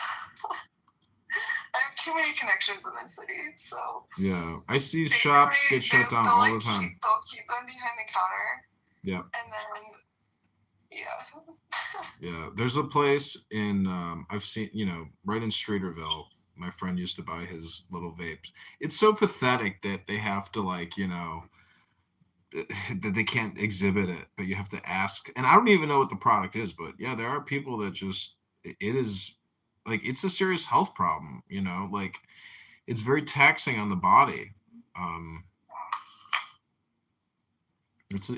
I have too many connections in this city, so. Yeah, I see shops get shut down all the time. They'll keep them behind the counter. Yeah. And then, yeah. Yeah, there's a place in, I've seen, right in Streeterville. My friend used to buy his little vapes. It's so pathetic that they have to that they can't exhibit it, but you have to ask. And I don't even know what the product is, but yeah, there are people that just, it is like, it's a serious health problem, like it's very taxing on the body. It's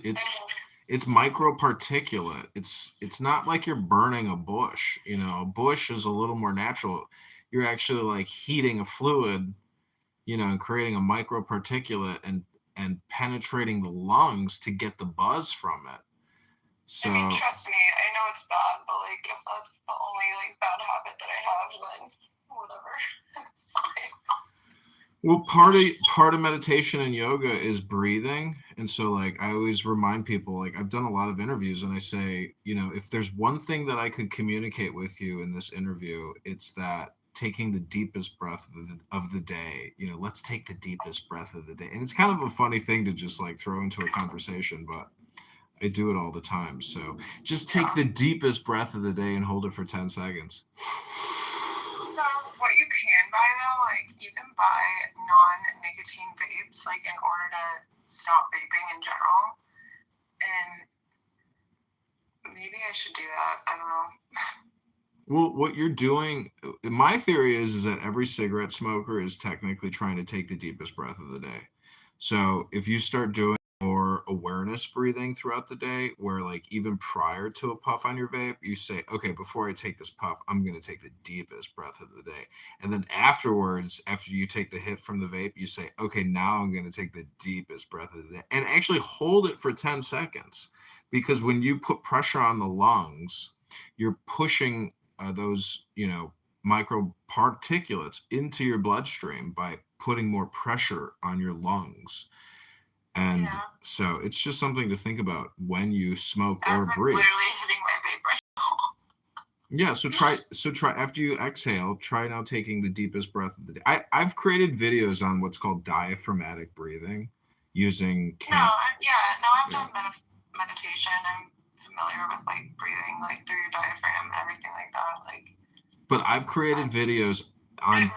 microparticulate. It's not like you're burning a bush. A bush is a little more natural. You're actually like heating a fluid, and creating a microparticulate and penetrating the lungs to get the buzz from it. So I mean, trust me, I know it's bad, but like if that's the only like bad habit that I have, then whatever. It's fine. Well, part of meditation and yoga is breathing. And so like I always remind people, like I've done a lot of interviews and I say, if there's one thing that I could communicate with you in this interview, it's that taking the deepest breath of the day, let's take the deepest breath of the day. And it's kind of a funny thing to just like throw into a conversation, but I do it all the time. So just take the deepest breath of the day and hold it for 10 seconds. So what you can buy though, like you can buy non-nicotine vapes, like in order to stop vaping in general. And maybe I should do that. I don't know. Well, what you're doing, my theory is that every cigarette smoker is technically trying to take the deepest breath of the day. So if you start doing more awareness breathing throughout the day, where like even prior to a puff on your vape, you say, okay, before I take this puff, I'm going to take the deepest breath of the day. And then afterwards, after you take the hit from the vape, you say, okay, now I'm going to take the deepest breath of the day and actually hold it for 10 seconds. Because when you put pressure on the lungs, you're pushing those, microparticulates into your bloodstream by putting more pressure on your lungs. And so it's just something to think about when you smoke or breathe. I'm literally hitting my vape right now. Yeah, so try after you exhale, try now taking the deepest breath of the day. I've created videos on what's called diaphragmatic breathing using I've done meditation. I'm familiar with like breathing like through your diaphragm and everything like that. But I've created videos on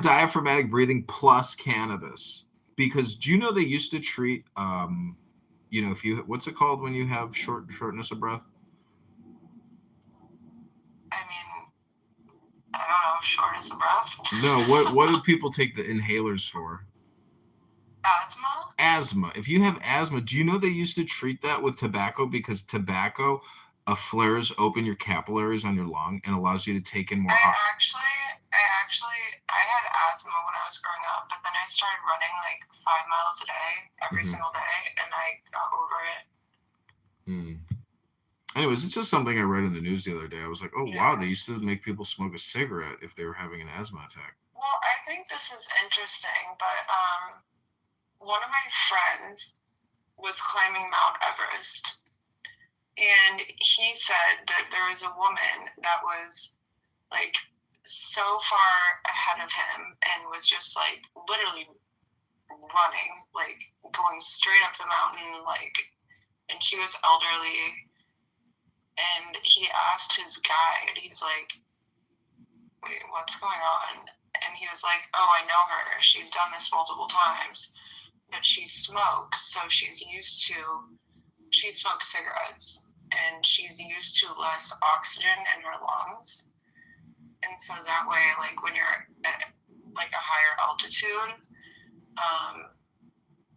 diaphragmatic breathing plus cannabis. Because do you know they used to treat if you, what's it called when you have shortness of breath? I mean, I don't know, shortness of breath. No, what do people take the inhalers for? Asthma. If you have asthma, do you know they used to treat that with tobacco, because tobacco flares open your capillaries on your lung and allows you to take in more. I had asthma when I was growing up, but then I started running like 5 miles a day every single day, and I got over it. Anyways, it's just something I read in the news the other day. I was like, oh wow, they used to make people smoke a cigarette if they were having an asthma attack. Well, I think this is interesting, but one of my friends was climbing Mount Everest, and he said that there was a woman that was like so far ahead of him and was just like literally running, like going straight up the mountain, like, and she was elderly, and he asked his guide, he's like, wait, what's going on? And he was like, oh, I know her, she's done this multiple times, but she smokes, so she smokes cigarettes, and she's used to less oxygen in her lungs. And so that way, like when you're at like a higher altitude,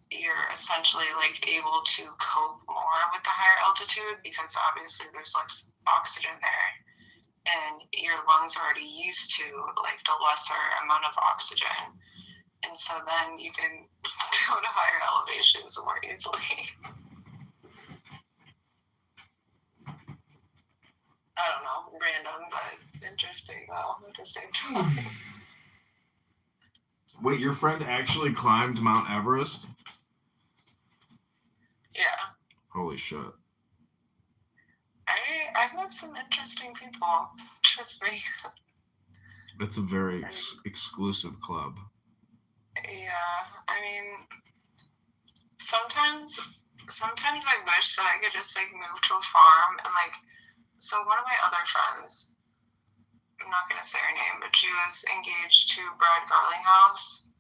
you're essentially like able to cope more with the higher altitude, because obviously there's less oxygen there. and your lungs are already used to like the lesser amount of oxygen, and so then you can go to higher elevations more easily. I don't know, random but interesting though at the same time. Wait, your friend actually climbed Mount Everest? Yeah. Holy shit. I've met some interesting people, trust me. That's a very exclusive club. Yeah, I mean, sometimes I wish that I could just like move to a farm and like, so one of my other friends, I'm not gonna say her name, but she was engaged to Brad Garlinghouse,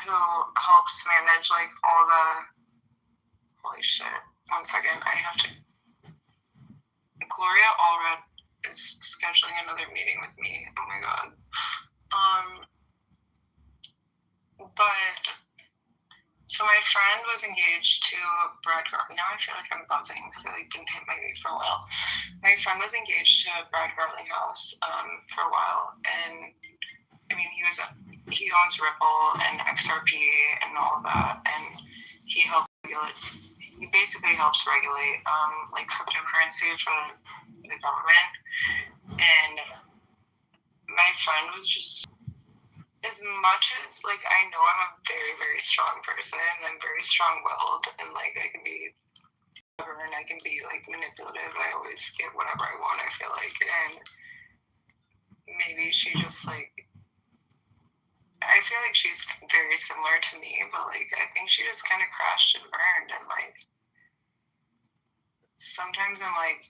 who helps manage like all the, holy shit, 1 second, I have to, Gloria Allred is scheduling another meeting with me, oh my god. But so my friend was engaged to Brad Garlinghouse. Now I feel like I'm buzzing because I like didn't hit my knee for a while. My friend was engaged to Brad Garlinghouse for a while, and I mean he owns Ripple and XRP and all of that, and he basically helps regulate like cryptocurrency for the government. And my friend was just, as much as like I know I'm a very, very strong person, I'm very strong-willed, and like I can be stubborn, I can be like manipulative, I always get whatever I want, I feel like, and maybe she just like, I feel like she's very similar to me, but like I think she just kind of crashed and burned, and like sometimes I'm like,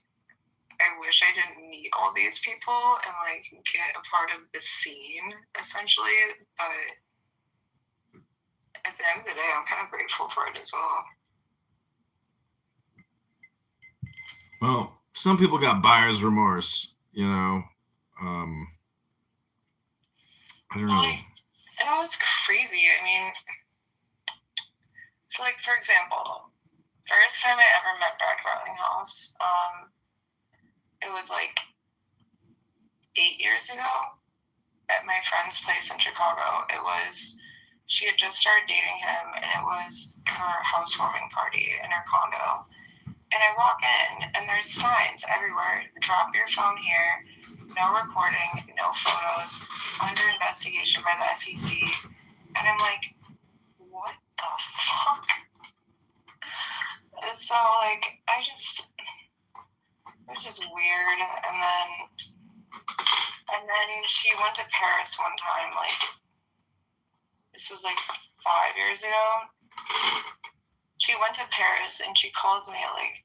I wish I didn't meet all these people and like get a part of the scene essentially, but at the end of the day, I'm kind of grateful for it as well. Well, some people got buyer's remorse, you know. I don't know. And it was crazy. I mean, it's like, for example, first time I ever met Brad Garlinghouse, it was like 8 years ago at my friend's place in Chicago. She had just started dating him, and it was her housewarming party in her condo. And I walk in, and there's signs everywhere. Drop your phone here. No recording, no photos. Under investigation by the SEC. And I'm like, what the fuck? So, like, it was just weird. And then she went to Paris one time, like, this was like 5 years ago. She went to Paris and she calls me at like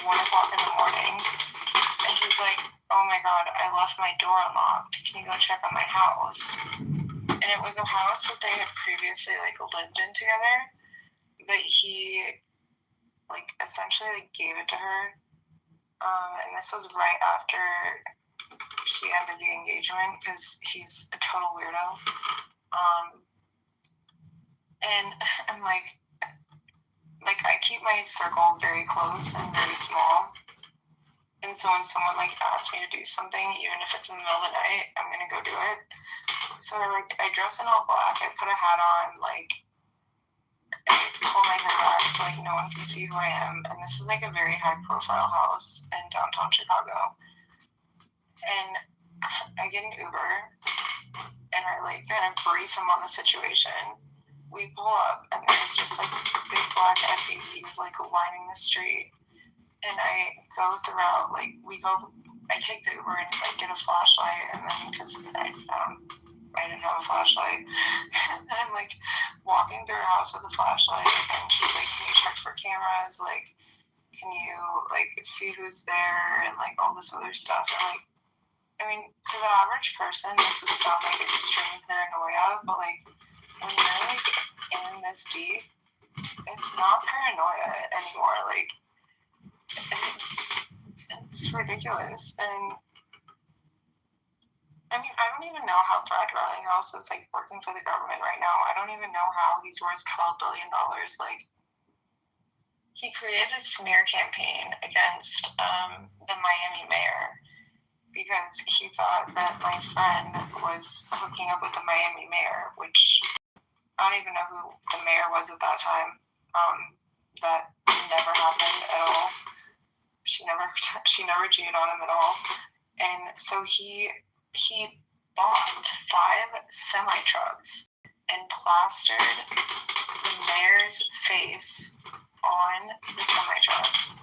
1 o'clock in the morning. And she's like, oh my god, I left my door unlocked. Can you go check on my house? And it was a house that they had previously like lived in together. But he like essentially like gave it to her. And this was right after she ended the engagement because he's a total weirdo. And I'm like I keep my circle very close and very small. And so when someone like asks me to do something, even if it's in the middle of the night, I'm gonna go do it. So I dress in all black, I put a hat on, like I pull my hair back so like no one can see who I am. And this is like a very high profile house in downtown Chicago. And I get an Uber and I like kind of brief him on the situation. We pull up and there's just like big black SUVs like lining the street. And I go throughout, like I take the Uber and like get a flashlight, and then because I didn't have a flashlight, and then I'm like walking through her house with a flashlight, and she's like, can you check for cameras? Like, can you like see who's there and like all this other stuff? And like, I mean, to the average person, this would sound like extreme paranoia, but like when you're like in this deep, it's not paranoia anymore. Like it's ridiculous. And I mean, I don't even know how Brad Garlinghouse is like working for the government right now. I don't even know how he's worth $12 billion. Like, he created a smear campaign against the Miami mayor, because he thought that my friend was hooking up with the Miami mayor, which I don't even know who the mayor was at that time. That never happened at all. She never cheated on him at all. And so he bought 5 semi-trucks and plastered the mayor's face on the semi-trucks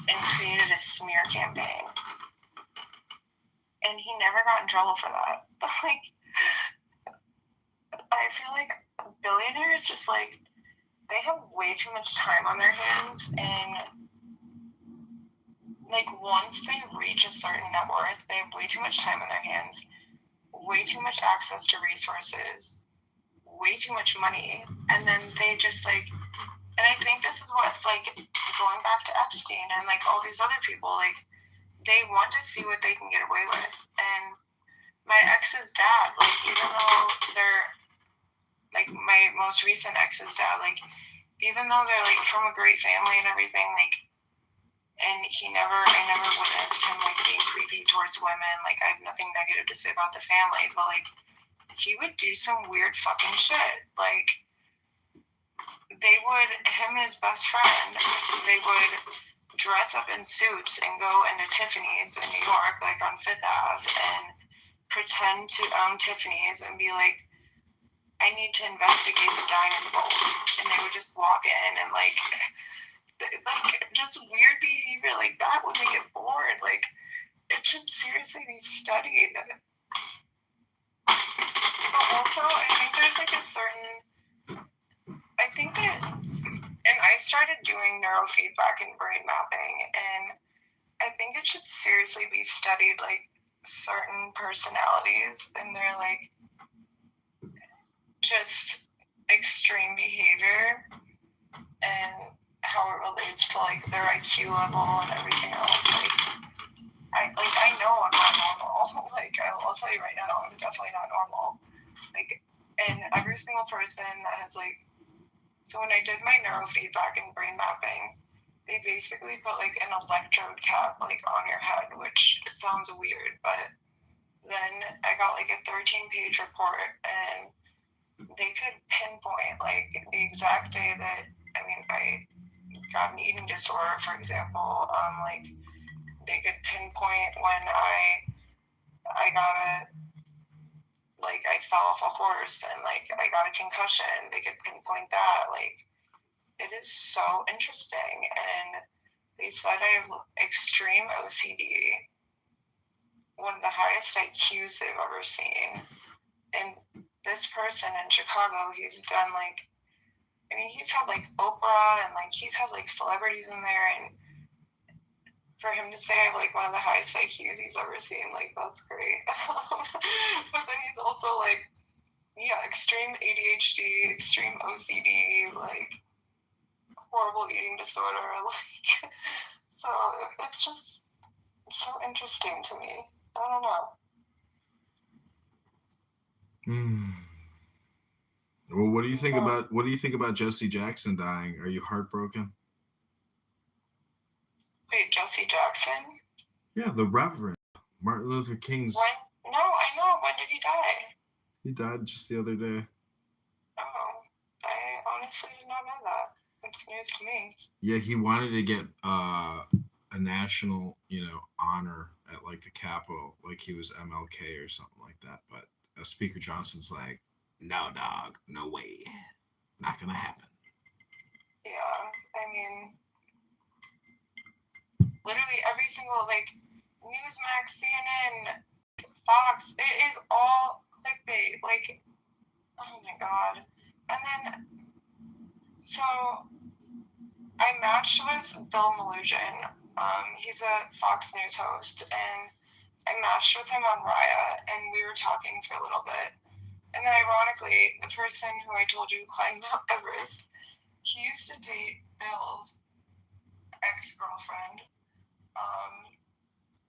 and created a smear campaign. And he never got in trouble for that. Like, I feel like billionaires just, like, they have way too much time on their hands, and, like, once they reach a certain net worth, they have way too much time on their hands, way too much access to resources, way too much money, and then they just, like, and I think this is what, like, going back to Epstein and, like, all these other people, like, they want to see what they can get away with. And my ex's dad, like, even though they're, like, my most recent ex's dad, like, even though they're, like, from a great family and everything, like, and I never witnessed him, like, being creepy towards women. Like, I have nothing negative to say about the family, but, like, he would do some weird fucking shit. Like, him and his best friend, they would dress up in suits and go into Tiffany's in New York, like on Fifth Ave, and pretend to own Tiffany's and be like, I need to investigate the diamond vault. And they would just walk in and like just weird behavior like that when they get bored. Like, it should seriously be studied. But also, I think there's like a certain, I think that, and I started doing neurofeedback and brain mapping, and I think it should seriously be studied, like, certain personalities and their, like, just extreme behavior and how it relates to, like, their IQ level and everything else. Like, I know I'm not normal. Like, I'll tell you right now, I'm definitely not normal. Like, and every single person that has, like, so when I did my neurofeedback and brain mapping, they basically put like an electrode cap like on your head, which sounds weird, but then I got like a 13-page report, and they could pinpoint like the exact day that, I mean, I got an eating disorder, for example. Like, they could pinpoint when I got like, I fell off a horse and, like, I got a concussion. They could pinpoint that. Like, it is so interesting. And they said I have extreme OCD, one of the highest IQs they've ever seen. And this person in Chicago, he's done, like, I mean, he's had, like, Oprah, and, like, he's had, like, celebrities in there, and for him to say I have, like, one of the highest IQs he's ever seen, like, that's great. But then he's also, like, yeah, extreme ADHD, extreme OCD, like, horrible eating disorder, like, so it's just so interesting to me. I don't know. Well, what do you think about Jesse Jackson dying? Are you heartbroken? Wait, Jesse Jackson? Yeah, the Reverend Martin Luther King's. When? No, I know. When did he die? He died just the other day. Oh, I honestly did not know that. It's news to me. Yeah, he wanted to get a national, honor at like the Capitol, like he was MLK or something like that. But Speaker Johnson's like, no, dog, no way, not gonna happen. Yeah, I mean, literally every single, like, Newsmax, CNN, Fox, it is all clickbait. Like, oh my god. And then, so I matched with Bill Malugin. He's a Fox News host, and I matched with him on Raya, and we were talking for a little bit. And then, ironically, the person who I told you climbed Mount Everest, he used to date Bill's ex-girlfriend.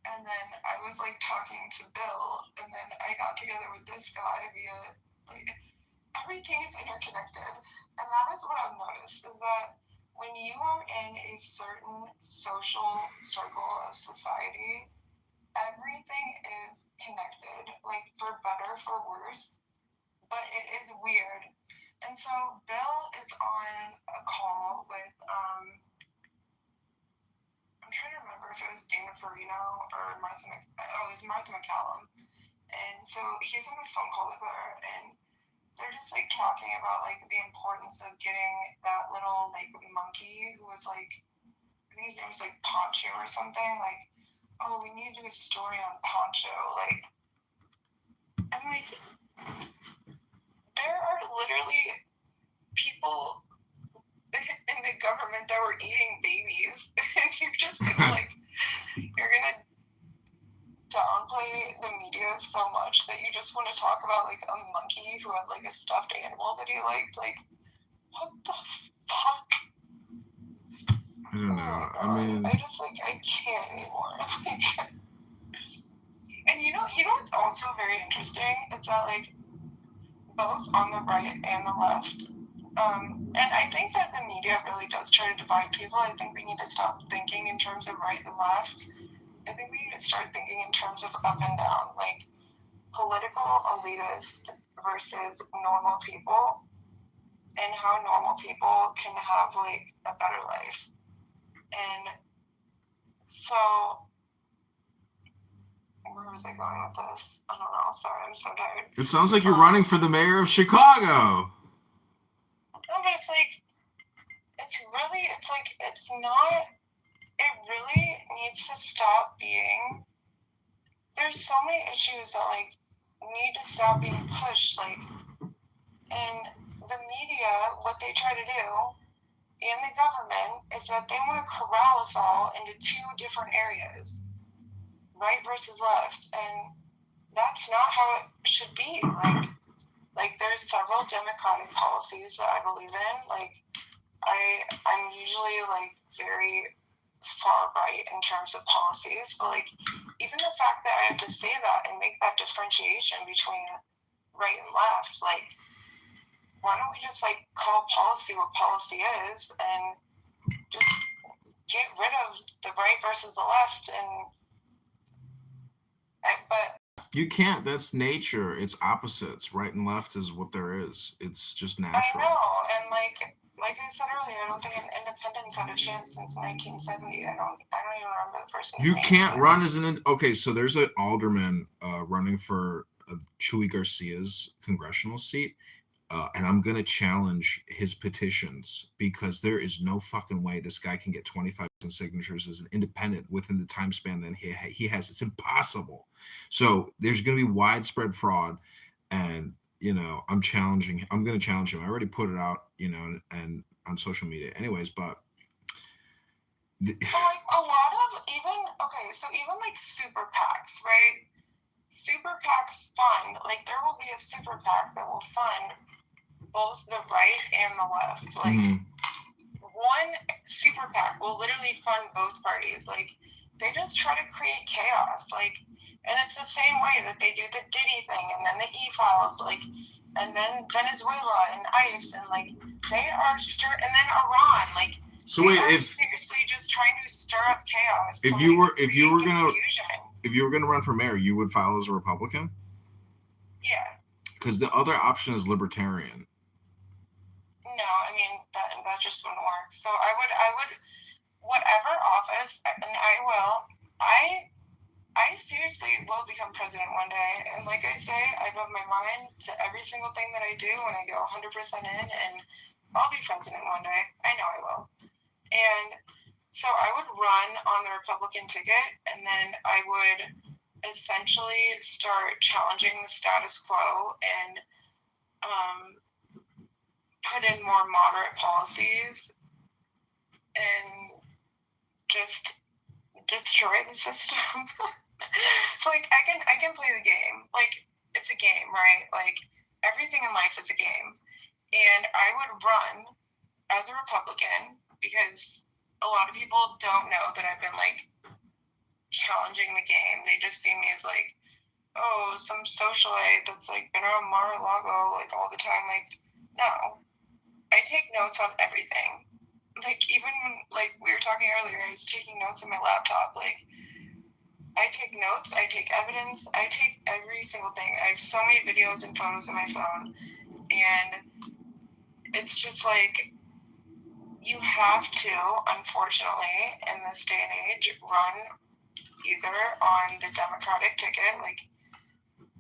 And then I was, like, talking to Bill, and then I got together with this guy via, like, everything is interconnected. And that is what I've noticed, is that when you are in a certain social circle of society, everything is connected, like for better, for worse, but it is weird. And so Bill is on a call with, I'm trying to remember if it was Dana Farino or it was Martha McCallum. And so he's on a phone call with her, and they're just like talking about like the importance of getting that little like monkey who was like, I think his name was like Poncho or something, like, oh, we need to do a story on Poncho. Like, I'm like, there are literally people in the government that were eating babies, and you're just gonna like, you're gonna downplay the media so much that you just want to talk about like a monkey who had like a stuffed animal that he liked. Like, what the fuck? I don't know. I mean, I just like, I can't anymore. And you know what's also very interesting is that like both on the right and the left, and I think that the media really does try to divide people. I think we need to stop thinking in terms of right and left. I think we need to start thinking in terms of up and down, like political elitists versus normal people, and how normal people can have like a better life. And so, where was I going with this? I don't know. Sorry, I'm so tired. it sounds like you're running for the mayor of Chicago. No, but it's like, it's not, it really needs to stop being, there's so many issues that like need to stop being pushed, like, and the media, what they try to do, and the government, is that they want to corral us all into two different areas, right versus left, and that's not how it should be. Like there's several democratic policies that I believe in. Like I'm usually like very far right in terms of policies, but like even the fact that I have to say that and make that differentiation between right and left, like why don't we just like call policy what policy is and just get rid of the right versus the left? But You can't. That's nature. It's opposites. Right and left is what there is. It's just natural. I know, and like I said earlier, I don't think independence had a chance since 1970. I don't even remember the person's You name. can't run as an okay. So there's an alderman running for Chuy Garcia's congressional seat, and I'm gonna challenge his petitions because there is no fucking way this guy can get 25,000 signatures as an independent within the time span that he has. It's impossible. So there's gonna be widespread fraud, and I'm challenging him. I'm gonna challenge him. I already put it out, and on social media, anyways. But like a lot of even like super PACs, right? Super PACs fund, like there will be a super PAC that will fund both the right and the left. Like one super PAC will literally fund both parties. Like they just try to create chaos. Like, and it's the same way that they do the Diddy thing and then the E-Files, like, and then Venezuela and ICE, and like they are and then Iran, like. So wait, if seriously just trying to stir up chaos. If you were gonna run for mayor, you would file as a Republican? Yeah. Because the other option is libertarian. No, I mean that just wouldn't work. So I would whatever office, and I seriously will become president one day. And like I say, I put my mind to every single thing that I do, and I go 100% in, and I'll be president one day. I know I will. And so I would run on the Republican ticket, and then I would essentially start challenging the status quo and put in more moderate policies and just destroy the system. So like I can play the game. Like it's a game, right? Like everything in life is a game. And I would run as a Republican because a lot of people don't know that I've been like challenging the game. They just see me as like, oh, some socialite that's like been around Mar-a-Lago like all the time. Like, no. I take notes on everything. Like even when like we were talking earlier, I was taking notes on my laptop. Like I take notes, I take evidence, I take every single thing. I have so many videos and photos on my phone, and it's just like, you have to, unfortunately, in this day and age, run either on the Democratic ticket, like,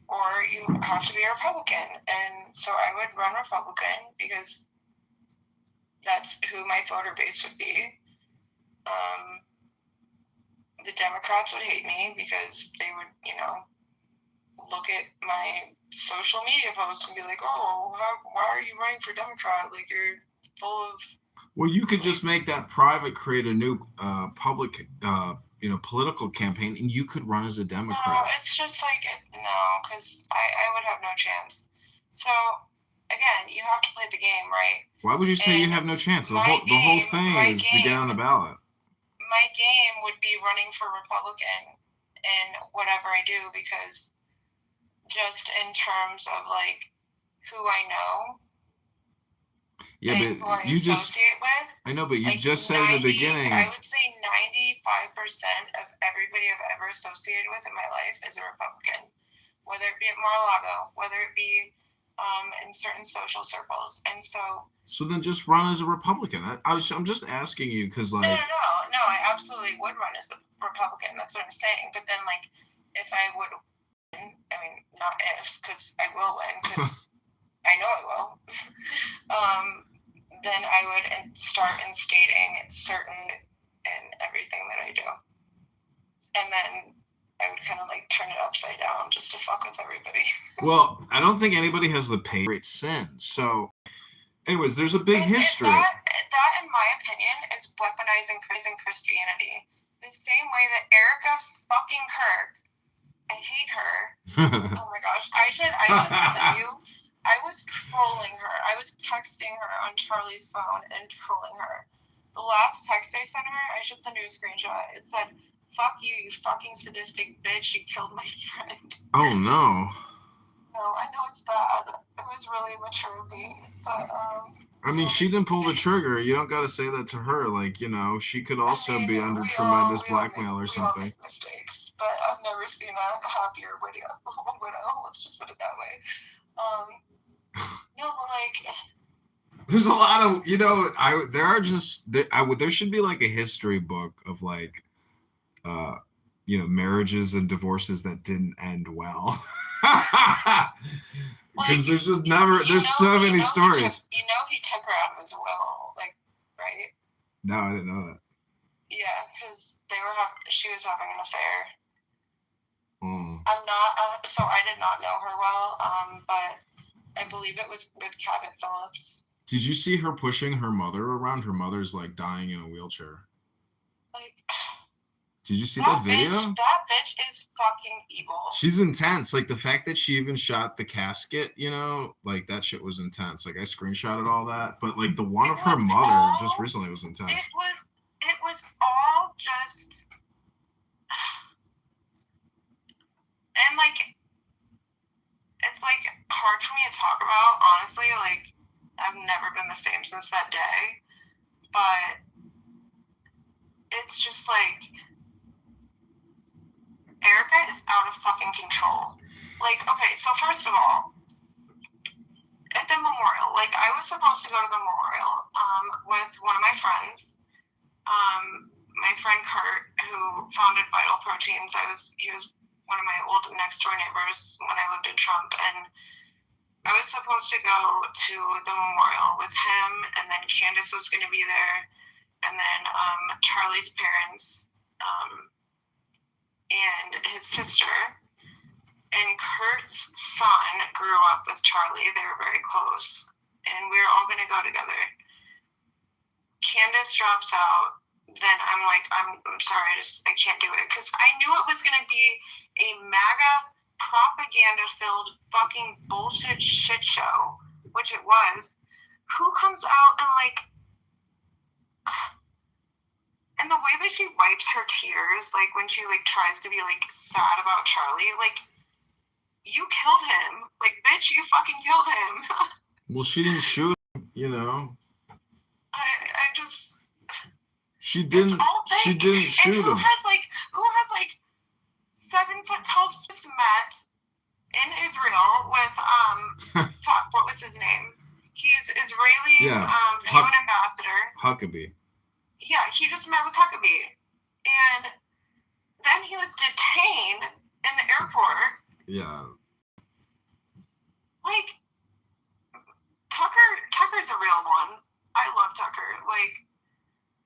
or you have to be a Republican. And so I would run Republican because that's who my voter base would be. The Democrats would hate me because they would, look at my social media posts and be like, oh, why are you running for Democrat? Like, you're full of... Well, you could just make that private, create a new public, political campaign, and you could run as a Democrat. No, it's just like, no, because I would have no chance. So, again, you have to play the game, right? Why would you say you have no chance? The whole thing is to get on the ballot. My game would be running for Republican in whatever I do, because just in terms of, like, who I know, yeah, and but who I you associate with. I know, but you like just said in the beginning. I would say 95% of everybody I've ever associated with in my life is a Republican, whether it be at Mar-a-Lago, whether it be in certain social circles. And so then just run as a Republican. I'm just asking you because, like... No, I absolutely would run as a Republican. That's what I'm saying. But then, like, if I would win, I mean, not if, because I will win, because I know I will, then I would start instating certain and everything that I do. And then I would kind of, like, turn it upside down just to fuck with everybody. Well, I don't think anybody has the great sin. So, anyways, there's a big history. That, in my opinion, is weaponizing Christianity. The same way that Erica fucking Kirk, I hate her. Oh my gosh, I should tell you, I was trolling her. I was texting her on Charlie's phone and trolling her. The last text I sent her, I should send you a screenshot. It said, "Fuck you, you fucking sadistic bitch. You killed my friend." Oh no. No, I know it's bad. It was really immature of me, but I mean, she didn't pull the trigger. You don't got to say that to her. Like, she could also be under tremendous blackmail or something. We all make mistakes, but I've never seen a happier widow. Let's just put it that way. No, but like, there's a lot of, there should be like a history book of, like, marriages and divorces that didn't end well. Because there's just there's so many stories. He took her out of his will, like, right? No, I didn't know that. Yeah, because she was having an affair. So I did not know her well, but I believe it was with Cabot Phillips. Did you see her pushing her mother around? Her mother's, like, dying in a wheelchair. Like, did you see that video? That bitch is fucking evil. She's intense. Like, the fact that she even shot the casket, like, that shit was intense. Like, I screenshotted all that. But, like, the one of her mother just recently was intense. It was all just... And, like, it's, like, hard for me to talk about, honestly. Like, I've never been the same since that day. But it's just, like... Erica is out of fucking control. Like, okay, so first of all, at the memorial, like, I was supposed to go to the memorial with one of my friends, my friend Kurt, who founded Vital Proteins. He was one of my old next door neighbors when I lived in Trump, and I was supposed to go to the memorial with him, and then Candace was going to be there, and then Charlie's parents, and his sister, and Kurt's son grew up with Charlie. They were very close, and we were all going to go together. Candace drops out. Then I'm like, I'm sorry, I can't do it, because I knew it was going to be a MAGA propaganda-filled fucking bullshit shit show, which it was. Who comes out and, like... And the way that she wipes her tears, like, when she, like, tries to be, like, sad about Charlie, like, you killed him. Like, bitch, you fucking killed him. Well, she didn't shoot him, I just... She didn't shoot him. Who has, like... Post just met in Israel with what was his name? He's Israeli's UN ambassador. Huckabee. Yeah, he just met with Huckabee, and then he was detained in the airport. Yeah. Like, Tucker's a real one. I love Tucker. Like,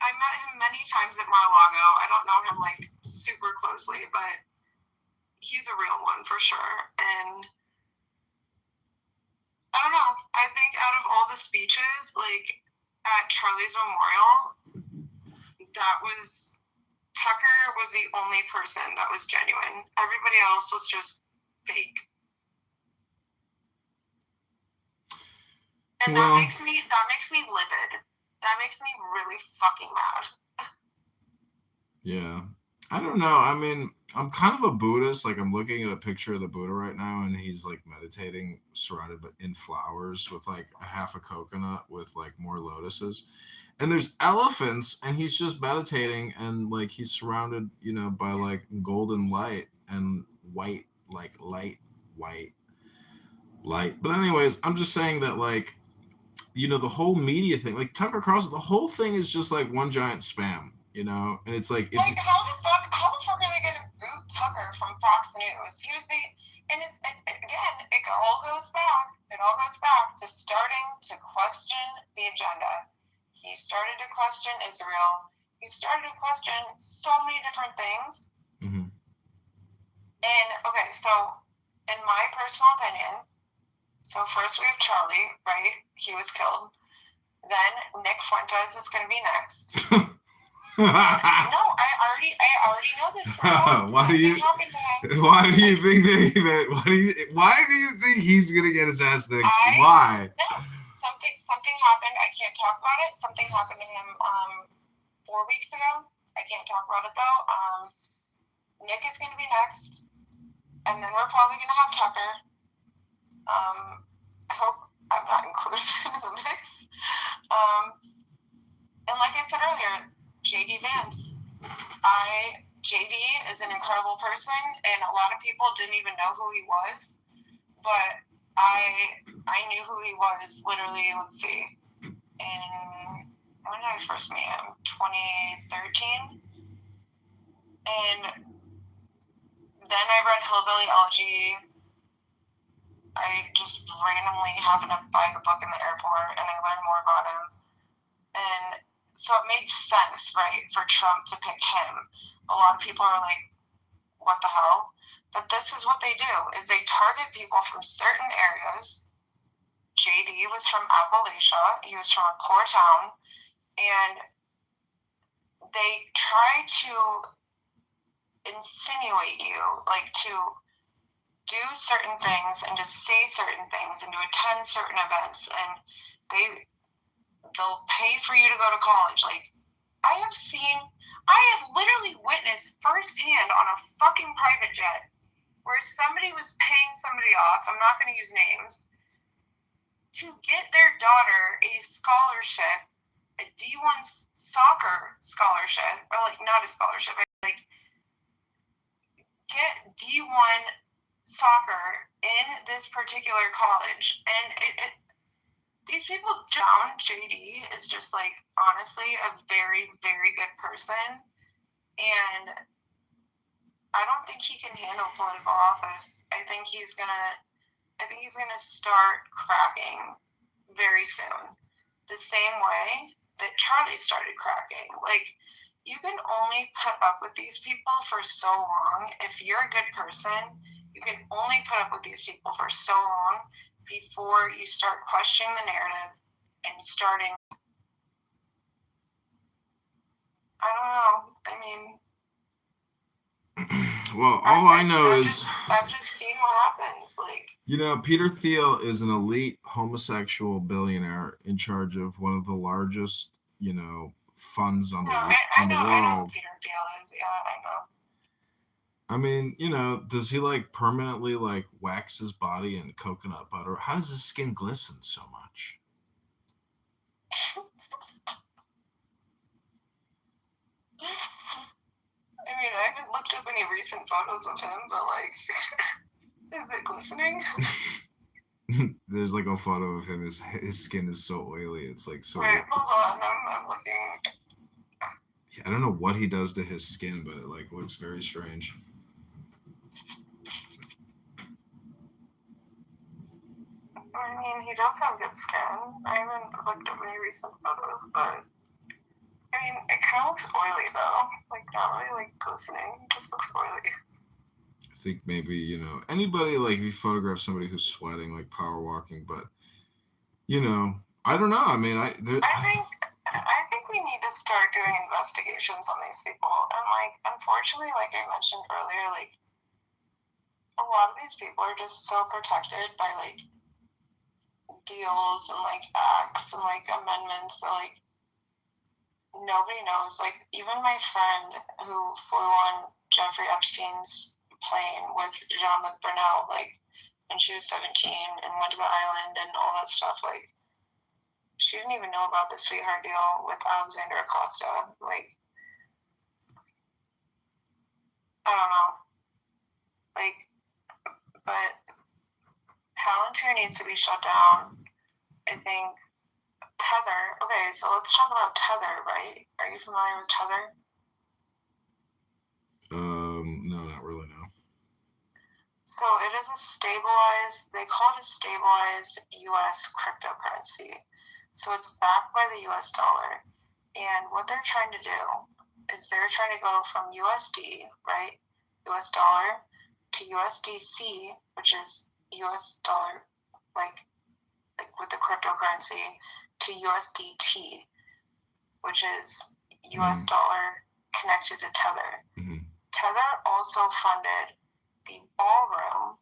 I met him many times at Mar-a-Lago. I don't know him, like, super closely, but he's a real one for sure. And I don't know. I think out of all the speeches, like, at Charlie's memorial, Tucker was the only person that was genuine. Everybody else was just fake. And that makes me livid. That makes me really fucking mad. Yeah. I don't know. I mean, I'm kind of a Buddhist. Like, I'm looking at a picture of the Buddha right now, and he's like meditating, surrounded in flowers with like a half a coconut with like more lotuses. And there's elephants, and he's just meditating, and like he's surrounded, you know, by like golden light and white, like light, white light. But anyways, I'm just saying that, like, you know, the whole media thing, like Tucker Carlson, the whole thing is just like one giant spam, you know. And it's like, how the fuck are they gonna boot Tucker from Fox News? He was again, it all goes back to starting to question the agenda. He started to question Israel. He started to question so many different things. Mm-hmm. And okay, so in my personal opinion, so first we have Charlie, right? He was killed. Then Nick Fuentes is going to be next. No, I already know this. Why do you think he's going to get his ass nicked? Why? No. Something happened. I can't talk about it. Something happened to him 4 weeks ago. I can't talk about it though. Nick is going to be next, and then we're probably going to have Tucker. I hope I'm not included in the mix. And like I said earlier, JD Vance. JD is an incredible person, and a lot of people didn't even know who he was, but I knew who he was literally, let's see, when did I first meet him? 2013? And then I read Hillbilly Elegy. I just randomly happened to buy the book in the airport, and I learned more about him. And so it made sense, right, for Trump to pick him. A lot of people are like, what the hell? But this is what they do, is they target people from certain areas. JD was from Appalachia. He was from a poor town. And they try to insinuate you, like to do certain things and to say certain things and to attend certain events. And they'll pay for you to go to college. Like, I have literally witnessed firsthand on a fucking private jet where somebody was paying somebody off, I'm not going to use names, to get their daughter a scholarship, a D1 soccer scholarship, or like not a scholarship, like get D1 soccer in this particular college. And these people down, JD is just like, honestly, a very, very good person. And I don't think he can handle political office. I think he's gonna start cracking very soon. The same way that Charlie started cracking. Like, you can only put up with these people for so long. If you're a good person, you can only put up with these people for so long before you start questioning the narrative and starting. I don't know. I mean, well, all I know is I've just seen what happens. Like, you know, Peter Thiel is an elite homosexual billionaire in charge of one of the largest, you know, funds on the world. I know who Peter Thiel is. Yeah, I know. I mean, you know, does he like permanently like wax his body in coconut butter? How does his skin glisten so much? I mean, I haven't looked up any recent photos of him, but like, is it glistening? There's like a photo of him. His skin is so oily. It's like so. Wait, hold on. I'm looking. I don't know what he does to his skin, but it like looks very strange. I mean, he does have good skin. I haven't looked at many recent photos, but I mean, it kind of looks oily though. Like not really like glistening. It just looks oily. I think maybe, you know, anybody, like, if you photograph somebody who's sweating, like power walking, but, you know, I don't know. I mean, I think we need to start doing investigations on these people. And like, unfortunately, like I mentioned earlier, like a lot of these people are just so protected by like deals and like acts and like amendments that like nobody knows. Like even my friend who flew on Jeffrey Epstein's plane with Jean-Luc Brunel, like when she was 17 and went to the island and all that stuff, like she didn't even know about the sweetheart deal with Alexander Acosta. Like, I don't know. Like, but Palantir needs to be shut down. I think Tether. Okay, so let's talk about Tether, right? Are you familiar with Tether? No, not really, no. So it is a stabilized, they call it a stabilized US cryptocurrency. So it's backed by the US dollar. And what they're trying to do is they're trying to go from USD, right? US dollar to USDC, which is US dollar, like with the cryptocurrency, to USDT, which is US dollar connected to Tether. Mm-hmm. Tether also funded the ballroom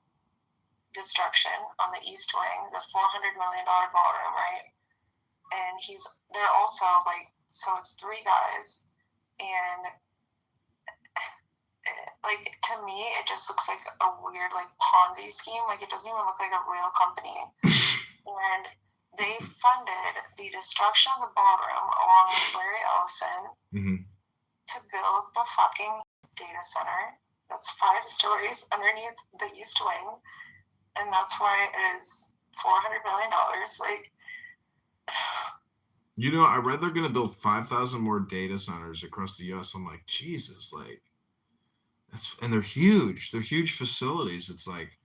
destruction on the East Wing, the $400 million ballroom, right? And they're also like, so it's three guys, and like to me, it just looks like a weird like Ponzi scheme. Like it doesn't even look like a real company. And they funded the destruction of the ballroom along with Larry Ellison to build the fucking data center that's 5 stories underneath the East Wing, and that's why it is $400 million. Like, you know, I read they're gonna build 5,000 more data centers across the U.S. I'm like, Jesus, like and they're huge. They're huge facilities. It's like,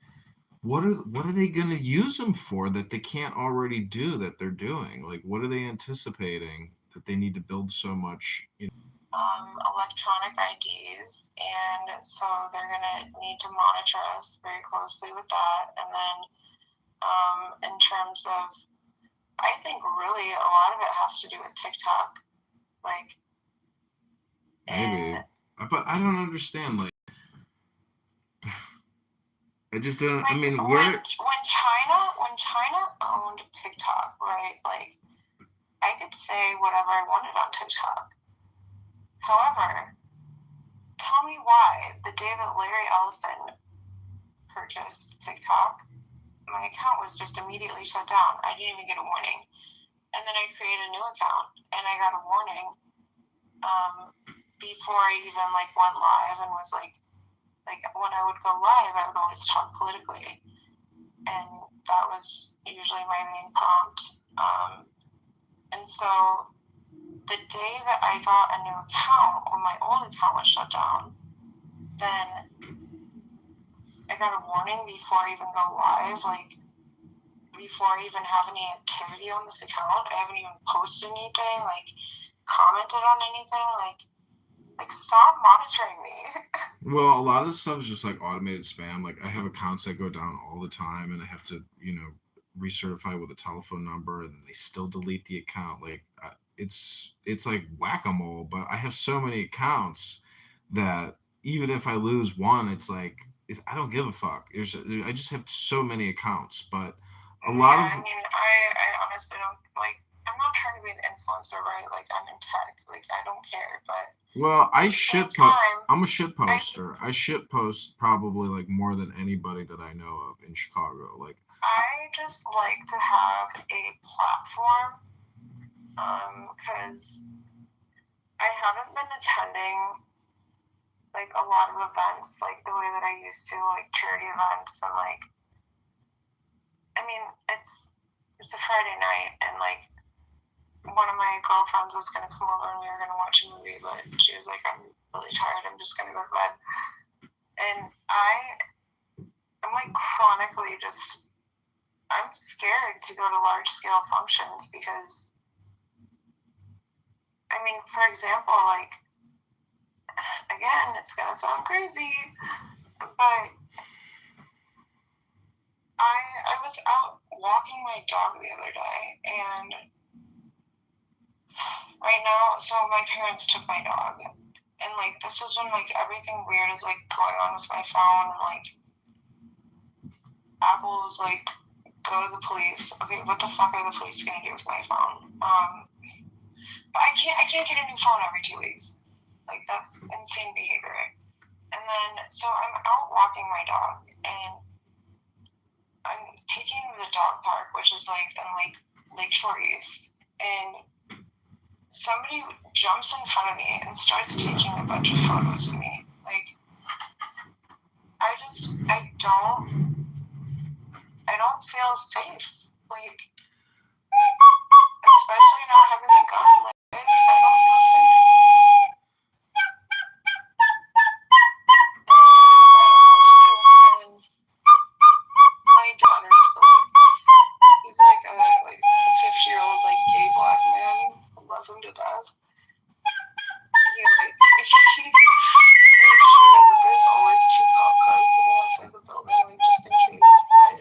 what are they gonna use them for that they can't already do that they're doing? Like, what are they anticipating that they need to build so much? You know? Electronic IDs, and so they're gonna need to monitor us very closely with that. And then, in terms of, I think really a lot of it has to do with TikTok, like. Maybe, but I don't understand. Like, I just don't. Like, I mean, when China owned TikTok, right? Like, I could say whatever I wanted on TikTok. However, tell me why the day that Larry Ellison purchased TikTok, my account was just immediately shut down. I didn't even get a warning. And then I created a new account, and I got a warning before I even like went live, and was like when I would go live, I would always talk politically, and that was usually my main prompt. And so the day that I got a new account, when my old account was shut down, then I got a warning before I even go live, like before I even have any activity on this account. I haven't even posted anything, like commented on anything, like stop monitoring me. Well, a lot of this stuff is just like automated spam. Like I have accounts that go down all the time, and I have to, you know, recertify with a telephone number, and they still delete the account. Like it's like whack-a-mole. But I have so many accounts that even if I lose one, it's like I don't give a fuck. I just have so many accounts, but a lot of. I mean, I honestly don't like. I'm not trying to be an influencer, right? Like I'm in tech. Like I don't care, but. Well, I'm a shit poster. I shit post probably like more than anybody that I know of in Chicago. Like I just like to have a platform, because I haven't been attending like a lot of events, like the way that I used to, like charity events, and like, I mean, it's a Friday night, and like one of my girlfriends was gonna come over and we were gonna watch a movie, but she was like, I'm really tired, I'm just gonna go to bed. And I'm like chronically just, I'm scared to go to large scale functions because, I mean, for example, like, again, it's gonna sound crazy, but I was out walking my dog the other day, and right now, so my parents took my dog, and like this was when like everything weird is like going on with my phone, and like Apple was like, go to the police. Okay, what the fuck are the police gonna do with my phone? But I can't get a new phone every 2 weeks. Like, that's insane behavior. And then, so I'm out walking my dog, and I'm taking the dog park, which is like in Lakeshore East, and somebody jumps in front of me and starts taking a bunch of photos of me. Like, I don't feel safe. Like, especially not having a gun. Like, I don't feel safe. And my daughter's he's like a 50-year-old gay black man. I love him to death. He made sure that there's always 2 cop cars sitting outside the building, just in case. But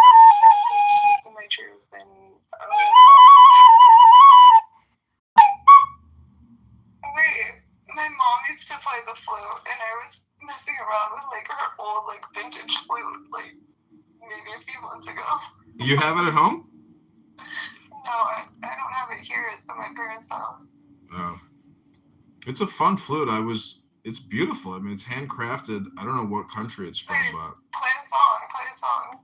I'm just gonna keep speaking my truth, and I don't know. Wait, my mom used to play the flute, and I was messing around with her old vintage flute maybe a few months ago. You have it at home? No, I don't have it here. It's at my parents' house. Oh. It's a fun flute. It's beautiful. I mean, it's handcrafted. I don't know what country it's from, but... Play a song.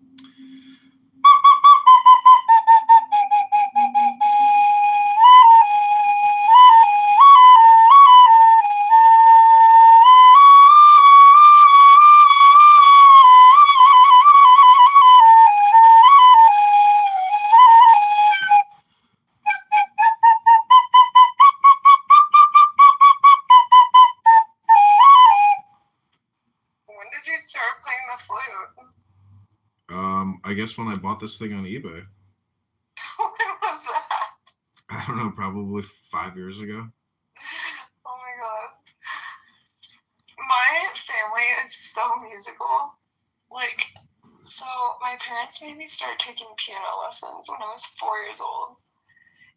When did you start playing the flute? I guess when I bought this thing on eBay. When was that? I don't know, probably 5 years ago. Oh my god. My family is so musical. So my parents made me start taking piano lessons when I was 4 years old.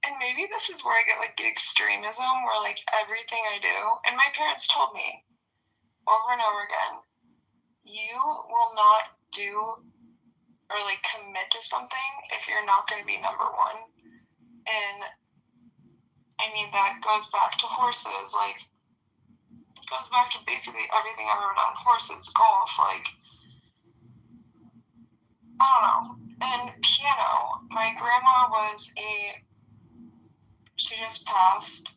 And maybe this is where I get the extremism where everything I do, and my parents told me over and over again, you will not do or commit to something if you're not going to be number one. And I mean, that goes back to horses, it goes back to basically everything I've ever done. Horses, golf, I don't know. And piano, my grandma she just passed,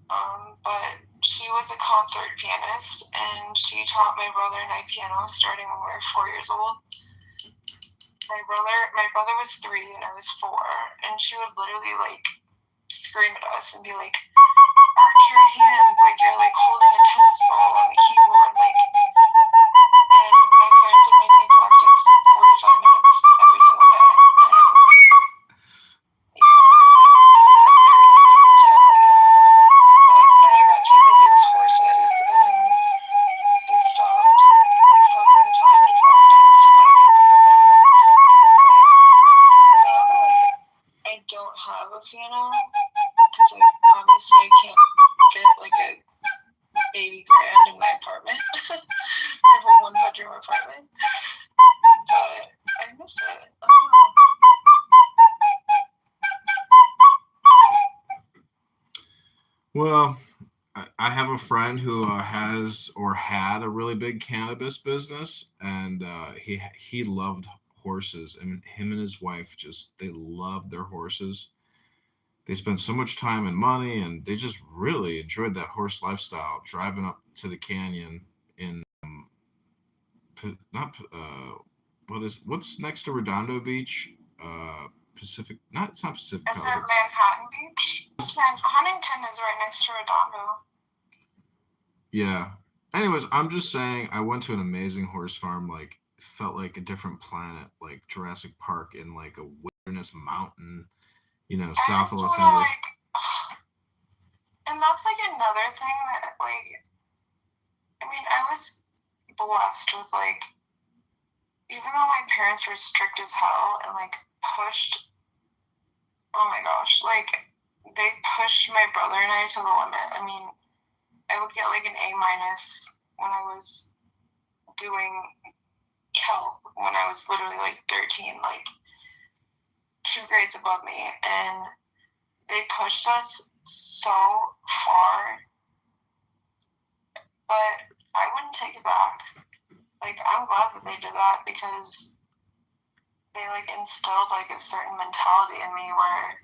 but she was a concert pianist, and she taught my brother and I piano starting when we were 4 years old. My brother was 3 and I was 4, and she would literally scream at us and be like, arch your hands like you're holding a tennis ball on the keyboard, and my parents would make me practice 45 minutes every single day. And we're a very musical family. But then I got too busy with horses, and they stopped having the time to practice. But now that I don't have a piano, because obviously I can't fit a baby grand in my apartment. I have a 1-bedroom apartment, but I miss it. I don't know. Well, I have a friend who has or had a really big cannabis business, and he loved horses. I mean, him and his wife they loved their horses. they spent so much time and money, and they just really enjoyed that horse lifestyle, driving up to the canyon in not what's next to Redondo Beach? Pacific, not it's not Pacific Is it Palisades. Manhattan Beach? Huntington is right next to Redondo. Yeah. Anyways, I'm just saying, I went to an amazing horse farm. Like, felt like a different planet, like Jurassic Park in like a wilderness mountain, south of Los Angeles. And that's like another thing that, like, I mean, I was blessed with, like, even though my parents were strict as hell and, like, pushed, oh my gosh, like, they pushed my brother and I to the limit. I mean, I would get, like, an A- when I was doing Calc, when I was literally, like, 13, like, 2 grades above me, and they pushed us so far, but I wouldn't take it back. Like, I'm glad that they did that because they, like, instilled, like, a certain mentality in me where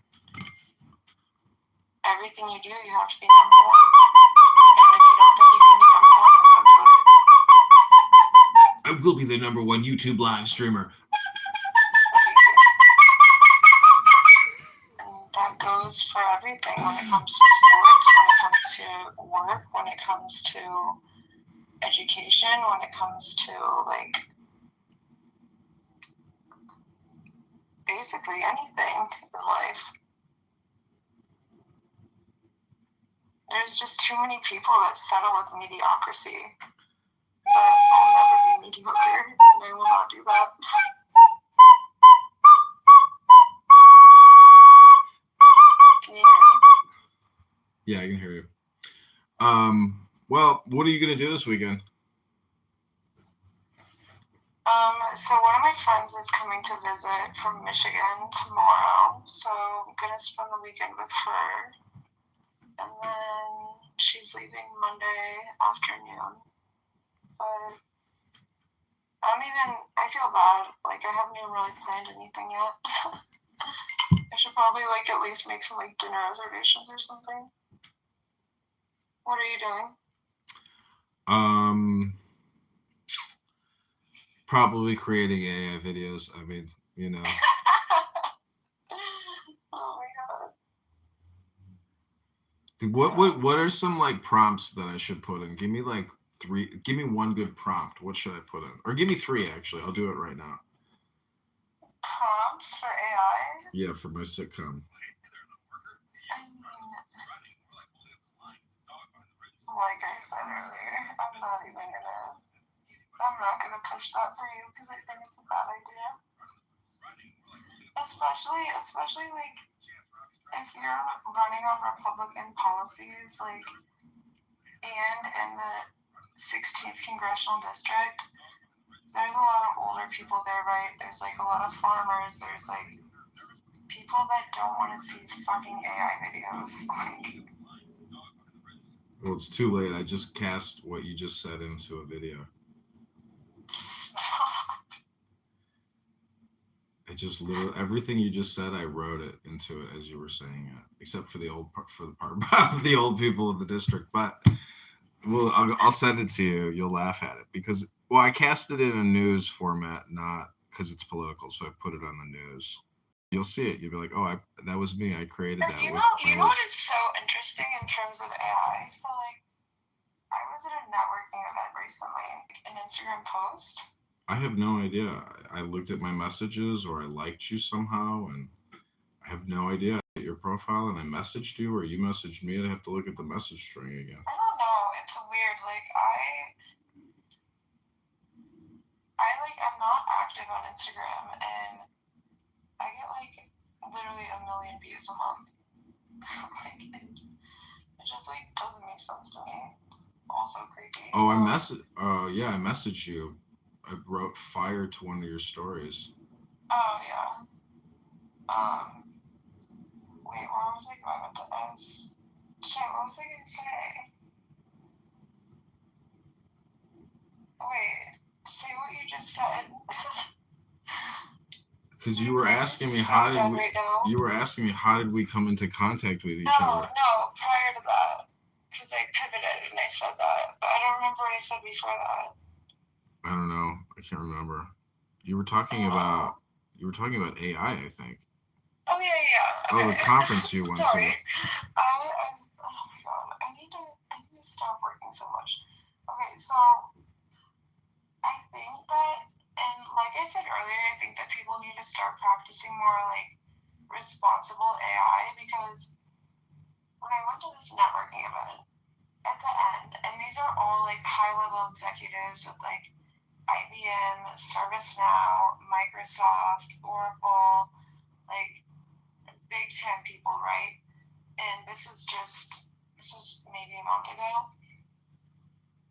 everything you do, you have to be number one. And if you don't think you can be number one, then don't do it. I will be the number one YouTube live streamer. And that goes for everything when it comes to sports, when it comes to work, when it comes to education, when it comes to, like, basically anything in life. There's just too many people that settle with mediocrity. But I'll never be mediocre, and I will not do that. Can you hear me? Yeah, I can hear you. Well, what are you gonna do this weekend? So one of my friends is coming to visit from Michigan tomorrow, so I'm gonna spend the weekend with her, and then she's leaving Monday afternoon. But I feel bad, like, I haven't even really planned anything yet. I should probably, like, at least make some, like, dinner reservations or something. What are you doing? Probably creating AI videos. I mean, Oh my god. What are some, like, prompts that I should put in? Give me like 3. Give me one good prompt. What should I put in? Or give me 3 actually. I'll do it right now. Prompts for AI? Yeah, for my sitcom. I mean, like I said earlier, I'm not gonna push that for you because I think it's a bad idea. Especially like, if you're running on Republican policies, like, and in the 16th congressional district, there's a lot of older people there, right? There's, like, a lot of farmers. There's, like, people that don't want to see fucking AI videos. Like, Well, it's too late. I just cast what you just said into a video. stop. I just literally everything you just said, I wrote it into it as you were saying it, except for the part about the old people of the district. But I'll send it to you. You'll laugh at it because, well, I cast it in a news format, not because it's political. So I put it on the news. You'll see it. You'll be like, oh, that was me. I created that. You know what is so interesting in terms of AI? So, like, I was at a networking event recently, an Instagram post. I have no idea. I looked at my messages, or I liked you somehow, and I have no idea. I hit your profile and I messaged you, or you messaged me. I'd have to look at the message string again. I don't know. It's weird. Like, I'm not active on Instagram, and I get, like, literally 1 million views a month. Like, it just, like, doesn't make sense to me. It's also creepy. Oh, I messaged you. I wrote fire to one of your stories. Oh, yeah. Wait, where was I going with this? Shit, what was I gonna say? Wait, say what you just said. Because you were asking me how did we, right now. You were asking me how did we come into contact with each other? No, prior to that. Because I pivoted and I said that. But I don't remember what I said before that. I don't know. I can't remember. You were talking about AI, I think. Oh yeah. Okay. Oh, the conference you went to. Oh my god, I need to stop working so much. Okay, so I think that, and like I said earlier, I think that people need to start practicing more like responsible AI, because when I went to this networking event at the end, and these are all like high level executives with like IBM, ServiceNow, Microsoft, Oracle, like big 10 people, right? And this was maybe a month ago.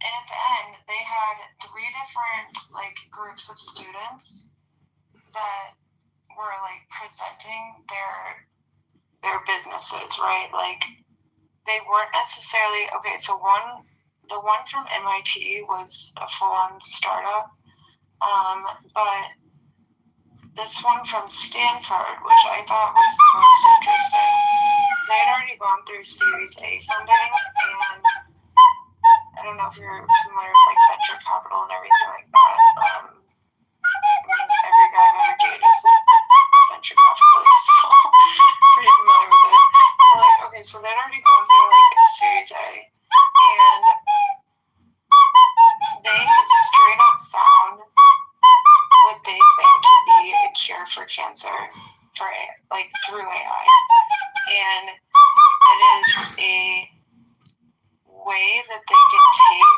And at the end, they had 3 different like groups of students that were like presenting their businesses, right? Like they weren't necessarily okay. So the one from MIT was a full-on startup, but this one from Stanford, which I thought was the most interesting, they had already gone through Series A funding, and I don't know if you're familiar with like venture capital and everything like that. I mean, every guy I've ever dated is like a venture capitalist, so pretty familiar with it. But like, okay, so they'd already gone through like Series A, and they straight up found what they think to be a cure for cancer through AI, and it is a way that they can take.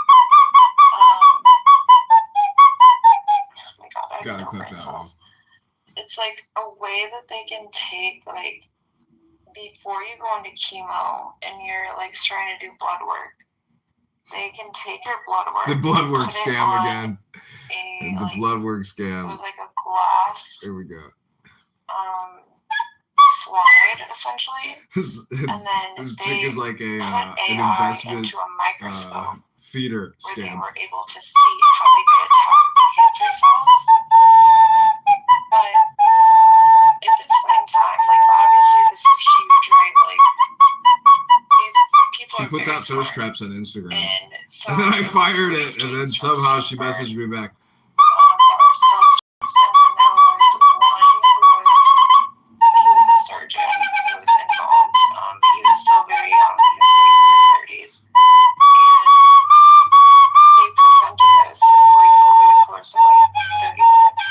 Oh my god, I gotta clip that one. It's like a way that they can take, like, before you go into chemo and you're like trying to do blood work, they can take your blood work. The blood work scam again. The blood work scam. It was like a glass. There we go. Slide essentially, and then this they chick is like an investment into a microscope feeder where scam. they were able to see how they could attack the cancer cells. But at this point in time, like obviously this is huge, right? Like these people she are puts very out smart. thirst traps on Instagram, and then I fired it, and then somehow she messaged me back. That were so and then there was one he was a surgeon who was involved, but he was still very young. He was like in his 30s, and they presented this like over the course of like 30 minutes.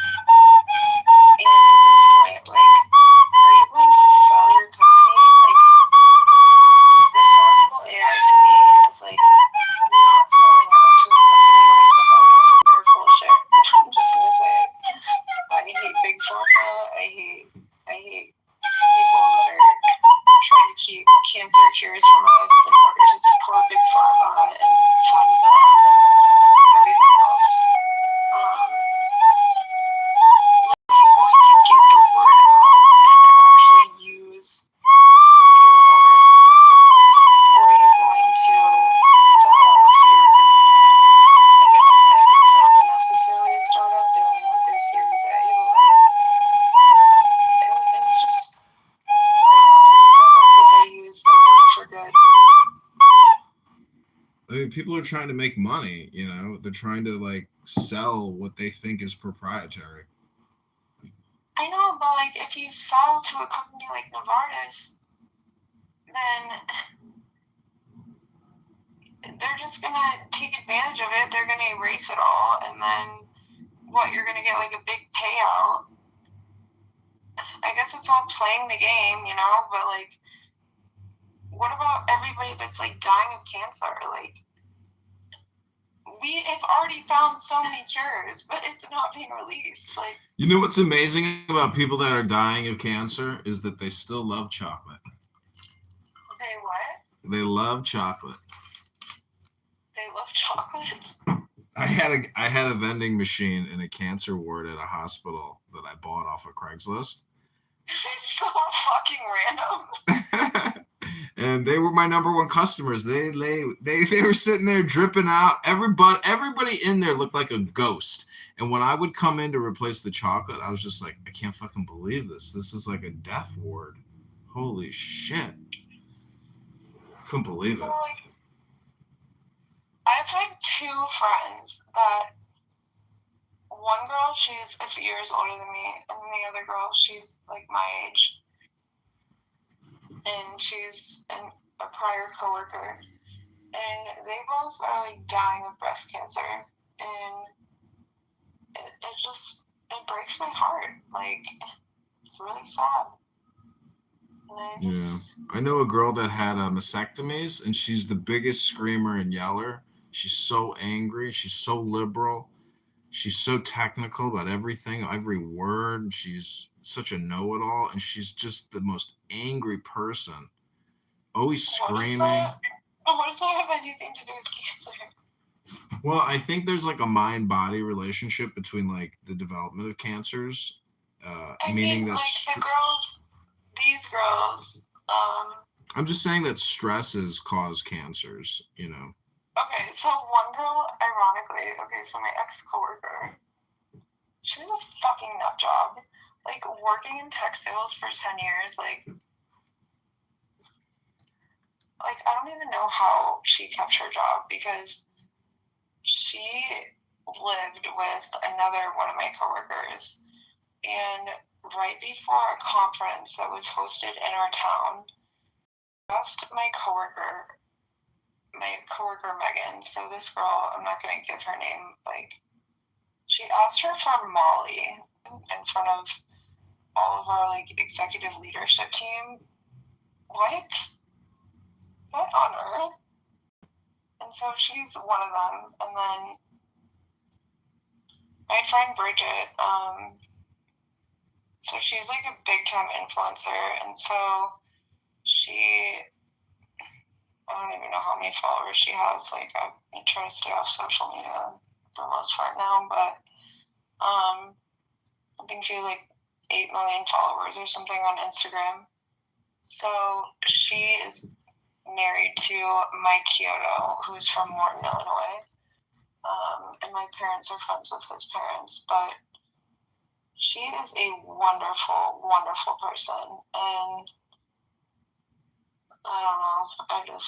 And at this point, like, are you going to sell your company? Like, responsible AI to me is like not selling out to a company like Novartis. They're full of shit. I'm just gonna say it. I hate big pharma. I hate people that are trying to keep cancer cures from us in order to support big pharma and fund them and everything else. Are you going to get the word out and actually use your word, or are you going to sell off your, again, it's not necessarily a startup dealing with their Series A, but like, it was just, I hope that they use their work for good. I mean, people are trying to make money, you know? They're trying to, like, sell what they think is proprietary. I know, but, like, if you sell to a company like Novartis, then they're just going to take advantage of it. They're going to erase it all, and then, you're going to get, like, a big payout. I guess it's all playing the game, you know? But, like, what about everybody that's, like, dying of cancer? Like, we have already found so many cures, but it's not being released. Like, you know what's amazing about people that are dying of cancer is that they still love chocolate. They what? They love chocolate. They love chocolate? I had a vending machine in a cancer ward at a hospital that I bought off of Craigslist. It's so fucking random. And they were my number one customers. They were sitting there dripping out. Everybody in there looked like a ghost. And when I would come in to replace the chocolate, I was just like, I can't fucking believe this. This is like a death ward. Holy shit. Couldn't believe it. Like, I've had two friends that one girl, she's a few years older than me, and the other girl, she's like my age. And she's a prior coworker. And they both are like dying of breast cancer. And it breaks my heart. Like, it's really sad. Yeah, I know a girl that had mastectomies, and she's the biggest screamer and yeller. She's so angry. She's so liberal. She's so technical about everything, every word. She's such a know-it-all, and she's just the most angry person. Always screaming. What does that have anything to do with cancer? Well, I think there's like a mind-body relationship between like the development of cancers. Meaning that like these girls. I'm just saying that stresses cause cancers, you know. Okay, so one girl, ironically, so my ex-coworker, she was a fucking nut job. Like, working in tech sales for 10 years, like, I don't even know how she kept her job, because she lived with another one of my coworkers, and right before a conference that was hosted in our town, asked my coworker Megan, so this girl, I'm not going to give her name, she asked her for Molly in front of all of our, executive leadership team. What on earth? And so she's one of them. And then my friend Bridget, so she's, a big-time influencer, and so I don't even know how many followers she has. I try to stay off social media for the most part now, but I think she has 8 million followers or something on Instagram. So she is married to Mike Kyoto, who's from Morton, Illinois. And my parents are friends with his parents, but she is a wonderful, wonderful person. And I don't know,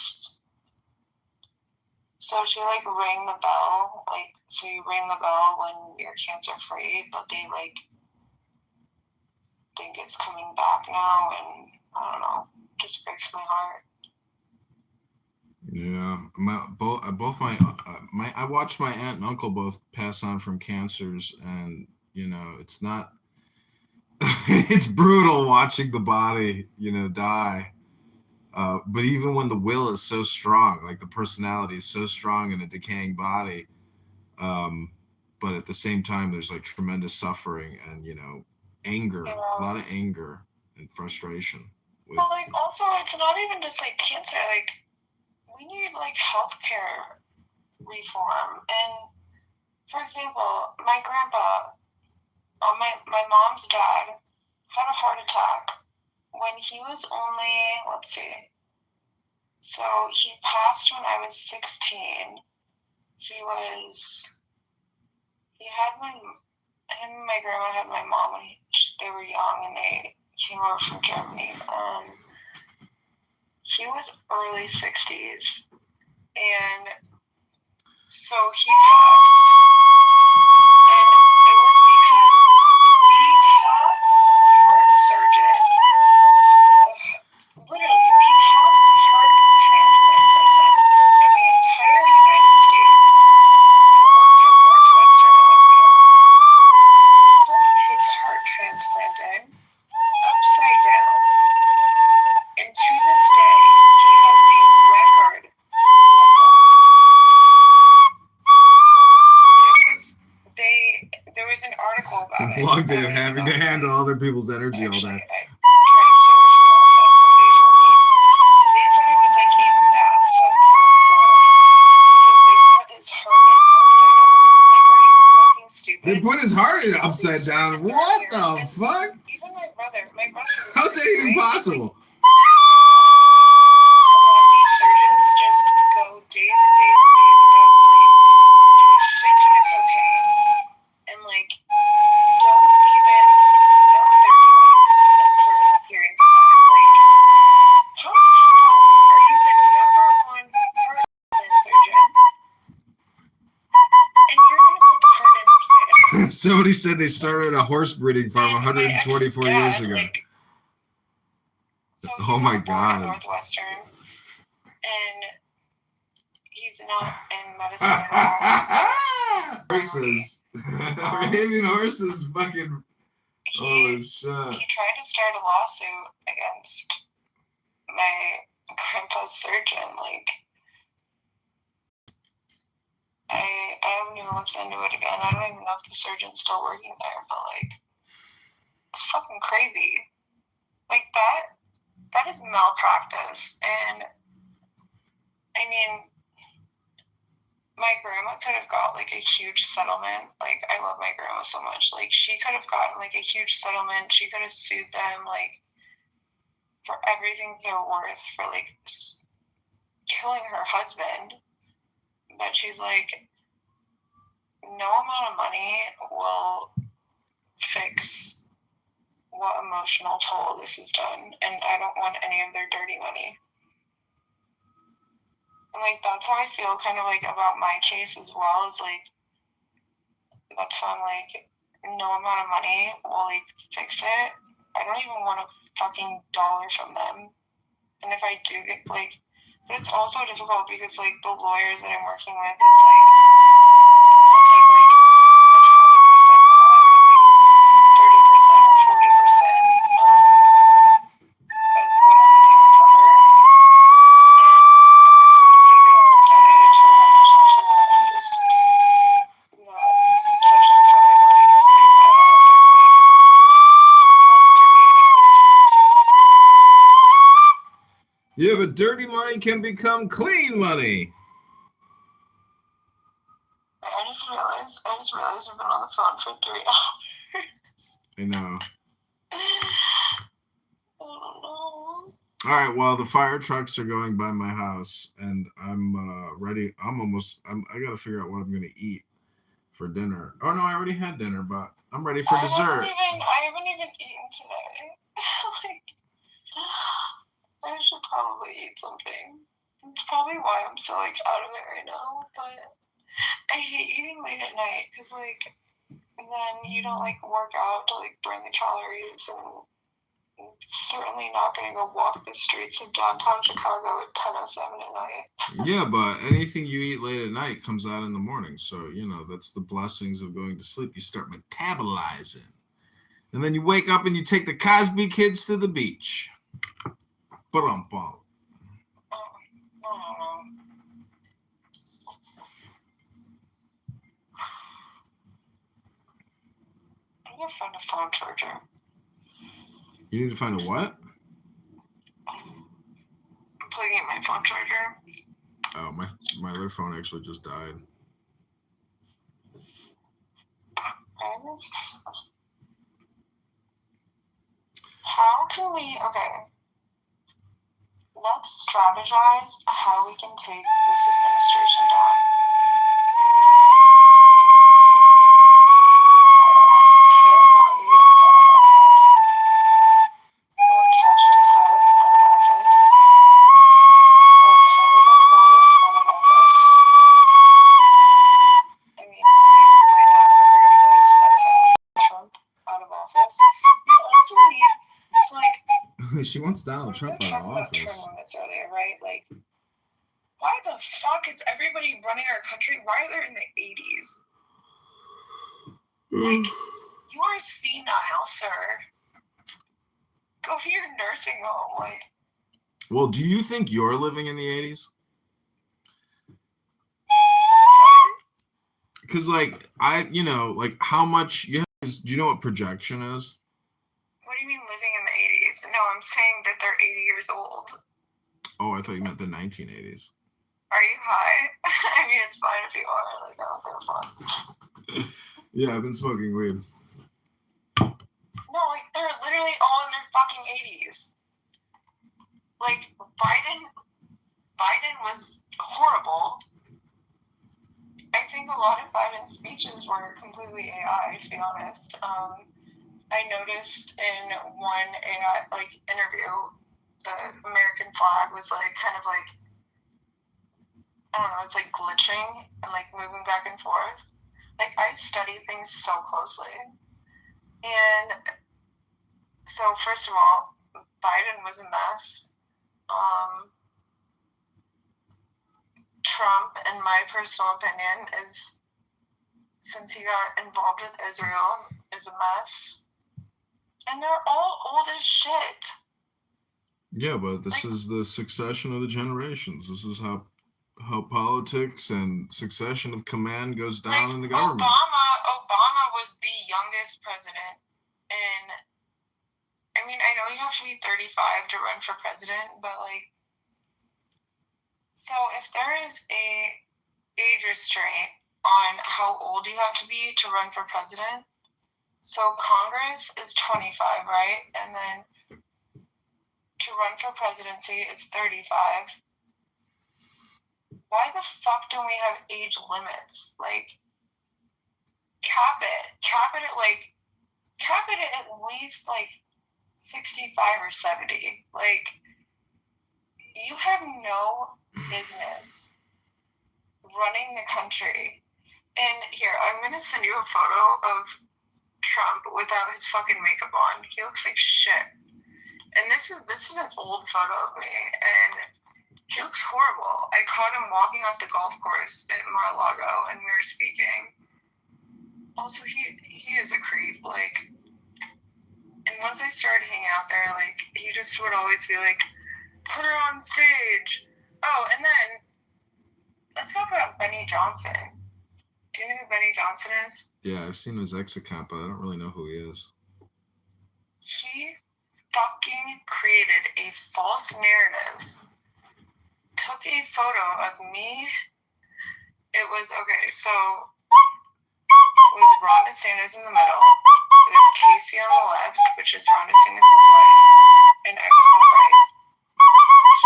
so she rang the bell, so you ring the bell when you're cancer free, but they think it's coming back now, and I don't know, just breaks my heart. Yeah, I watched my aunt and uncle both pass on from cancers, and it's not, it's brutal watching the body, die. But even when the will is so strong, the personality is so strong in a decaying body, but at the same time, there's tremendous suffering and, anger, a lot of anger and frustration. But also, it's not even just cancer. We need healthcare reform. And for example, my grandpa, my mom's dad, had a heart attack when he was only, let's see, so he passed when I was 16. Him and my grandma had my mom when they were young, and they came over from Germany. He was early 60s, and so he passed, and it was because the top heart surgeon, literally the top heart transplant person in the entire United States, who worked at Northwestern Hospital, put his heart transplanted upside down. And to this day, he has the record blood loss. There was an article about it. Long day of having to handle other people's energy all day. I tried to stay away from that, but somebody told me. They said it was a bathtub full of blood because they put his heart in upside down. Are you fucking stupid? They put his heart in upside down. What the fuck? Even my brother. How's that even possible? Somebody said they started a horse breeding farm 124 years ago. So Oh my God. Northwestern, and he's not in medicine at all. Horses. Behaving horses fucking. Oh shit. He tried to start a lawsuit against my grandpa's surgeon. Like, I haven't even looked into it again. I don't even know if the surgeon's still working there, but like, it's fucking crazy. Like that is malpractice. And I mean, my grandma could have got like a huge settlement. Like, I love my grandma so much. Like, she could have gotten like a huge settlement. She could have sued them like for everything they're worth for like killing her husband. But she's like, no amount of money will fix what emotional toll this has done, and I don't want any of their dirty money. And like, that's how I feel kind of like about my case as well, is like, that's why I'm like, no amount of money will like fix it. I don't even want a fucking dollar from them. And if I do get like, but it's also difficult because like the lawyers that I'm working with, it's like, they'll take like a 20% cut, or like 30% or 40% of whatever they recover. And I'm just gonna take it all and donate it to a women's shelter and just not touch the fucking money, because I don't want their money. It's all dirty anyways. Yeah, but dirty money can become clean money. I just realized we've been on the phone for 3 hours. I know. I don't know. All right, well, the fire trucks are going by my house, and I'm ready. I got to figure out what I'm going to eat for dinner. Oh, no, I already had dinner, but I'm ready for dessert. I haven't even eaten today. Like, I should probably eat something. It's probably why I'm so, like, out of it right now, but I hate eating late at night, because, like, then you don't, like, work out to, like, burn the calories, and certainly not going to go walk the streets of downtown Chicago at 10:07 at night. Yeah, but anything you eat late at night comes out in the morning. So, that's the blessings of going to sleep. You start metabolizing. And then you wake up and you take the Cosby kids to the beach. Ba-dum-bum. I don't know. I'm going to find a phone charger. You need to find a what? I'm plugging in my phone charger. Oh, my other phone actually just died. How can we, okay, let's strategize how we can take this administration down. I want Kim Botty out of office. I want Cash Patel out of office. I want Kelly's employee out of office. I mean, you might not agree with this, but I want Trump out of office. We also need to, like, She wants Donald Trump out of office. Term limits earlier, right? Like, why the fuck is everybody running our country? Why are they in the 80s? Like, you are senile, sir. Go to your nursing home. Like, well, do you think you're living in the 80s? Because, like, how much do you know what projection is? what do you mean living in the 80s? No, I'm saying that they're 80 years old. Oh, I thought you meant the 1980s. Are you high? I mean, it's fine if you are. Like, I don't give a fuck. Yeah, I've been smoking weed. No, like, they're literally all in their fucking 80s. Like, Biden was horrible. I think a lot of Biden's speeches were completely AI, to be honest. I noticed in one AI, like, interview, the American flag was, like, kind of, like, I don't know, it's, like, glitching and, like, moving back and forth. like, I study things so closely. And so, first of all, Biden was a mess. Trump, in my personal opinion, is, since he got involved with Israel, is a mess. And they're all old as shit. Yeah, but this Like, is the succession of the generations. This is how politics and succession of command goes down like in the government. Obama was the youngest president. And, I mean, I know you have to be 35 to run for president, but, like, so if there is a age restraint on how old you have to be to run for president, so Congress is 25, right? And then to run for presidency is 35. Why the fuck don't we have age limits? Like, cap it at least like 65 or 70. Like, you have no business running the country. And here, I'm gonna send you a photo of Trump without his fucking makeup on. He looks like shit. And this is an old photo of me, and he looks horrible. I caught him walking off the golf course at Mar-a-Lago, and we were speaking. Also, he is a creep, like. And once I started hanging out there, like, he just would always be like, "Put her on stage." Oh, and then let's talk about Benny Johnson. Do you know who Benny Johnson is? Yeah, I've seen his X account, but I don't really know who he is. He fucking created a false narrative. Took a photo of me. It was, okay, so it was Ron DeSantis in the middle. It was Casey on the left, which is Ron DeSantis' wife, and I was on the right.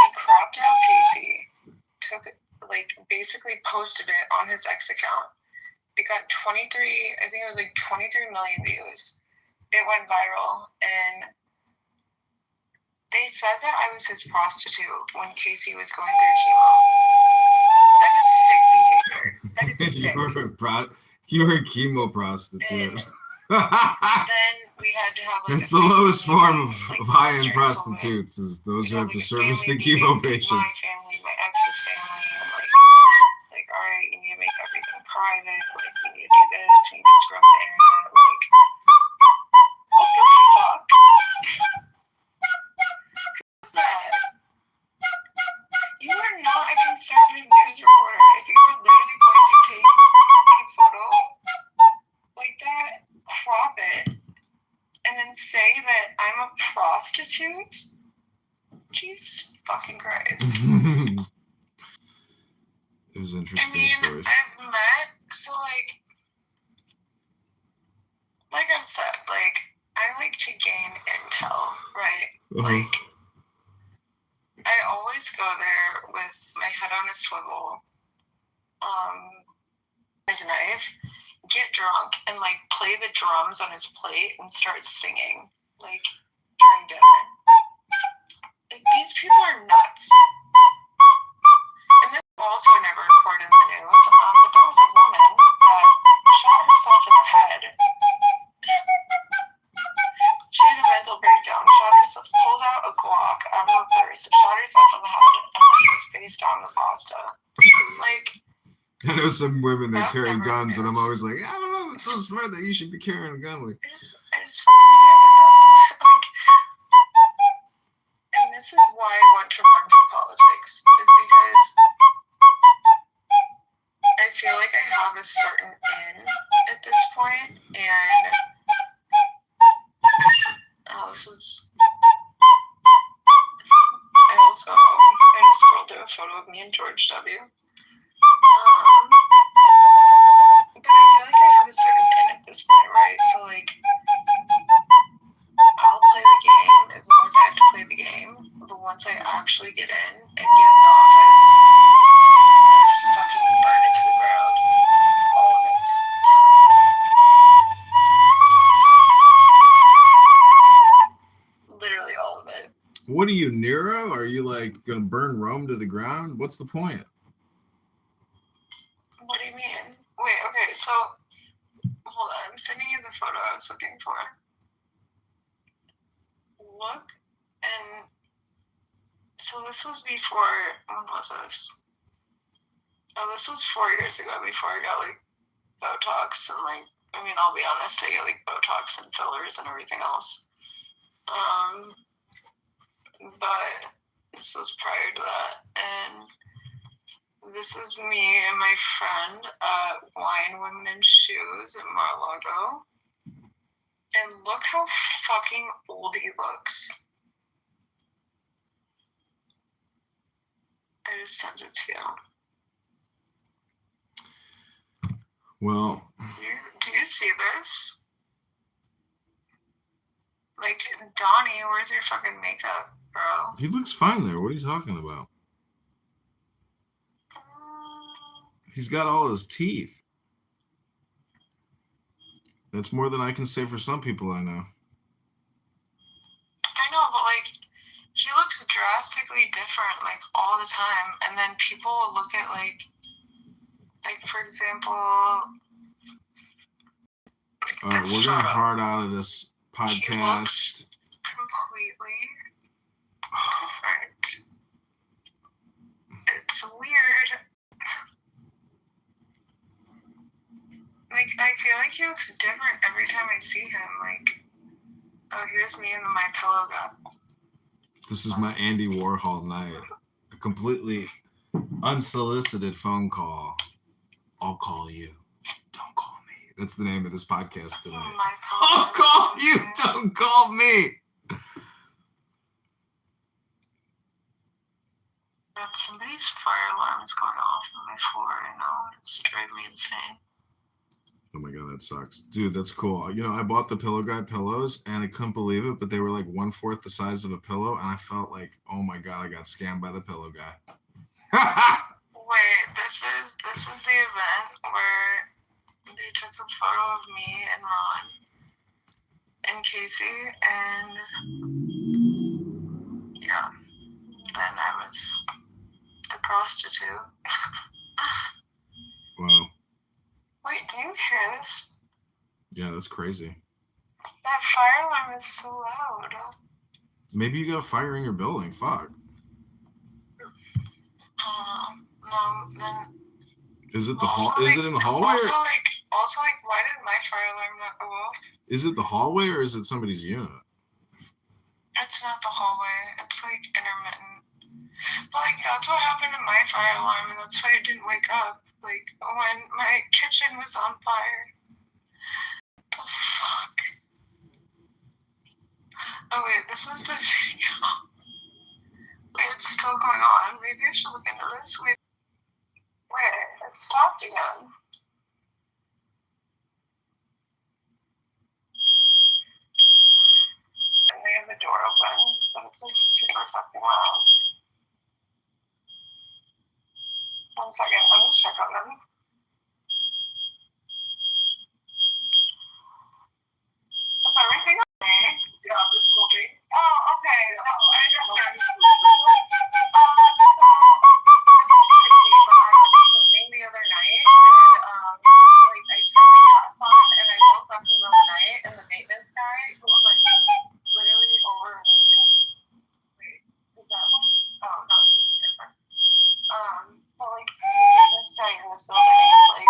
He cropped out Casey, took it, like, basically posted it on his X account. It got 23 million views. It went viral, and they said that I was his prostitute when Casey was going through chemo. That is sick behavior. That is sick. You were a chemo prostitute. Then we had to have, like, it's the lowest form of high-end sister prostitutes, is those who have to like, service the family chemo meeting, patients. my family, my ex's family, and like, all right, you need to make everything private. Like, you need to do this. You need to scrub the internet. Like, what the fuck? Who's that? You are not a conservative news reporter. If you are literally going to take a photo like that, crop it, and then say that I'm a prostitute? Jesus fucking Christ. It was interesting stories. I've met, so, like I've said, like, I like to gain intel, right? Like, I always go there with my head on a swivel, his knife, get drunk, and, like, play the drums on his plate and start singing, like, during dinner. Like, these people are nuts. And this also never reported in the news, but there was a woman that shot herself in the head. She had a mental breakdown, shot herself, pulled out a Glock out of her purse, shot herself in the head, and then was face down the pasta. Like, I know some women that I've carry never guns, and I'm experienced- always like, I don't know, it's so smart that you should be carrying a gun. Like, I just fucking hated that. Like, and this is why I want to run for politics, is because I feel like I have a certain in at this point, and I just scrolled through a photo of me and George W. But I feel like I have a certain in at this point, right? So, like, I'll play the game as long as I have to play the game, but once I actually get in and get in office, I'm gonna fucking burn it to the ground. All of it. Literally all of it. what are you, Nero? Are you, like, gonna burn Rome to the ground? What's the point? What do you mean? Wait, okay, so looking for. Look, and so this was before, when was this? Oh, this was 4 years ago before I got like Botox and like, I mean, I'll be honest, I get like Botox and fillers and everything else. But this was prior to that, and this is me and my friend at Wine, Women, and Shoes at Mar-a-Lago. And look how fucking old he looks. I just sent it to you. Well, Do you see this? Like, Donnie, where's your fucking makeup, bro? he looks fine there. What are you talking about? He's got all his teeth. That's more than I can say for some people I know. I know, but like, he looks drastically different, like, all the time. And then people will look at, like for example... All right, we're going to hard out of this podcast. Completely different. It's weird. Like, I feel like he looks different every time I see him. Like, oh, here's me in my pillow guy. This is my Andy Warhol night. A completely unsolicited phone call. I'll call you. Don't call me. That's the name of this podcast tonight. I'll call you. Don't call me. Somebody's fire alarm is going off on my floor right now. It's driving me insane. Oh my God, that sucks. Dude, that's cool. You know, I bought the Pillow Guy pillows and I couldn't believe it, but they were like 1/4 the size of a pillow. And I felt like, oh my God, I got scammed by the Pillow Guy. Wait, this is the event where they took a photo of me and Ron and Casey, and yeah, then I was the prostitute. Wow. Wait, do you hear this? Yeah, that's crazy. That fire alarm is so loud. Maybe you got a fire in your building. Fuck. No, then. Is it the is it in the hallway? Also, why did my fire alarm not go off? Is it the hallway or is it somebody's unit? It's not the hallway. It's like intermittent. But like that's what happened to my fire alarm, and that's why I didn't wake up. Like when my kitchen was on fire. The fuck? Oh wait, this is the video. Wait, it's still going on. Maybe I should look into this. Wait, it stopped again. And there's a door open, but it's like super fucking loud. 1 second, let me check on them. Is everything okay? Yeah, I'm just looking. Oh, okay. Oh, I understand. So, this is crazy, but I was cleaning the other night, and, like, I turned the gas on, and I woke up in the middle of the night, and the maintenance guy, who was, like, literally over me, and, wait, is that one? Oh, no, it's just different. But, like, the maintenance guy in this building was, like,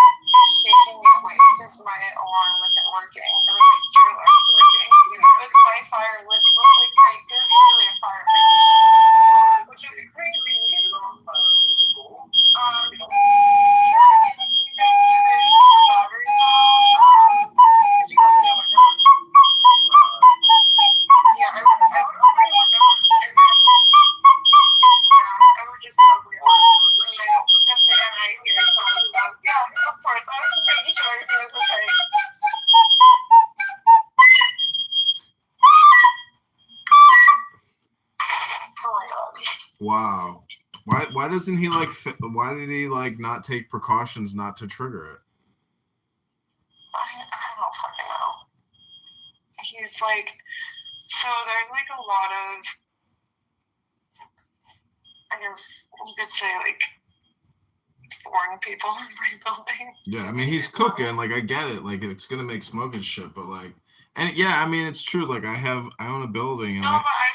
shaking me awake because my alarm wasn't working, or at least your alarm was working. But my fire lit, like, there's literally a fire right there, which is crazy. Yeah, I mean, you can either turn the batteries out, did you open your windows? Yeah, I would open your windows, and then, yeah, I would just open your windows, and then I hear someone go, yeah, of course, I was just making sure everything was okay. Oh my God. Wow. Why doesn't he like? Why did he like not take precautions not to trigger it? I don't fucking know. He's like, so there's like a lot of, I guess you could say like foreign people in my building. Yeah, I mean he's cooking. Like I get it. Like it's gonna make smoke and shit, but like And yeah, I mean, it's true. Like I own a building, and No, but I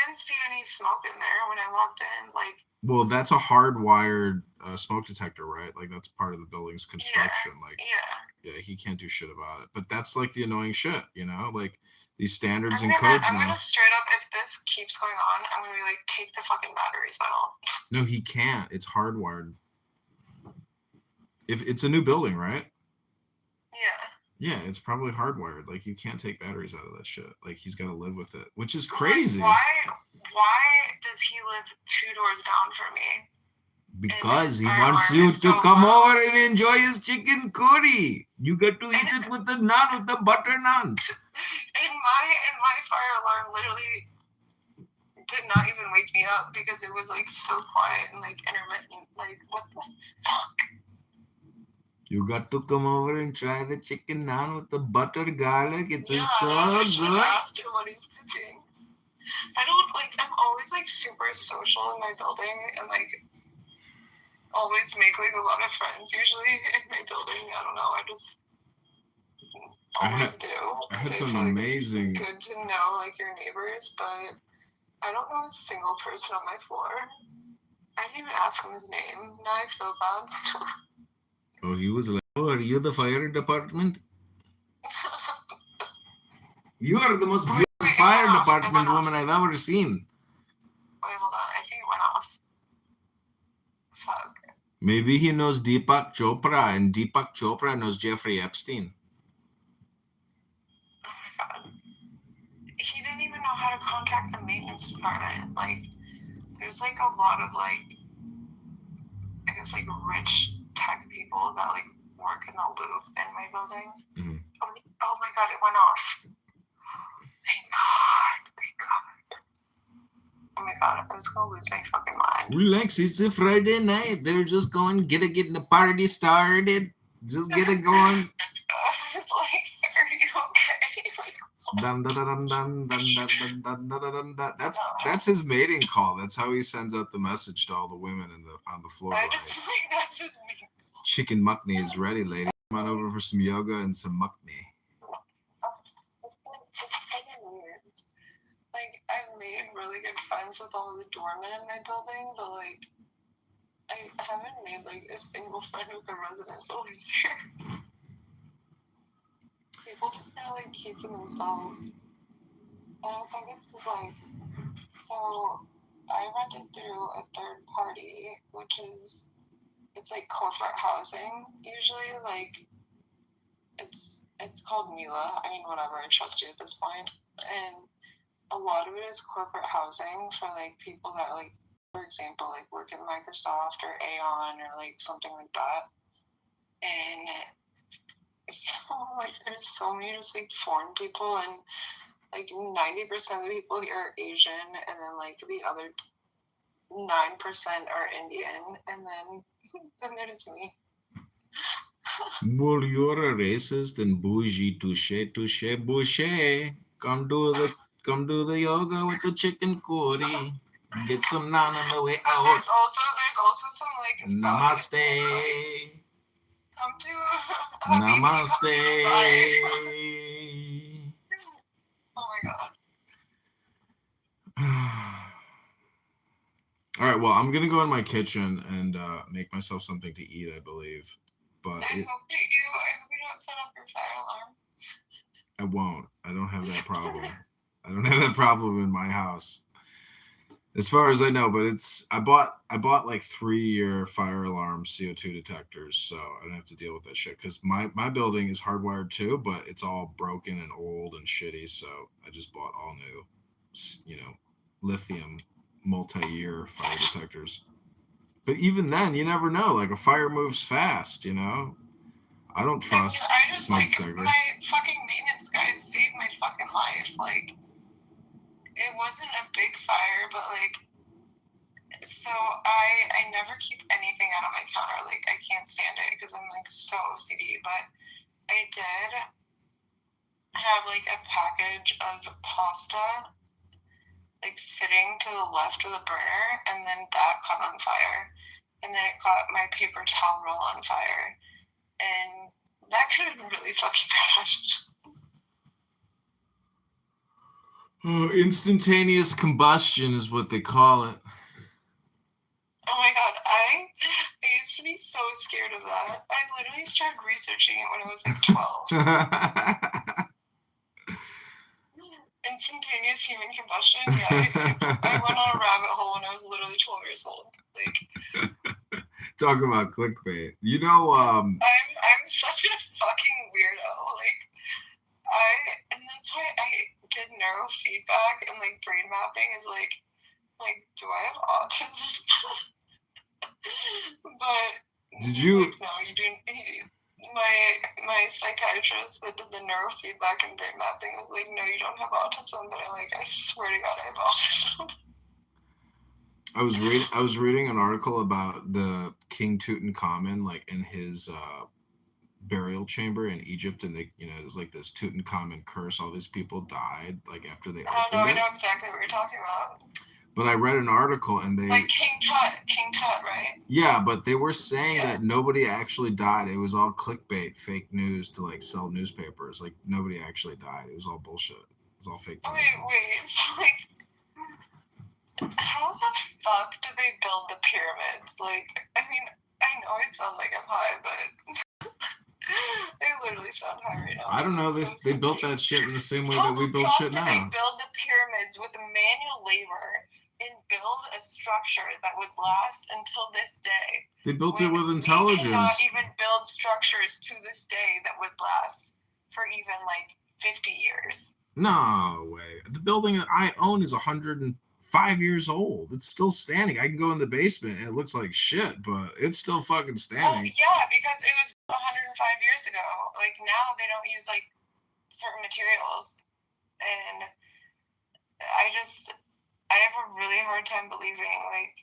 didn't see any smoke in there when I walked in. Like, well, that's a hardwired smoke detector, right? Like that's part of the building's construction. Like, yeah. yeah, he can't do shit about it. But that's like the annoying shit, you know? Like these standards I'm and codes gonna now. straight up, if this keeps going on, I'm gonna be like, take the fucking batteries out. No, he can't. It's hardwired. If it's a new building, right? Yeah. Yeah, it's probably hardwired. Like you can't take batteries out of that shit. Like he's got to live with it, which is crazy. Like, why does he live 2 doors down from me? Because he fire wants alarm you is to so come loud. over and enjoy his chicken curry. You get to eat it with the naan, with the butter naan. And my fire alarm literally did not even wake me up because it was like so quiet and like intermittent. Like, what the fuck? You got to come over and try the chicken naan with the butter garlic. It's Yeah, so I should good. have asked him what he's cooking. I don't like. I'm always like super social in my building and like always make like a lot of friends usually in my building. I don't know. I just always do. I had some feel like amazing. it's good to know like your neighbors, but I don't know a single person on my floor. I didn't even ask him his name. Now I feel bad. Oh, he was like, "Oh, are you the fire department? You are the most beautiful fire department woman I've ever seen." Wait, hold on. I think it went off. Fuck. Maybe he knows Deepak Chopra, and Deepak Chopra knows Jeffrey Epstein. Oh my god. He didn't even know how to contact the maintenance department. Like, there's like a lot of like, I guess like rich tech people that like work in the loop in my building. Mm-hmm. Oh my god, it went off. Thank God. Oh my god, I was gonna lose my fucking mind. Relax, it's a Friday night. They're just going, getting the party started. Just get it going. I was like, are you okay? Dun, dun, dun, dun, dun, dun, dun, dun, dun, dun, dun. That's his mating call. That's how he sends out the message to all the women on the floor. I just like that's his mating call. Chicken mukni is ready, lady. Come on over for some yoga and some mukni. Like, I've made really good friends with all the doormen in my building, but like, I haven't made like a single friend with the resident that lives here. People just kind of like keep to themselves. And I think it's because like, so I rented through a third party, which is, it's like corporate housing usually. Like, it's called Mila. I mean, whatever, I trust you at this point. And a lot of it is corporate housing for like people that like, for example, like work at Microsoft or Aon or like something like that. And so like there's so many just like foreign people, and like 90% of the people here are Asian, and then like the other 9% are Indian, and then there's me. Well, you're a racist and bougie. Touche, bougie. Come do the yoga with the chicken curry. Get some naan on the way out. There's also some like Namaste. Come to Namaste. Oh my god. All right, well, I'm gonna go in my kitchen and make myself something to eat, I believe. But I hope you don't set off your fire alarm. I won't. I don't have that problem. I don't have that problem in my house, as far as I know. But I bought like 3-year fire alarm CO2 detectors, so I don't have to deal with that shit. Because my building is hardwired too, but it's all broken and old and shitty. So I just bought all new, lithium multi-year fire detectors. But even then, you never know. Like a fire moves fast, I don't trust smoke detector. My fucking maintenance guys saved my fucking life. Like, it wasn't a big fire, but like, so I never keep anything out on my counter. Like, I can't stand it because I'm like so OCD. But I did have like a package of pasta like sitting to the left of the burner, and then that caught on fire, and then it caught my paper towel roll on fire, and that could have been really fucking bad. Oh, instantaneous combustion is what they call it. Oh my god, I used to be so scared of that. I literally started researching it when I was like 12. Instantaneous human combustion? Yeah, I went on a rabbit hole when I was literally 12 years old. Like, Talk about clickbait. You know, I'm such a fucking weirdo. Like, and that's why I did neurofeedback and like brain mapping is like, do I have autism? But did you? like, no, you didn't. My psychiatrist that did the neurofeedback and brain mapping was like, no, you don't have autism. But I swear to God, I have autism. I was reading an article about the King Tutankhamun, like in his burial chamber in Egypt, and they, there's like this Tutankhamun curse. All these people died like after they Oh no, opened I it. know exactly what you're talking about. But I read an article and they like King Tut, right? Yeah, but they were saying that nobody actually died. It was all clickbait, fake news to like sell newspapers. Like nobody actually died. It was all bullshit. It was all fake news. Wait. So like, how the fuck do they build the pyramids? Like, I mean, I know I sound like I'm high, but I literally sound high right now. I don't know. They built that shit in the same way that we build shit now. How the fuck did they build the pyramids with manual labor and build a structure that would last until this day? They built it with intelligence. We cannot even build structures to this day that would last for even like 50 years. No way. The building that I own is 105 years old. It's still standing. I can go in the basement and it looks like shit, but it's still fucking standing. Oh, yeah, because it was 105 years ago. Like now they don't use like certain materials, and I have a really hard time believing like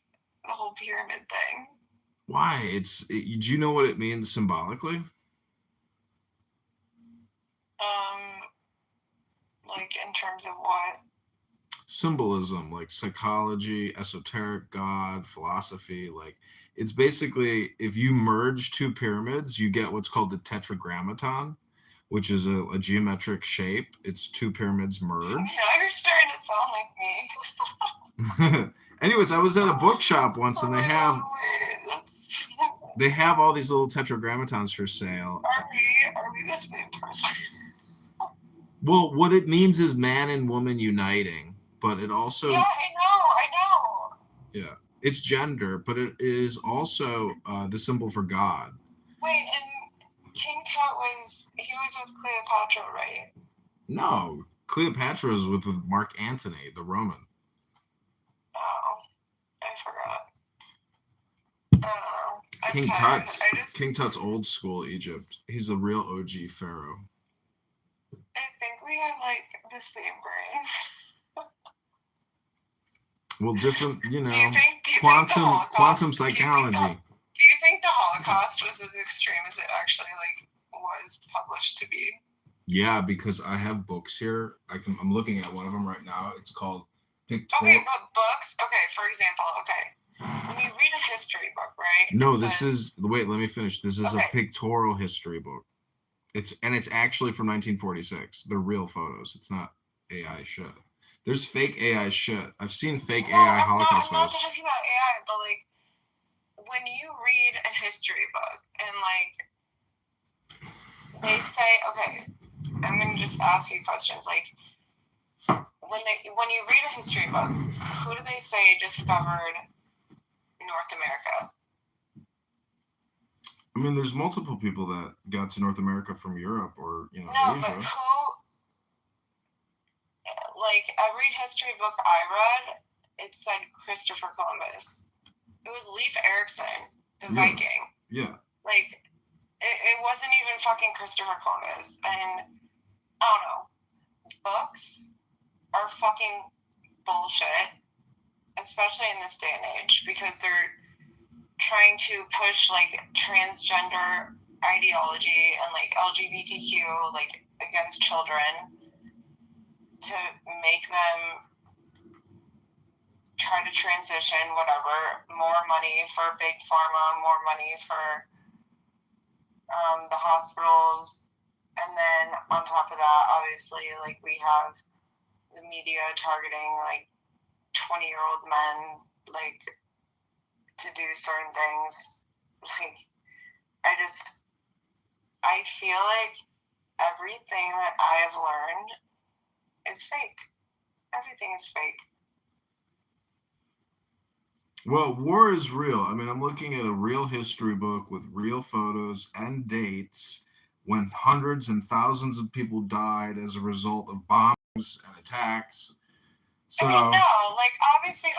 the whole pyramid thing. Why? Do you know what it means symbolically? Like in terms of what? Symbolism, like psychology, esoteric, God, philosophy. Like it's basically if you merge two pyramids, you get what's called the tetragrammaton, which is a geometric shape. It's two pyramids merged. Now you're starting to sound like me. Anyways, I was at a bookshop once and they have all these little tetragrammatons for sale. Are we the same person? Well, what it means is man and woman uniting, but it also... Yeah, I know. Yeah, it's gender, but it is also the symbol for God. Wait, and King Tut was with Cleopatra, right? No, Cleopatra was with Mark Antony, the Roman. Oh, I forgot. King Tut's old school Egypt. He's a real OG pharaoh. I think we have like the same brain. Well, different, do you think quantum psychology. Do you think the Holocaust was as extreme as it actually like was published to be? Yeah, because I have books here. I'm looking at one of them right now. It's called Pictorial. Okay, but books. Okay, for example. Okay, when you read a history book, right? No, wait. Let me finish. This is a pictorial history book. It's actually from 1946. They're real photos. It's not AI shit. There's fake AI shit. I've seen fake AI Holocaust photos. I'm not talking about AI, but like when you read a history book and like they say, okay, I'm gonna just ask you questions. Like when you read a history book, who do they say discovered North America? I mean, there's multiple people that got to North America from Europe or Asia. But who? Like every history book I read, it said Christopher Columbus. It was Leif Erikson, the Viking. Yeah. Like it wasn't even fucking Christopher Columbus. And I don't know. Books are fucking bullshit, especially in this day and age, because they're trying to push like transgender ideology and like LGBTQ like against children to make them try to transition, whatever, more money for big pharma, more money for the hospitals, and then on top of that, obviously, like we have the media targeting like 20-year-old men, like, to do certain things. Like, I feel like everything that I have learned is fake. Everything is fake. Well, war is real. I mean, I'm looking at a real history book with real photos and dates when hundreds and thousands of people died as a result of bombs and attacks. So, I mean, no, like, obviously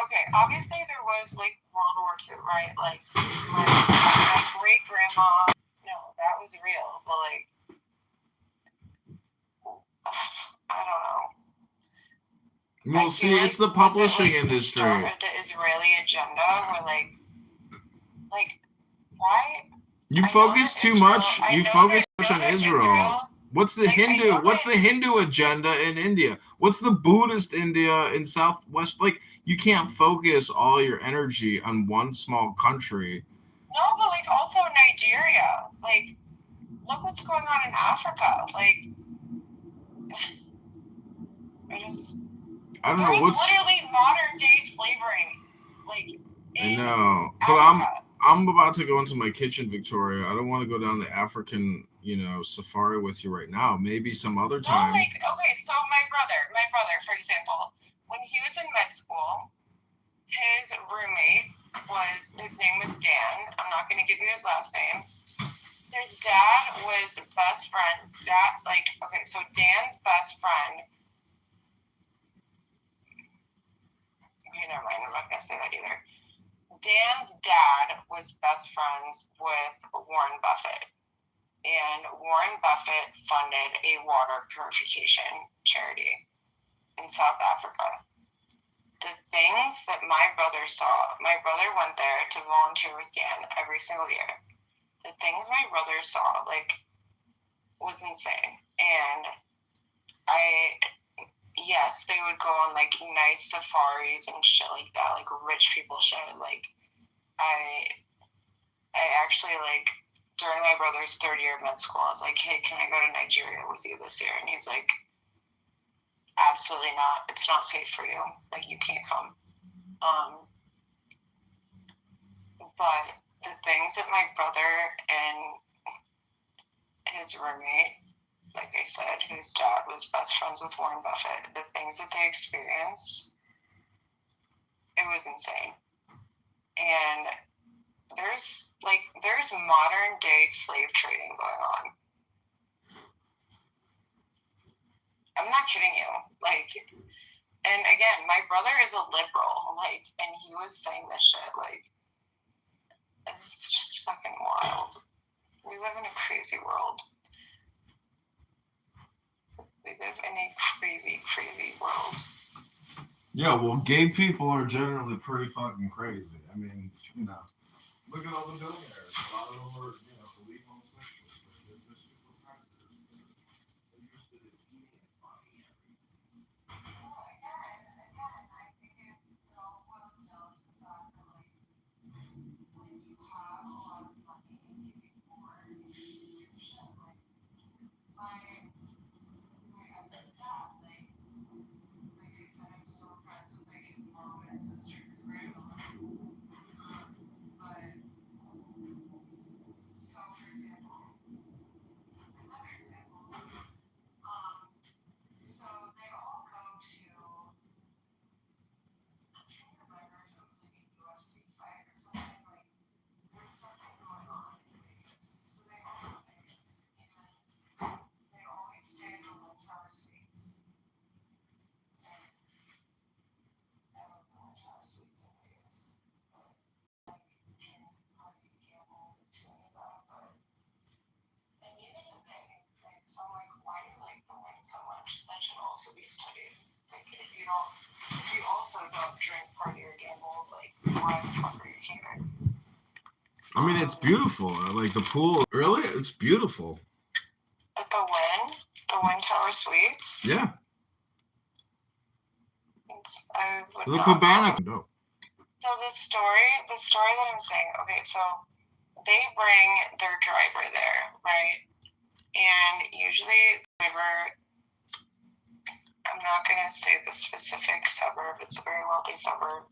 there was, like, World War II, right? Like, my great-grandma, no, that was real, but, like, I don't know. Well, see, like, it's the publishing industry. The start of the Israeli agenda where, like, why? You focus too much. You focus much on Israel. What's the Hindu? What's the Hindu agenda in India? What's the Buddhist India in Southwest? Like, you can't focus all your energy on one small country. No, but, like, also Nigeria. Like, look what's going on in Africa. Like, I don't know what's literally modern day slavery. Like, I know, but I'm about to go into my kitchen, Victoria. I don't want to go down the African, safari with you right now. Maybe some other time. No, like, okay, so my brother, for example, when he was in med school, his roommate his name was Dan. I'm not going to give you his last name. His dad was best friend. So Dan's best friend. Okay, never mind. I'm not going to say that either. Dan's dad was best friends with Warren Buffett. And Warren Buffett funded a water purification charity in South Africa. The things that my brother saw, my brother went there to volunteer with Dan every single year. The things my brother saw, like, was insane. And yes, they would go on, like, nice safaris and shit like that, like, rich people shit. Like, I actually, like, during my brother's third year of med school, I was like, hey, can I go to Nigeria with you this year? And he's like, absolutely not. It's not safe for you. Like, you can't come. But the things that my brother and his roommate, like I said, whose dad was best friends with Warren Buffett, the things that they experienced, it was insane. And there's modern day slave trading going on. I'm not kidding you. Like, and again, my brother is a liberal, like, and he was saying this shit, like, it's just fucking wild. We live in a crazy world. We live in a crazy, crazy world. Yeah, well, gay people are generally pretty fucking crazy. I mean, look at all the billionaires. A lot of them are, believe homosexuals. They're super predators. They're interested in eating and fucking everything. Well, again, I think it all boils down to the fact that, like, when you have a lot of money and you get bored and you do shit, like, my husband's dad, like I said, I'm still friends with, like, his mom and his sister and his grandma. But, so, for example, another example, so they all go to, I'm trying to remember if it was like a UFC fight or something, like, there's something going on in Vegas, so they all go to Vegas, and they always stay at the One Tower Suites, and I love the One Tower Suites in Vegas, but, like, can party, gamble, do any of that, but, and even the thing, like, so I'm like, why do you like the wine so much? That should also be studied. Like, if you also don't drink, party, or gamble, like, why the fuck are you here? I mean, it's beautiful. Like the pool. Really? It's beautiful. At the Wynn Tower Suites? Yeah. The cabana. No. So the story that I'm saying, okay, so they bring their driver there, right? And usually the driver, I'm not going to say the specific suburb, it's a very wealthy suburb,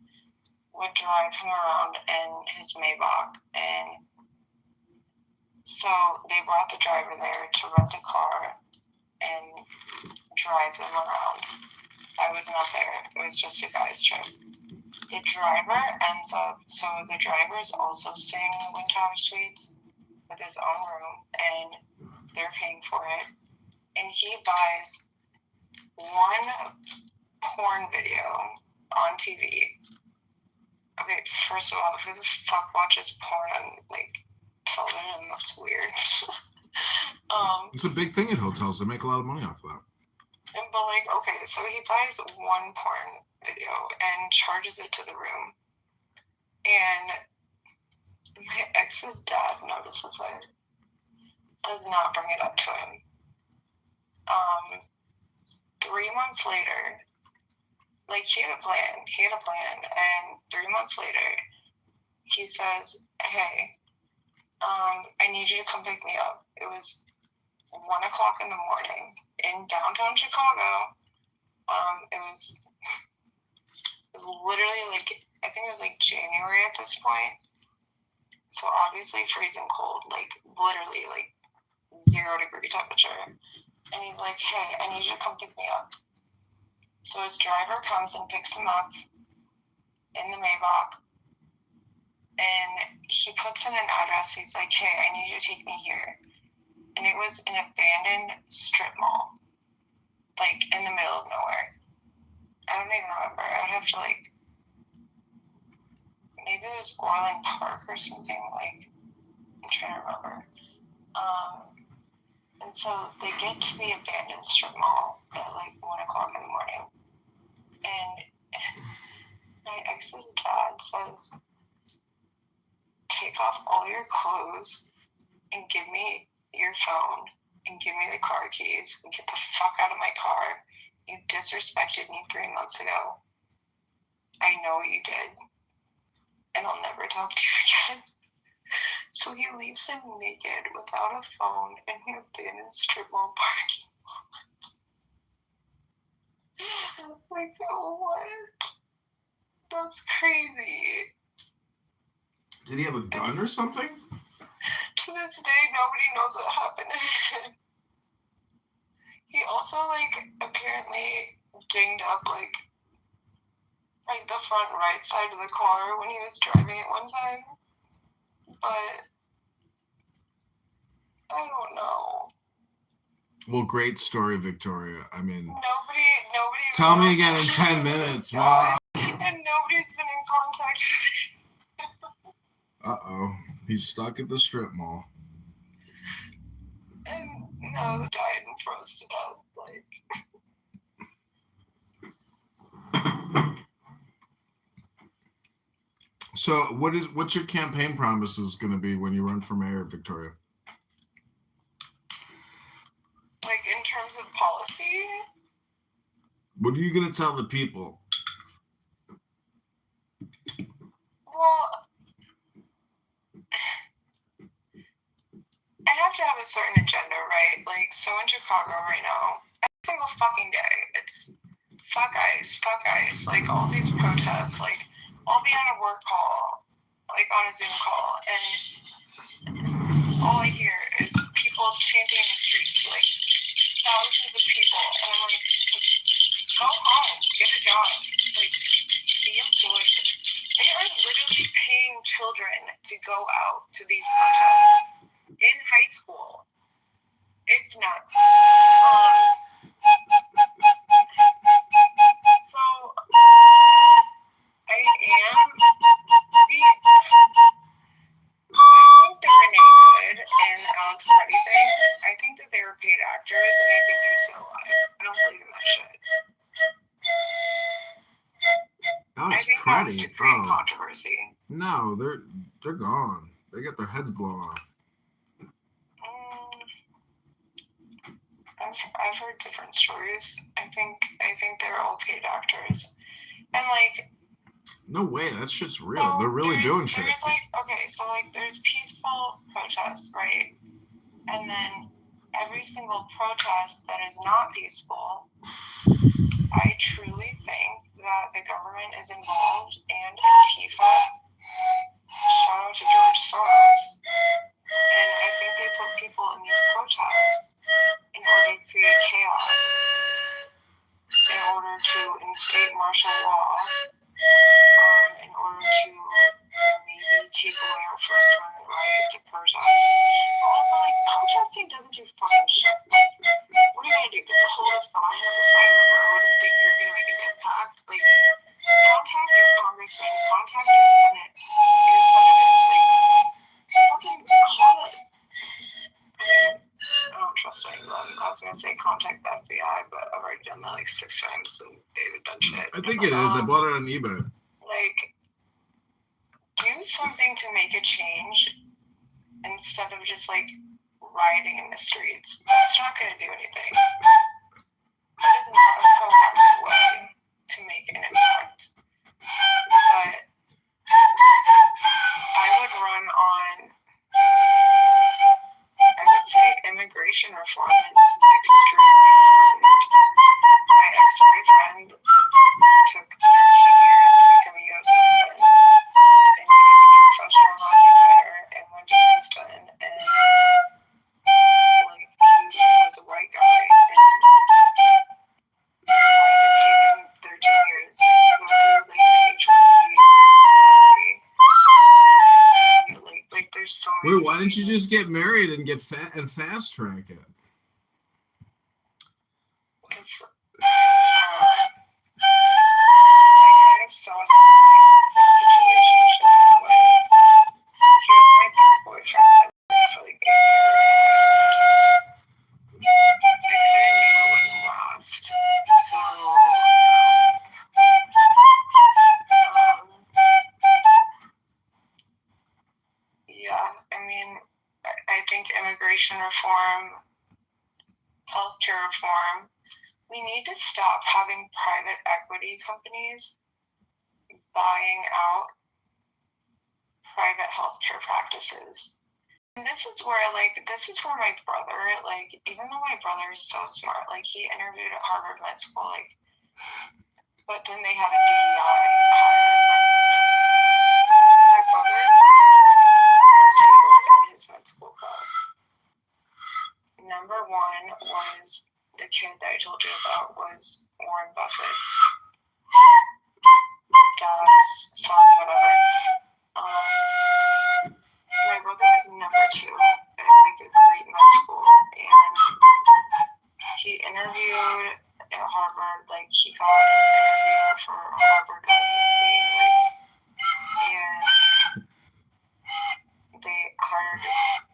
would drive him around in his Maybach. And so they brought the driver there to rent a car and drive them around. I was not there. It was just a guy's trip. The driver ends up, so the driver's also staying in the Wind Tower Suites with his own room, and they're paying for it. And he buys one porn video on TV. Okay, first of all, who the fuck watches porn on, like, television? That's weird. It's a big thing at hotels. They make a lot of money off of that. But, like, okay, so he buys one porn video and charges it to the room. And my ex's dad notices it. Does not bring it up to him. 3 months later, like, he had a plan, and 3 months later, he says, hey, I need you to come pick me up. It was 1 o'clock in the morning in downtown Chicago. It was literally, like, I think it was, like, January at this point. So obviously freezing cold, like, literally, like, 0-degree temperature. And he's like, hey, I need you to come pick me up. So his driver comes and picks him up in the Maybach. And he puts in an address. He's like, hey, I need you to take me here. And it was an abandoned strip mall, like, in the middle of nowhere. I don't even remember. I would have to, like, maybe it was Orland Park or something. Like, I'm trying to remember. And so they get to the abandoned strip mall at, like, 1 o'clock in the morning. And my ex's dad says, take off all your clothes and give me your phone and give me the car keys and get the fuck out of my car. You disrespected me 3 months ago. I know you did. And I'll never talk to you again. So he leaves him naked without a phone in an abandoned strip mall parking lot. Like, what? That's crazy. Did he have a gun or something? To this day, nobody knows what happened to him. He also, like, apparently dinged up, like the front right side of the car when he was driving it one time. But I don't know. Well, great story, Victoria. I mean, Nobody. Tell me again in 10 minutes. Wow. And nobody's been in contact with him. Uh-oh. He's stuck at the strip mall. And now he died and froze to death. Like. So what's your campaign promises going to be when you run for mayor, Victoria? Like, in terms of policy? What are you going to tell the people? Well, I have to have a certain agenda, right? Like, so in Chicago right now, every single fucking day, it's fuck ICE. Like, all these protests, like, I'll be on a work call, like on a Zoom call, and all I hear is people chanting in the streets, like thousands of people, and I'm like, just go home, get a job, like, be employed. They are literally paying children to go out to these protests in high school. It's nuts. So I think the Renee Good and Alex Petty thing, I think that they were paid actors, and I think they're still alive. I don't believe in that shit. Alex I think Petty? that was to create controversy. No, they're gone. They got their heads blown off. I've heard different stories. I think they're all paid actors, and like. No way, that shit's real. So they're really doing shit. There's like, okay, so like there's peaceful protests, right? And then every single protest that is not peaceful, I truly think that the government is involved, and Antifa, shout out to George Soros, and I think they put people in these protests in order to create chaos, in order to instate martial law, in order to maybe take away our First Amendment right to protest. Also, like, protesting doesn't do fucking shit. Like, what are you gonna do? Just hold a sign on the side of the road and think you're gonna make an impact? Like, contact your congressman, contact your senators, like, fucking call it. I mean, I don't trust anyone. I was gonna say contact the FBI, but I've already done that like 6 times and they haven't done shit. I think it is. I bought it on eBay. Like, do something to make a change instead of just like rioting in the streets. That's not gonna do anything. That is not a proactive way to make an impact. But I would run on, I would say immigration reform is extremely important. My ex-boyfriend took 13 years to become a U.S. citizen, and he was a professional hockey player and went to Princeton, and like he was a white guy, and why did it take him 13 years? You go through like the H-1B, like there's so many. Wait, why didn't you just get married and get fast track it? Because I kind of saw the situation where he was my third boyfriend for like 8 years. I kind of knew it wouldn't last. So, yeah, I mean, I think immigration reform, healthcare reform, we need to stop having private equity companies buying out private healthcare practices. And this is where my brother, like, even though my brother is so smart, like, he interviewed at Harvard Med School, like, but then they had a DEI hire. My brother was number 2 in his med school class. Number 1 was the kid that I told you about, was Warren Buffett's dad's son, whatever. My brother was number 2 at like a great med school, and he interviewed at Harvard. Like, he got an interview for a Harvard residency, and they hired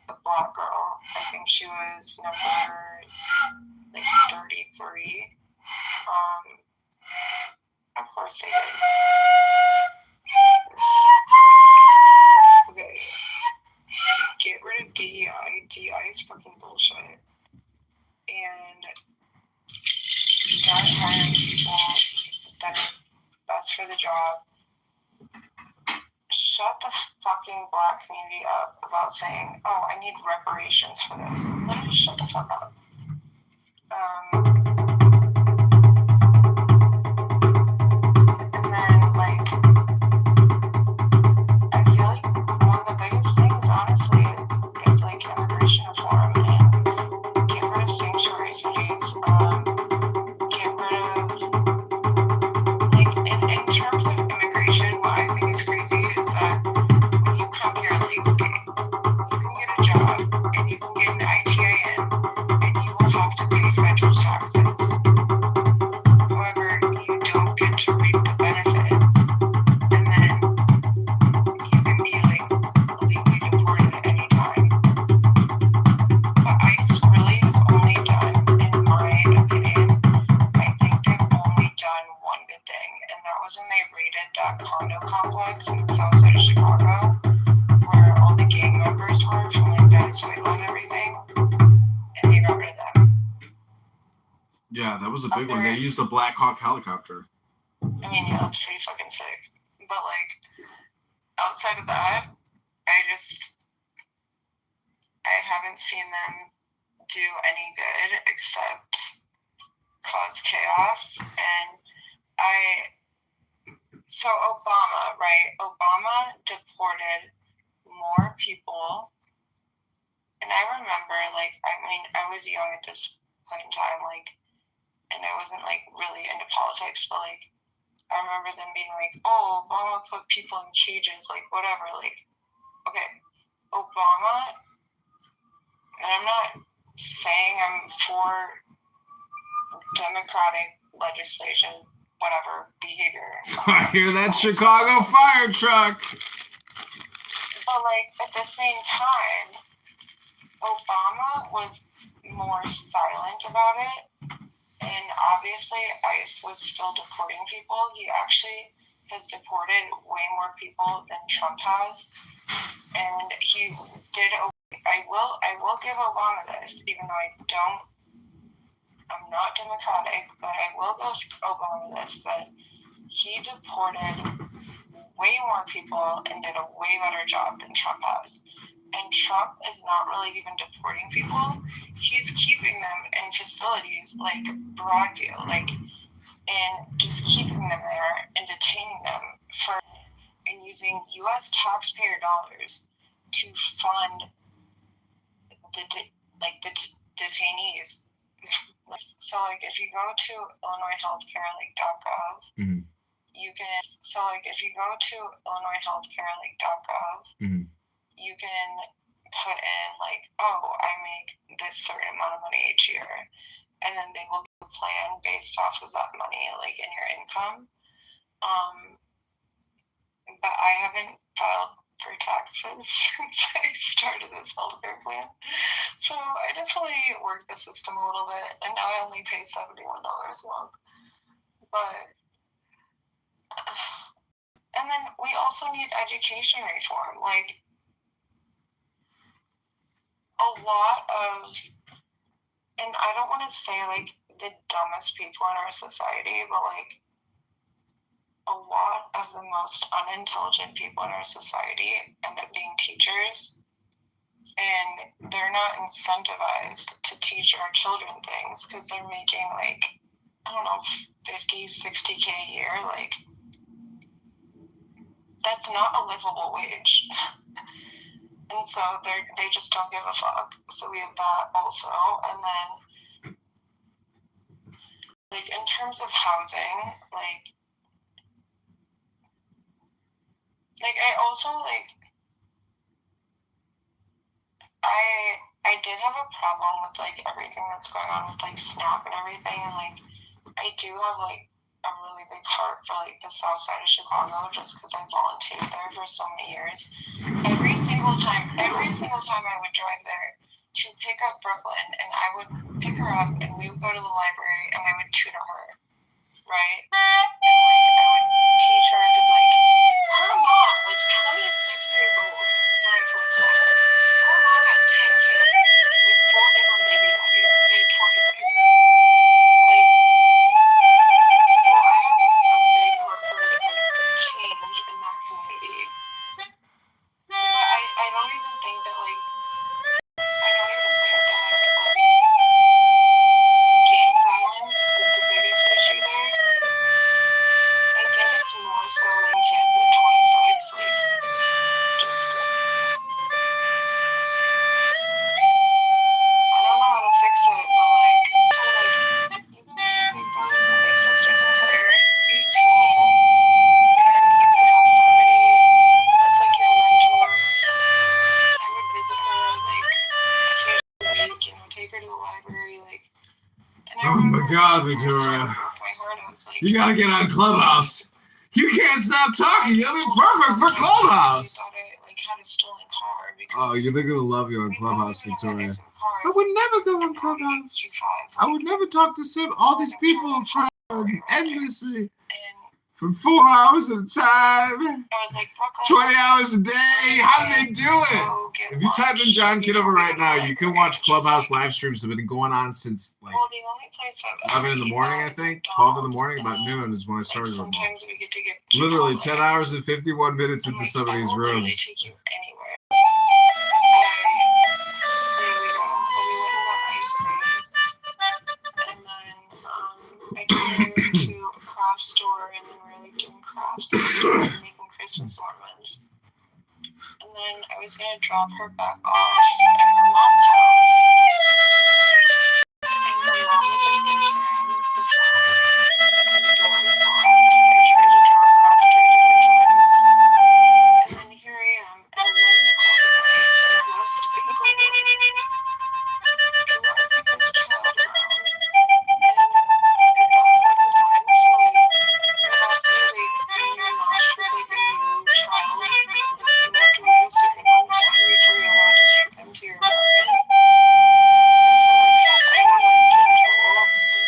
a black girl. I think she was number like 33. Of course they did. Okay. Get rid of DEI. DEI is fucking bullshit. And start hiring people that are best for the job. Shut the fucking black community up about saying, oh, I need reparations for this. Literally shut the fuck up. And then, like, I feel like one of the biggest things, honestly, is like immigration reform and get rid of sanctuary cities. Get rid of, like, in terms of immigration, what I think is crazy is that when you come here legally, you can get a job and you can get an ITIN and you will have to pay federal taxes. However, you don't get to reap the benefits, and then you can be like legally deported at any time. But ICE really has only done, in my opinion, I think they've only done one good thing, and that was when they raided that condo complex in the south side of Chicago, where all the gang members were from like Venezuela and everything, and they got rid of them. Yeah, that was a big one. They used a Black Hawk helicopter. I mean, yeah, that's pretty fucking sick. But like, outside of that, I haven't seen them do any good except cause chaos. And so Obama, right? Obama deported more people. And I remember, like, I mean, I was young at this point in time, like, and I wasn't, like, really into politics, but, like, I remember them being like, oh, Obama put people in cages, like, whatever. Like, okay, Obama, and I'm not saying I'm for Democratic legislation, whatever, behavior. I hear that Chicago fire truck. But, like, at the same time, Obama was more silent about it. And obviously, ICE was still deporting people. He actually has deported way more people than Trump has. And he did. I will give Obama this, even though I'm not Democratic, but I will give Obama this, that he deported way more people and did a way better job than Trump has. And Trump is not really even deporting people. He's keeping them in facilities like Broadview, like, and just keeping them there and detaining them and using U.S. taxpayer dollars to fund the detainees. So, like, if you go to IllinoisHealthcare.gov, Mm-hmm. you can. So, like, if you go to IllinoisHealthcare.gov, Mm-hmm. you can put in, like, oh, I make this certain amount of money each year, and then they will give a plan based off of that money, like, in your income. But I haven't filed for taxes since I started this healthcare plan, so I definitely worked the system a little bit, and now I only pay $71 a month. But and then we also need education reform, like, a lot of, and I don't want to say, like, the dumbest people in our society, but, like, a lot of the most unintelligent people in our society end up being teachers, and they're not incentivized to teach our children things because they're making, like, I don't know, 50, 60K a year. Like, that's not a livable wage. And so they just don't give a fuck. So we have that also. And then, like, in terms of housing, like I also, like, I did have a problem with, like, everything that's going on with, like, SNAP and everything. And, like, I do have, like, a really big heart for, like, the south side of Chicago just because I volunteered there for so many years. Every single time I would drive there to pick up Brooklyn, and I would pick her up, and we would go to the library, and I would tutor her, right? And, like, I would teach her because, like, her mom was 26 years old when I first met her. Her mom had 10 kids with 4 different baby daddies. They're 26. Like, so I have a big heart for, like, change in that community. But I don't even think that, like, gang violence is the biggest issue there. I think it's more so in kids at 26, like, just, I don't know how to fix it, but, like, so, like, you can be big brothers and big sisters until you're 18, and you can have somebody that's, like, your mentor. I would visit her, like, a few days a week, you know, take her to the library, like, and I Oh my remember God, when it Victoria. broke my heart, I was like, You gotta get on Clubhouse. You can't stop talking. You'll be perfect for Clubhouse. I thought I, like, had a stolen car because Oh, they're gonna love you on Clubhouse, Victoria. I would never go on Clubhouse. I would never talk to all these people endlessly for 4 hours at a time, I was like, 20 hours a day. How do they do it? If you type in John Kitover right now, you can watch Clubhouse live streams that have been going on since, like, well, the only place 11 in the morning, I think. 12 in the morning, about noon is when I started them all. Sometimes we get to get Literally 10 hours and 51 minutes into some of these rooms. take you anywhere. Where did we go? Oh, we went and got ice cream. And then craft store, and then we were like doing crafts and making Christmas ornaments. And then I was gonna drop her back off at her mom's house. And her mom was like entering the flat, and the door was locked. I tried to drop her off 3 different times. And then here I am at 11 o'clock at night in West Inglewood, driving this child around. And I got back in time, so like, you're also like, when you're matched with like a new child, like, you have to wait a certain amount of time before you're allowed to ship them to your apartment. And so I'm like, fuck, I don't want to like get in trouble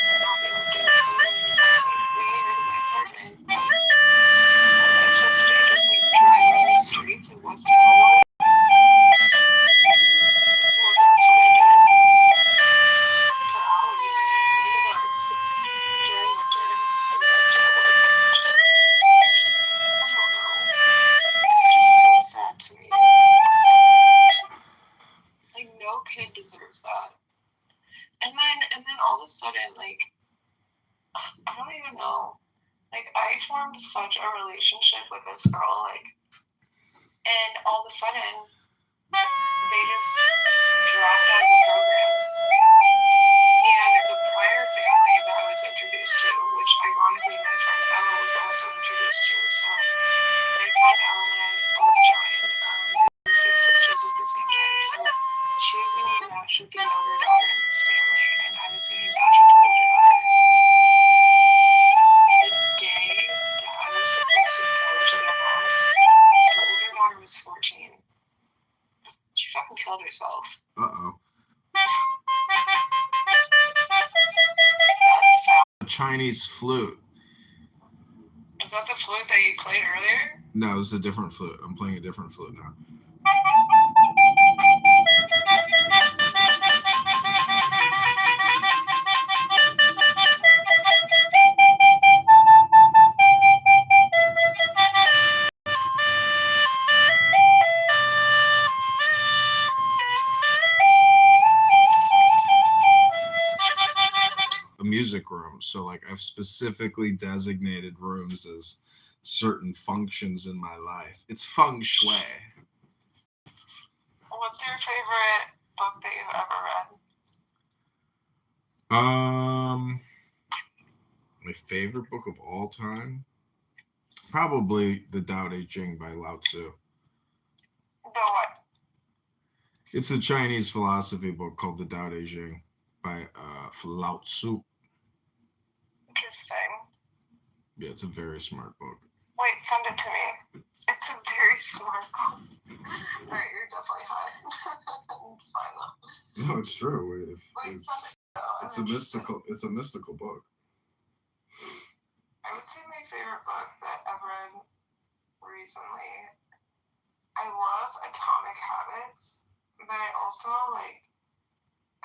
and not be able to do it permanently, like way out of my apartment. But what was I supposed to do? Just like drive around the streets of West Inglewood? So that's what I did for hours in the dark during winter in West Inglewood. I don't know. It's just so sad to me. Like, no kid deserves that. And then all of a sudden, like, I don't even know. Like, I formed such a relationship with this girl, like, and all of a sudden, they just dropped out of the program. And the prior family that I was introduced to, which ironically my friend Ella was also introduced to, so my friend Ella and I both joined. They were big sisters at the same time, so she was getting matched with the younger daughter in this family, and I was getting matched with the older daughter. The day that I was supposed to go to their house, the older daughter was 14. She fucking killed herself. Uh-oh. That's sad. A Chinese flute. Is that the flute that you played earlier? No, this is a different flute. I'm playing a different flute now. A music room. So like I've specifically designated rooms as certain functions in my life. It's feng shui. What's your favorite book that you've ever read? My favorite book of all time? Probably The Tao Te Ching by Lao Tzu. The what? It's a Chinese philosophy book called The Tao Te Ching by Lao Tzu. Interesting. Yeah, it's a very smart book. Wait, send it to me. It's a very smart book. Alright, you're definitely high. It's fine though. No, it's true. Wait, It's a mystical book. I would say my favorite book that I've read recently. I love Atomic Habits, but I also I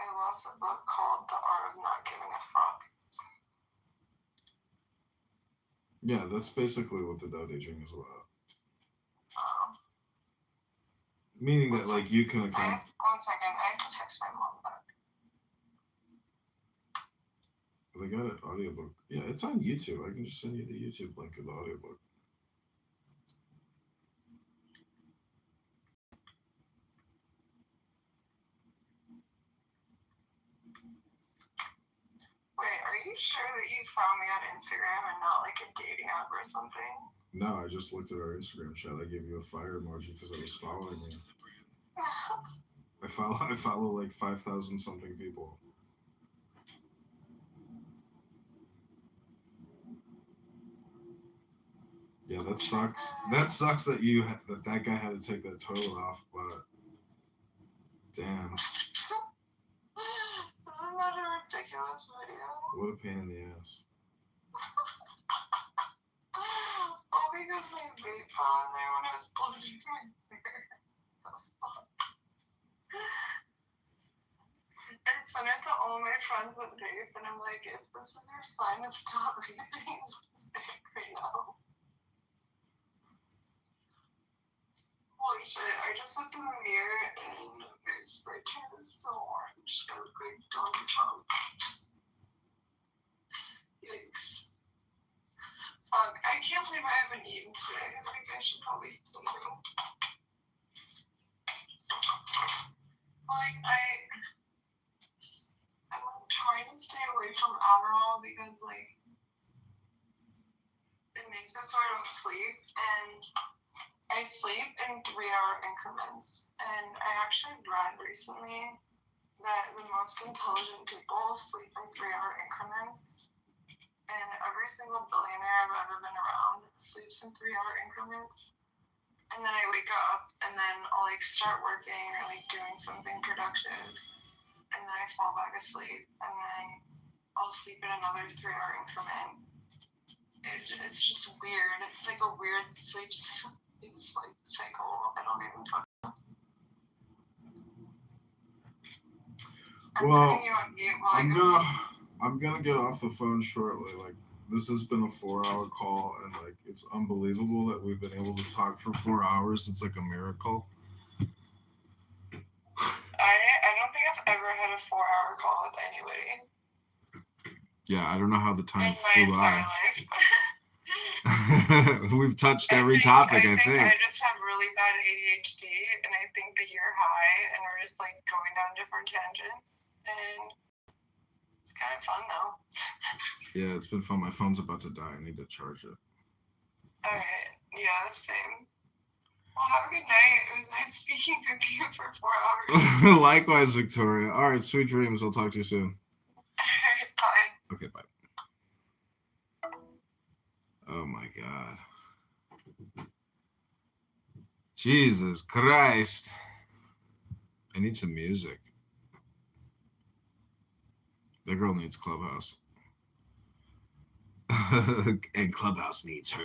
love a book called The Art of Not Giving a Fuck. Yeah, that's basically what the Tao Te Ching is about. Meaning that like you can account. 1 second, I have to text my mom back. They got an audiobook. Yeah, it's on YouTube. I can just send you the YouTube link of the audiobook. Wait, are you sure that you found me on Instagram and not like a dating app or something? No, I just looked at our Instagram chat. I gave you a fire emoji because I was following you. I follow like 5,000 something people. Yeah, that sucks. That sucks that that guy had to take that toilet off, but damn. Isn't that a ridiculous video? What a pain in the ass. All because my vape fell in there when I was plugging my finger. I sent it to all my friends at vape, and I'm like, if this is your sign to stop vaping, just vape right now. Holy shit, I just looked in the mirror and my spray tan is so orange. I look like Donald Trump. Yikes. I can't believe I haven't eaten today. Like, I should probably eat something. Like, I'm trying to stay away from Adderall because, like, it makes it sort of sleep, and I sleep in 3-hour increments. And I actually read recently that the most intelligent people sleep in 3-hour increments. And every single billionaire I've ever been around sleeps in 3-hour increments. And then I wake up, and then I'll like start working or like doing something productive, and then I fall back asleep, and then I'll sleep in another 3-hour increment. It's just weird. It's like a weird sleep cycle. I don't even fucking. Well, You on mute while I'm gonna get off the phone shortly. Like, this has been a 4-hour call, and like, it's unbelievable that we've been able to talk for 4 hours. It's like a miracle. I don't think I've ever had a 4-hour call with anybody. Yeah, I don't know how the time in my flew entire by. life. We've touched every topic, I think. I just have really bad ADHD, and I think that you're high, and we're just like going down different tangents, and it's kind of fun though. Yeah, it's been fun. My phone's about to die. I need to charge it. Alright, yeah, same. Well, have a good night. It was nice speaking with you for 4 hours. Likewise, Victoria. All right, sweet dreams. I'll talk to you soon. Alright, bye. Okay, bye. Oh my God. Jesus Christ. I need some music. That girl needs Clubhouse. And Clubhouse needs her.